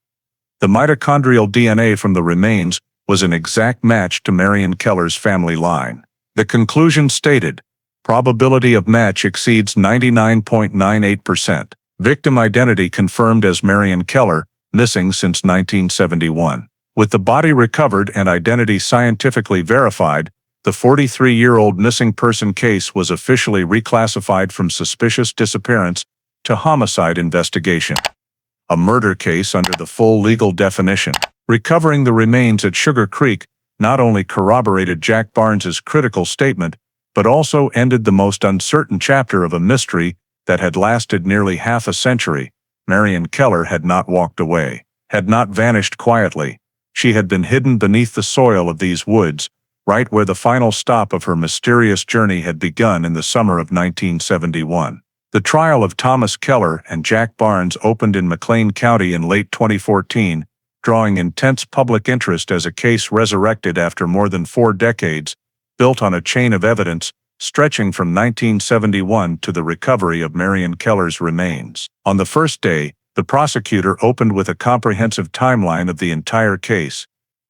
The mitochondrial DNA from the remains was an exact match to Marian Keller's family line. The conclusion stated, probability of match exceeds 99.98%. Victim identity confirmed as Marian Keller, missing since 1971. With the body recovered and identity scientifically verified, the 43-year-old missing person case was officially reclassified from suspicious disappearance to homicide investigation. A murder case under the full legal definition. Recovering the remains at Sugar Creek not only corroborated Jack Barnes's critical statement, but also ended the most uncertain chapter of a mystery that had lasted nearly half a century. Marian Keller had not walked away, had not vanished quietly. She had been hidden beneath the soil of these woods, right where the final stop of her mysterious journey had begun in the summer of 1971. The trial of Thomas Keller and Jack Barnes opened in McLean County in late 2014, drawing intense public interest as a case resurrected after more than 4 decades, built on a chain of evidence stretching from 1971 to the recovery of Marian Keller's remains. On the first day, the prosecutor opened with a comprehensive timeline of the entire case,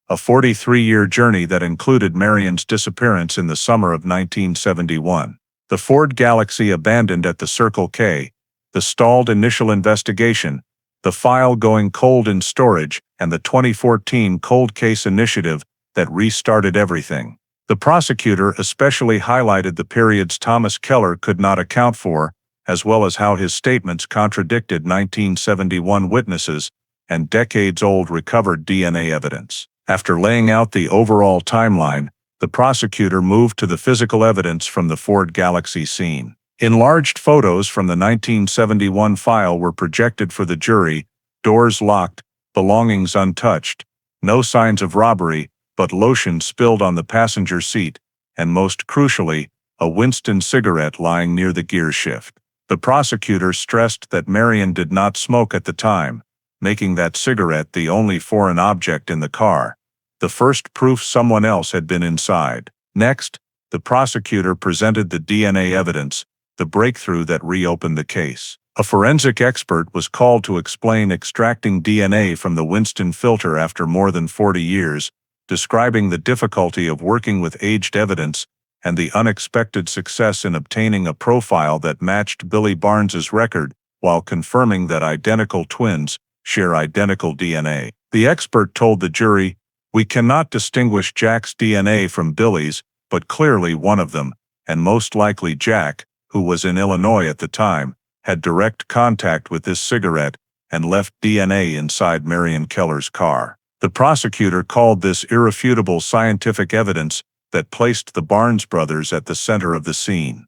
a 43-year journey that included Marian's disappearance in the summer of 1971. The Ford Galaxy abandoned at the Circle K, the stalled initial investigation, the file going cold in storage, and the 2014 cold case initiative that restarted everything. The prosecutor especially highlighted the periods Thomas Keller could not account for, as well as how his statements contradicted 1971 witnesses and decades-old recovered DNA evidence. After laying out the overall timeline, the prosecutor moved to the physical evidence from the Ford Galaxy scene. Enlarged photos from the 1971 file were projected for the jury, doors locked, belongings untouched, no signs of robbery, but lotion spilled on the passenger seat, and most crucially, a Winston cigarette lying near the gear shift. The prosecutor stressed that Marian did not smoke at the time, making that cigarette the only foreign object in the car, the first proof someone else had been inside. Next, the prosecutor presented the DNA evidence, the breakthrough that reopened the case. A forensic expert was called to explain extracting DNA from the Winston filter after more than 40 years, describing the difficulty of working with aged evidence and the unexpected success in obtaining a profile that matched Billy Barnes's record, while confirming that identical twins share identical DNA. The expert told the jury, "We cannot distinguish Jack's DNA from Billy's, but clearly one of them, and most likely Jack, who was in Illinois at the time, had direct contact with this cigarette and left DNA inside Marian Keller's car." The prosecutor called this irrefutable scientific evidence that placed the Barnes brothers at the center of the scene.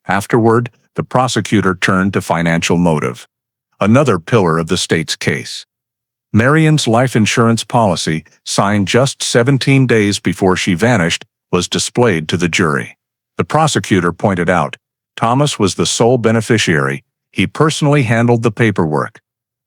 Afterward, the prosecutor turned to financial motive, another pillar of the state's case. Marian's life insurance policy, signed just 17 days before she vanished, was displayed to the jury. The prosecutor pointed out, Thomas was the sole beneficiary. He personally handled the paperwork.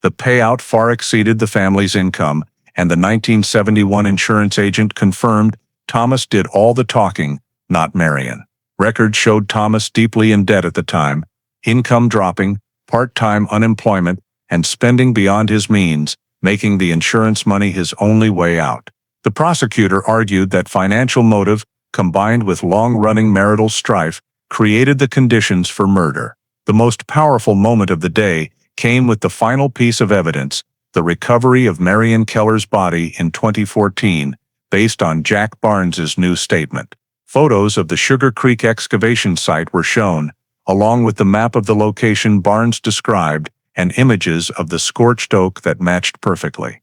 The payout far exceeded the family's income, and the 1971 insurance agent confirmed Thomas did all the talking, not Marian. Records showed Thomas deeply in debt at the time, income dropping, part-time unemployment, and spending beyond his means, making the insurance money his only way out. The prosecutor argued that financial motive, combined with long-running marital strife, created the conditions for murder. The most powerful moment of the day came with the final piece of evidence, the recovery of Marian Keller's body in 2014, based on Jack Barnes's new statement. Photos of the Sugar Creek excavation site were shown, along with the map of the location Barnes described, and images of the scorched oak that matched perfectly.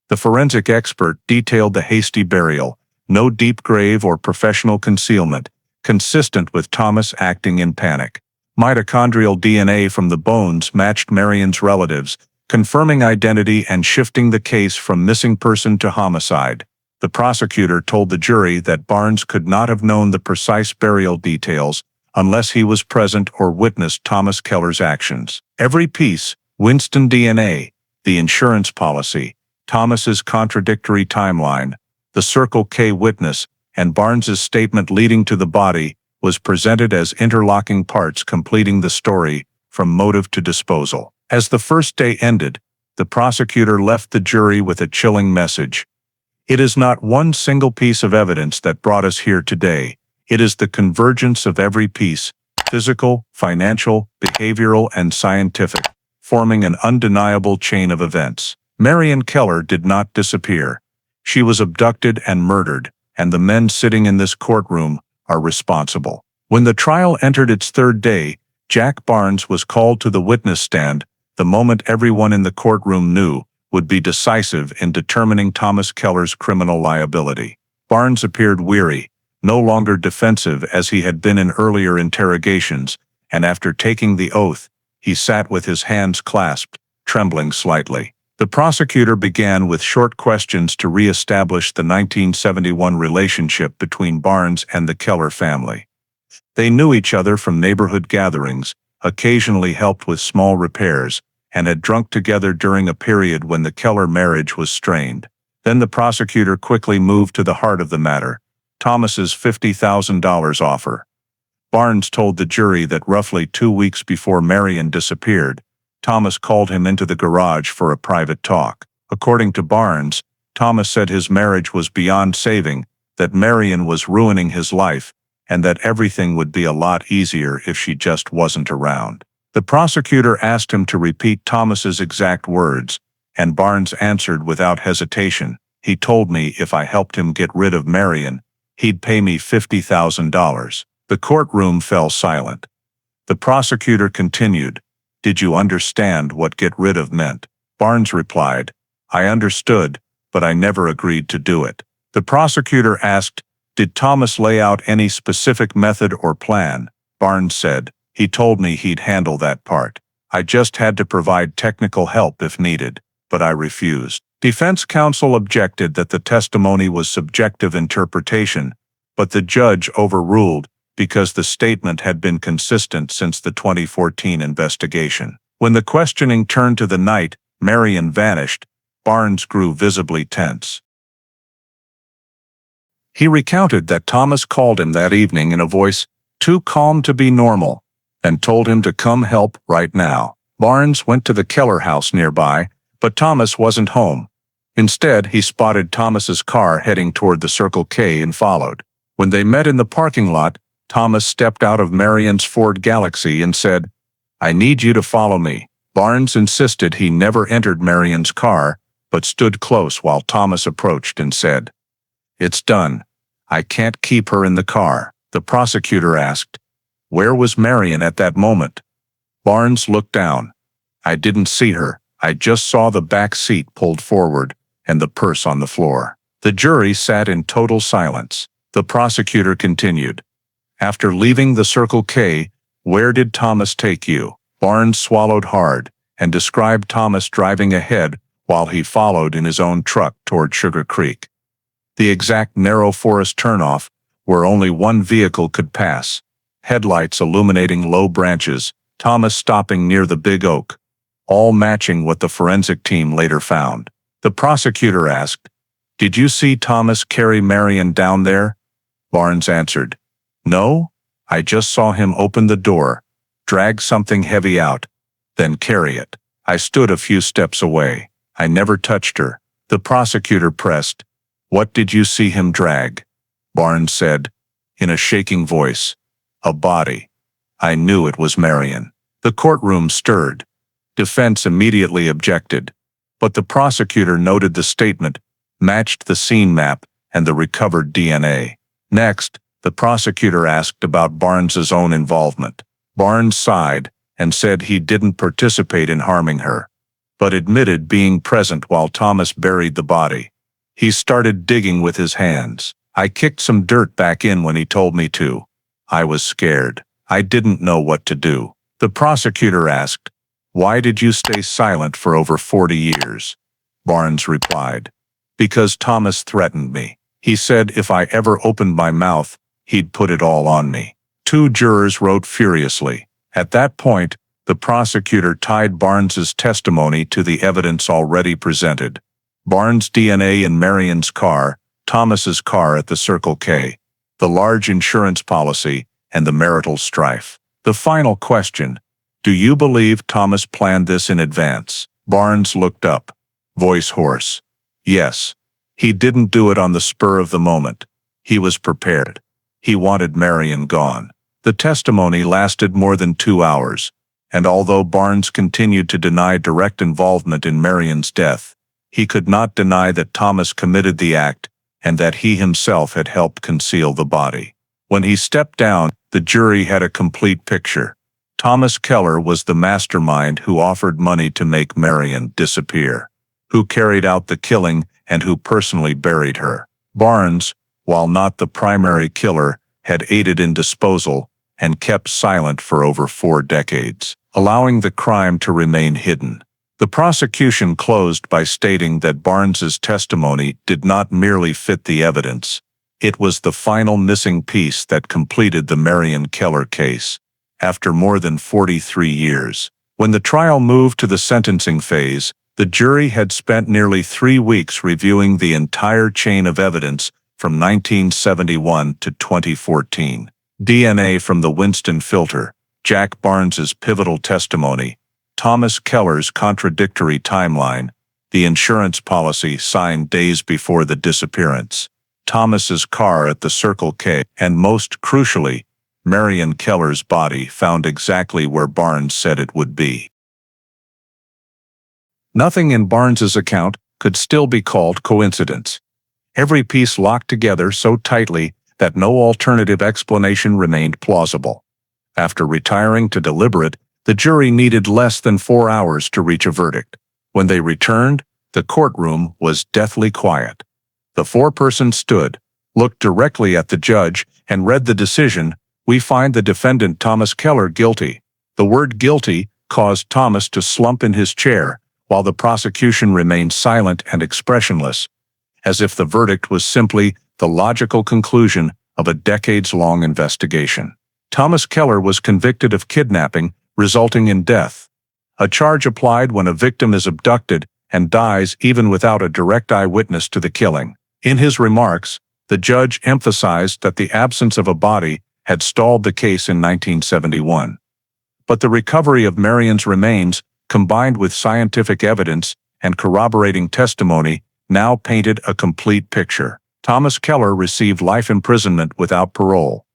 The forensic expert detailed the hasty burial, no deep grave or professional concealment, consistent with Thomas acting in panic. Mitochondrial DNA from the bones matched Marian's relatives, confirming identity and shifting the case from missing person to homicide. The prosecutor told the jury that Barnes could not have known the precise burial details unless he was present or witnessed Thomas Keller's actions. Every piece, Winston DNA, the insurance policy, Thomas's contradictory timeline, the Circle K witness, and Barnes's statement leading to the body, was presented as interlocking parts completing the story from motive to disposal. As the first day ended, the prosecutor left the jury with a chilling message. It is not one single piece of evidence that brought us here today. It is the convergence of every piece, physical, financial, behavioral, and scientific, forming an undeniable chain of events. Marian Keller did not disappear. She was abducted and murdered, and the men sitting in this courtroom are responsible. When the trial entered its third day, Jack Barnes was called to the witness stand. The moment everyone in the courtroom knew would be decisive in determining Thomas Keller's criminal liability. Barnes appeared weary, no longer defensive as he had been in earlier interrogations, and after taking the oath, he sat with his hands clasped, trembling slightly. The prosecutor began with short questions to re-establish the 1971 relationship between Barnes and the Keller family. They knew each other from neighborhood gatherings, occasionally helped with small repairs, and had drunk together during a period when the Keller marriage was strained. Then the prosecutor quickly moved to the heart of the matter, Thomas's $50,000 offer. Barnes told the jury that roughly 2 weeks before Marian disappeared, Thomas called him into the garage for a private talk. According to Barnes, Thomas said his marriage was beyond saving, that Marian was ruining his life, and that everything would be a lot easier if she just wasn't around. The prosecutor asked him to repeat Thomas's exact words, and Barnes answered without hesitation. He told me if I helped him get rid of Marian, he'd pay me $50,000. The courtroom fell silent. The prosecutor continued, "Did you understand what get rid of meant?" Barnes replied, "I understood, but I never agreed to do it." The prosecutor asked, "Did Thomas lay out any specific method or plan?" Barnes said, "He told me he'd handle that part. I just had to provide technical help if needed, but I refused." Defense counsel objected that the testimony was subjective interpretation, but the judge overruled because the statement had been consistent since the 2014 investigation. When the questioning turned to the night Marian vanished, Barnes grew visibly tense. He recounted that Thomas called him that evening in a voice too calm to be normal, and told him to come help right now. Barnes went to the Keller house nearby, but Thomas wasn't home. Instead, he spotted Thomas's car heading toward the Circle K and followed. When they met in the parking lot, Thomas stepped out of Marian's Ford Galaxy and said, "I need you to follow me." Barnes insisted he never entered Marian's car, but stood close while Thomas approached and said, "It's done. I can't keep her in the car." The prosecutor asked, "Where was Marian at that moment?" Barnes looked down. "I didn't see her. I just saw the back seat pulled forward and the purse on the floor." The jury sat in total silence. The prosecutor continued, "After leaving the Circle K, where did Thomas take you?" Barnes swallowed hard and described Thomas driving ahead while he followed in his own truck toward Sugar Creek. The exact narrow forest turnoff where only one vehicle could pass, headlights illuminating low branches, Thomas stopping near the big oak, all matching what the forensic team later found. The prosecutor asked, "Did you see Thomas carry Marian down there?" Barnes answered, "No, I just saw him open the door, drag something heavy out, then carry it. I stood a few steps away. I never touched her." The prosecutor pressed, "What did you see him drag?" Barnes said, in a shaking voice, "A body. I knew it was Marian." The courtroom stirred. Defense immediately objected, but the prosecutor noted the statement matched the scene map and the recovered DNA. Next, the prosecutor asked about Barnes's own involvement. Barnes sighed and said he didn't participate in harming her, but admitted being present while Thomas buried the body. He started digging with his hands. "I kicked some dirt back in when he told me to. I was scared. I didn't know what to do." The prosecutor asked, "Why did you stay silent for over 40 years?" Barnes replied, Because Thomas threatened me. He said if I ever opened my mouth, he'd put it all on me. Two jurors wrote furiously. At that point, the prosecutor tied Barnes's testimony to the evidence already presented. Barnes' DNA in Marian's car, Thomas's car at the Circle K, the large insurance policy, and the marital strife. The final question: do you believe Thomas planned this in advance? Barnes looked up, voice hoarse. Yes. He didn't do it on the spur of the moment. He was prepared. He wanted Marian gone. The testimony lasted more than 2 hours, and although Barnes continued to deny direct involvement in Marian's death, he could not deny that Thomas committed the act and that he himself had helped conceal the body. When he stepped down, the jury had a complete picture. Thomas Keller was the mastermind who offered money to make Marian disappear, who carried out the killing, and who personally buried her. Barnes, while not the primary killer, had aided in disposal and kept silent for over 4 decades, allowing the crime to remain hidden. The prosecution closed by stating that Barnes's testimony did not merely fit the evidence. It was the final missing piece that completed the Marian Keller case. After more than 43 years, when the trial moved to the sentencing phase, the jury had spent nearly 3 weeks reviewing the entire chain of evidence from 1971 to 2014. DNA from the Winston filter, Jack Barnes's pivotal testimony, Thomas Keller's contradictory timeline, the insurance policy signed days before the disappearance, Thomas's car at the Circle K, and most crucially, Marian Keller's body found exactly where Barnes said it would be. Nothing in Barnes's account could still be called coincidence. Every piece locked together so tightly that no alternative explanation remained plausible. After retiring to deliberate, the jury needed less than 4 hours to reach a verdict. When they returned, the courtroom was deathly quiet. The foreperson stood, looked directly at the judge, and read the decision: "We find the defendant Thomas Keller guilty." The word guilty caused Thomas to slump in his chair, while the prosecution remained silent and expressionless, as if the verdict was simply the logical conclusion of a decades-long investigation. Thomas Keller was convicted of kidnapping, resulting in death, a charge applied when a victim is abducted and dies even without a direct eyewitness to the killing. In his remarks, the judge emphasized that the absence of a body had stalled the case in 1971. But the recovery of Marian's remains, combined with scientific evidence and corroborating testimony, now painted a complete picture. Thomas Keller received life imprisonment without parole,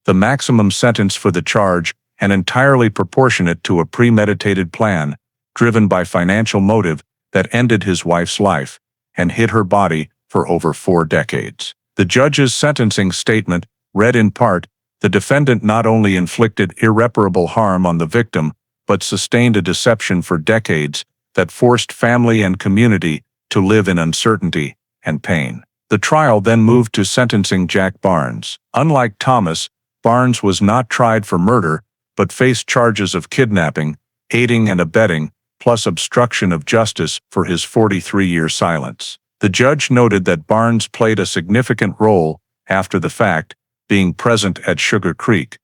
the maximum sentence for the charge, and entirely proportionate to a premeditated plan, driven by financial motive, that ended his wife's life and hid her body for over 4 decades. The judge's sentencing statement read in part, "The defendant not only inflicted irreparable harm on the victim, but sustained a deception for decades that forced family and community to live in uncertainty and pain." The trial then moved to sentencing Jack Barnes. Unlike Thomas, Barnes was not tried for murder, but faced charges of kidnapping, aiding and abetting, plus obstruction of justice for his 43-year silence. The judge noted that Barnes played a significant role after the fact, being present at Sugar Creek,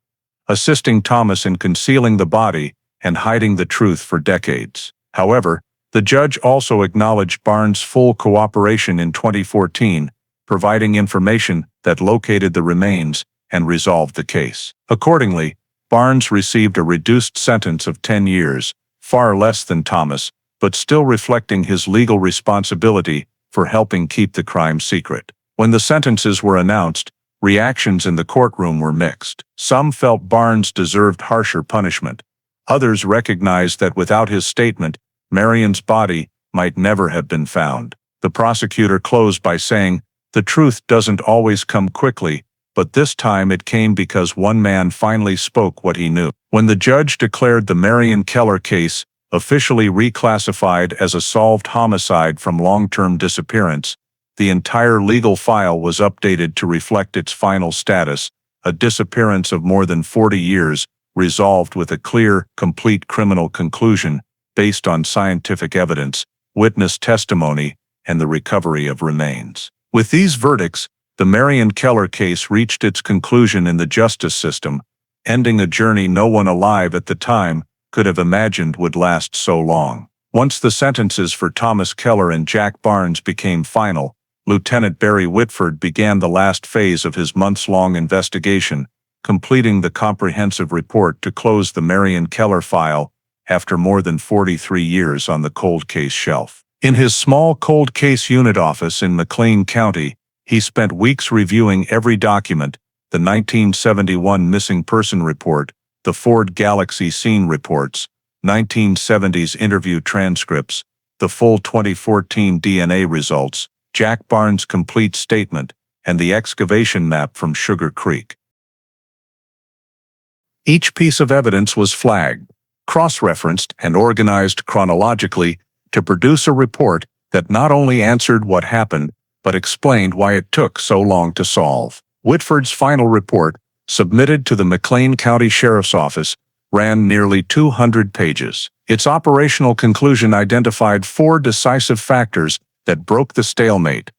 assisting Thomas in concealing the body and hiding the truth for decades. However, the judge also acknowledged Barnes' full cooperation in 2014, providing information that located the remains and resolved the case. Accordingly, Barnes received a reduced sentence of 10 years, far less than Thomas, but still reflecting his legal responsibility for helping keep the crime secret. When the sentences were announced, reactions in the courtroom were mixed. Some felt Barnes deserved harsher punishment. Others recognized that without his statement, Marian's body might never have been found. The prosecutor closed by saying, "The truth doesn't always come quickly, but this time it came because one man finally spoke what he knew." When the judge declared the Marian Keller case officially reclassified as a solved homicide from long-term disappearance, the entire legal file was updated to reflect its final status, a disappearance of more than 40 years, resolved with a clear, complete criminal conclusion based on scientific evidence, witness testimony, and the recovery of remains. With these verdicts, the Marian Keller case reached its conclusion in the justice system, ending a journey no one alive at the time could have imagined would last so long. Once the sentences for Thomas Keller and Jack Barnes became final, Lieutenant Barry Whitford began the last phase of his months-long investigation, completing the comprehensive report to close the Marian Keller file after more than 43 years on the cold case shelf. In his small cold case unit office in McLean County, he spent weeks reviewing every document: the 1971 missing person report, the Ford Galaxy scene reports, 1970s interview transcripts, the full 2014 DNA results, Jack Barnes' complete statement, and the excavation map from Sugar Creek. Each piece of evidence was flagged, cross-referenced, and organized chronologically to produce a report that not only answered what happened, but explained why it took so long to solve. Whitford's final report, submitted to the McLean County Sheriff's Office, ran nearly 200 pages. Its operational conclusion identified 4 decisive factors that broke the stalemate.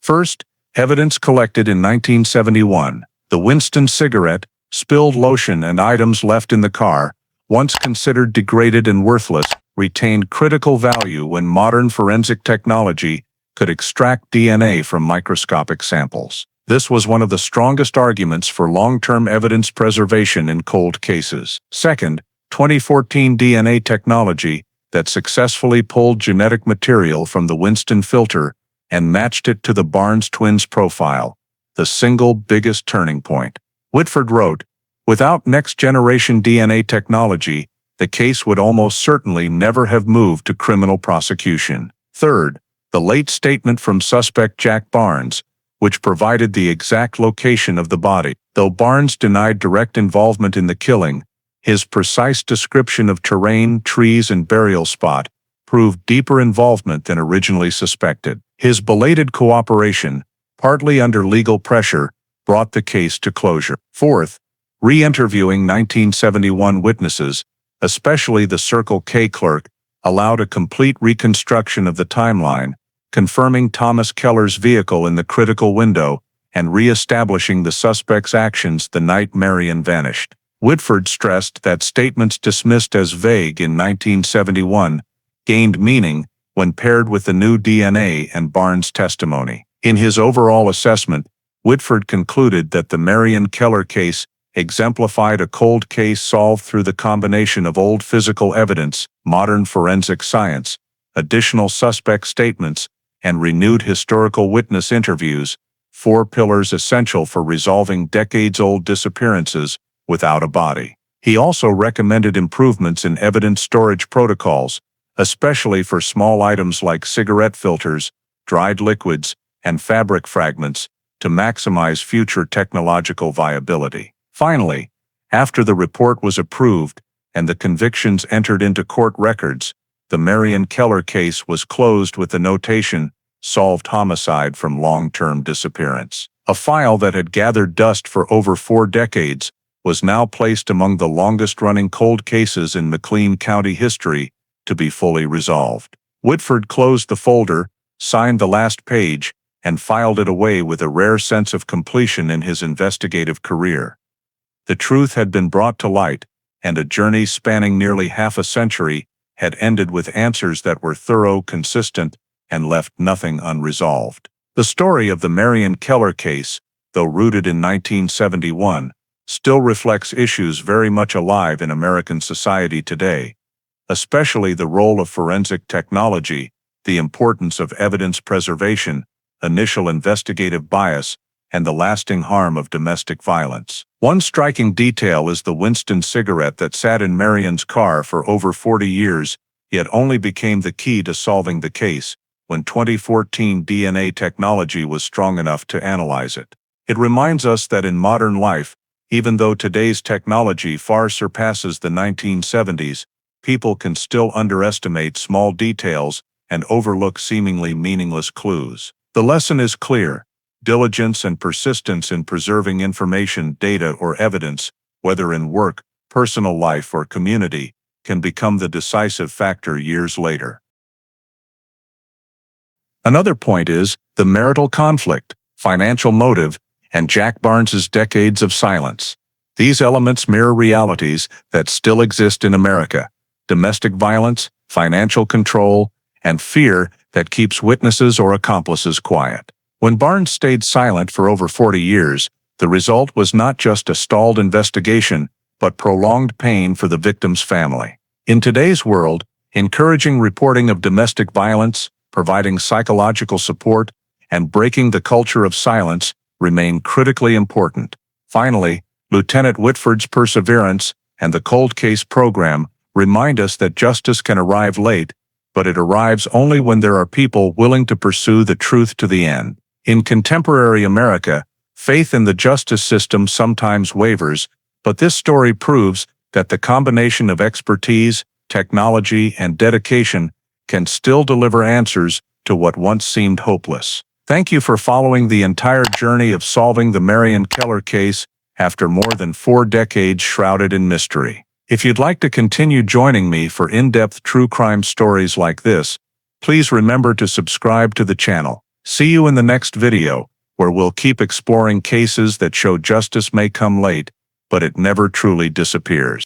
First, evidence collected in 1971, the Winston cigarette, spilled lotion, and items left in the car, once considered degraded and worthless, retained critical value when modern forensic technology could extract DNA from microscopic samples. This was one of the strongest arguments for long-term evidence preservation in cold cases. Second, 2014 DNA technology that successfully pulled genetic material from the Winston filter and matched it to the Barnes twins' profile, the single biggest turning point. Whitford wrote, "Without next-generation DNA technology, the case would almost certainly never have moved to criminal prosecution." Third, the late statement from suspect Jack Barnes, which provided the exact location of the body. Though Barnes denied direct involvement in the killing, his precise description of terrain, trees, and burial spot proved deeper involvement than originally suspected. His belated cooperation, partly under legal pressure, brought the case to closure. Fourth, re-interviewing 1971 witnesses, especially the Circle K clerk, allowed a complete reconstruction of the timeline, confirming Thomas Keller's vehicle in the critical window and re-establishing the suspect's actions the night Marian vanished. Whitford stressed that statements dismissed as vague in 1971 gained meaning when paired with the new DNA and Barnes' testimony. In his overall assessment, Whitford concluded that the Marian Keller case exemplified a cold case solved through the combination of old physical evidence, modern forensic science, additional suspect statements, and renewed historical witness interviews, 4 pillars essential for resolving decades-old disappearances without a body. He also recommended improvements in evidence storage protocols, especially for small items like cigarette filters, dried liquids, and fabric fragments, to maximize future technological viability. Finally, after the report was approved and the convictions entered into court records, the Marian Keller case was closed with the notation, "Solved homicide from long-term disappearance." A file that had gathered dust for over 4 decades was now placed among the longest-running cold cases in McLean County history to be fully resolved. Whitford closed the folder, signed the last page, and filed it away with a rare sense of completion in his investigative career. The truth had been brought to light, and a journey spanning nearly half a century had ended with answers that were thorough, consistent, and left nothing unresolved. The story of the Marian Keller case, though rooted in 1971, still reflects issues very much alive in American society today, especially the role of forensic technology, the importance of evidence preservation, initial investigative bias, and the lasting harm of domestic violence. One striking detail is the Winston cigarette that sat in Marian's car for over 40 years, yet only became the key to solving the case when 2014 DNA technology was strong enough to analyze it. It reminds us that in modern life, even though today's technology far surpasses the 1970s, people can still underestimate small details and overlook seemingly meaningless clues. The lesson is clear: diligence and persistence in preserving information, data, or evidence, whether in work, personal life, or community, can become the decisive factor years later. Another point is the marital conflict, financial motive, and Jack Barnes's decades of silence. These elements mirror realities that still exist in America: domestic violence, financial control, and fear that keeps witnesses or accomplices quiet. When Barnes stayed silent for over 40 years, the result was not just a stalled investigation, but prolonged pain for the victim's family. In today's world, encouraging reporting of domestic violence, providing psychological support, and breaking the culture of silence remain critically important. Finally, Lieutenant Whitford's perseverance and the cold case program remind us that justice can arrive late, but it arrives only when there are people willing to pursue the truth to the end. In contemporary America, faith in the justice system sometimes wavers, but this story proves that the combination of expertise, technology, and dedication can still deliver answers to what once seemed hopeless. Thank you for following the entire journey of solving the Marian Keller case after more than 4 decades shrouded in mystery. If you'd like to continue joining me for in-depth true crime stories like this, please remember to subscribe to the channel. See you in the next video, where we'll keep exploring cases that show justice may come late, but it never truly disappears.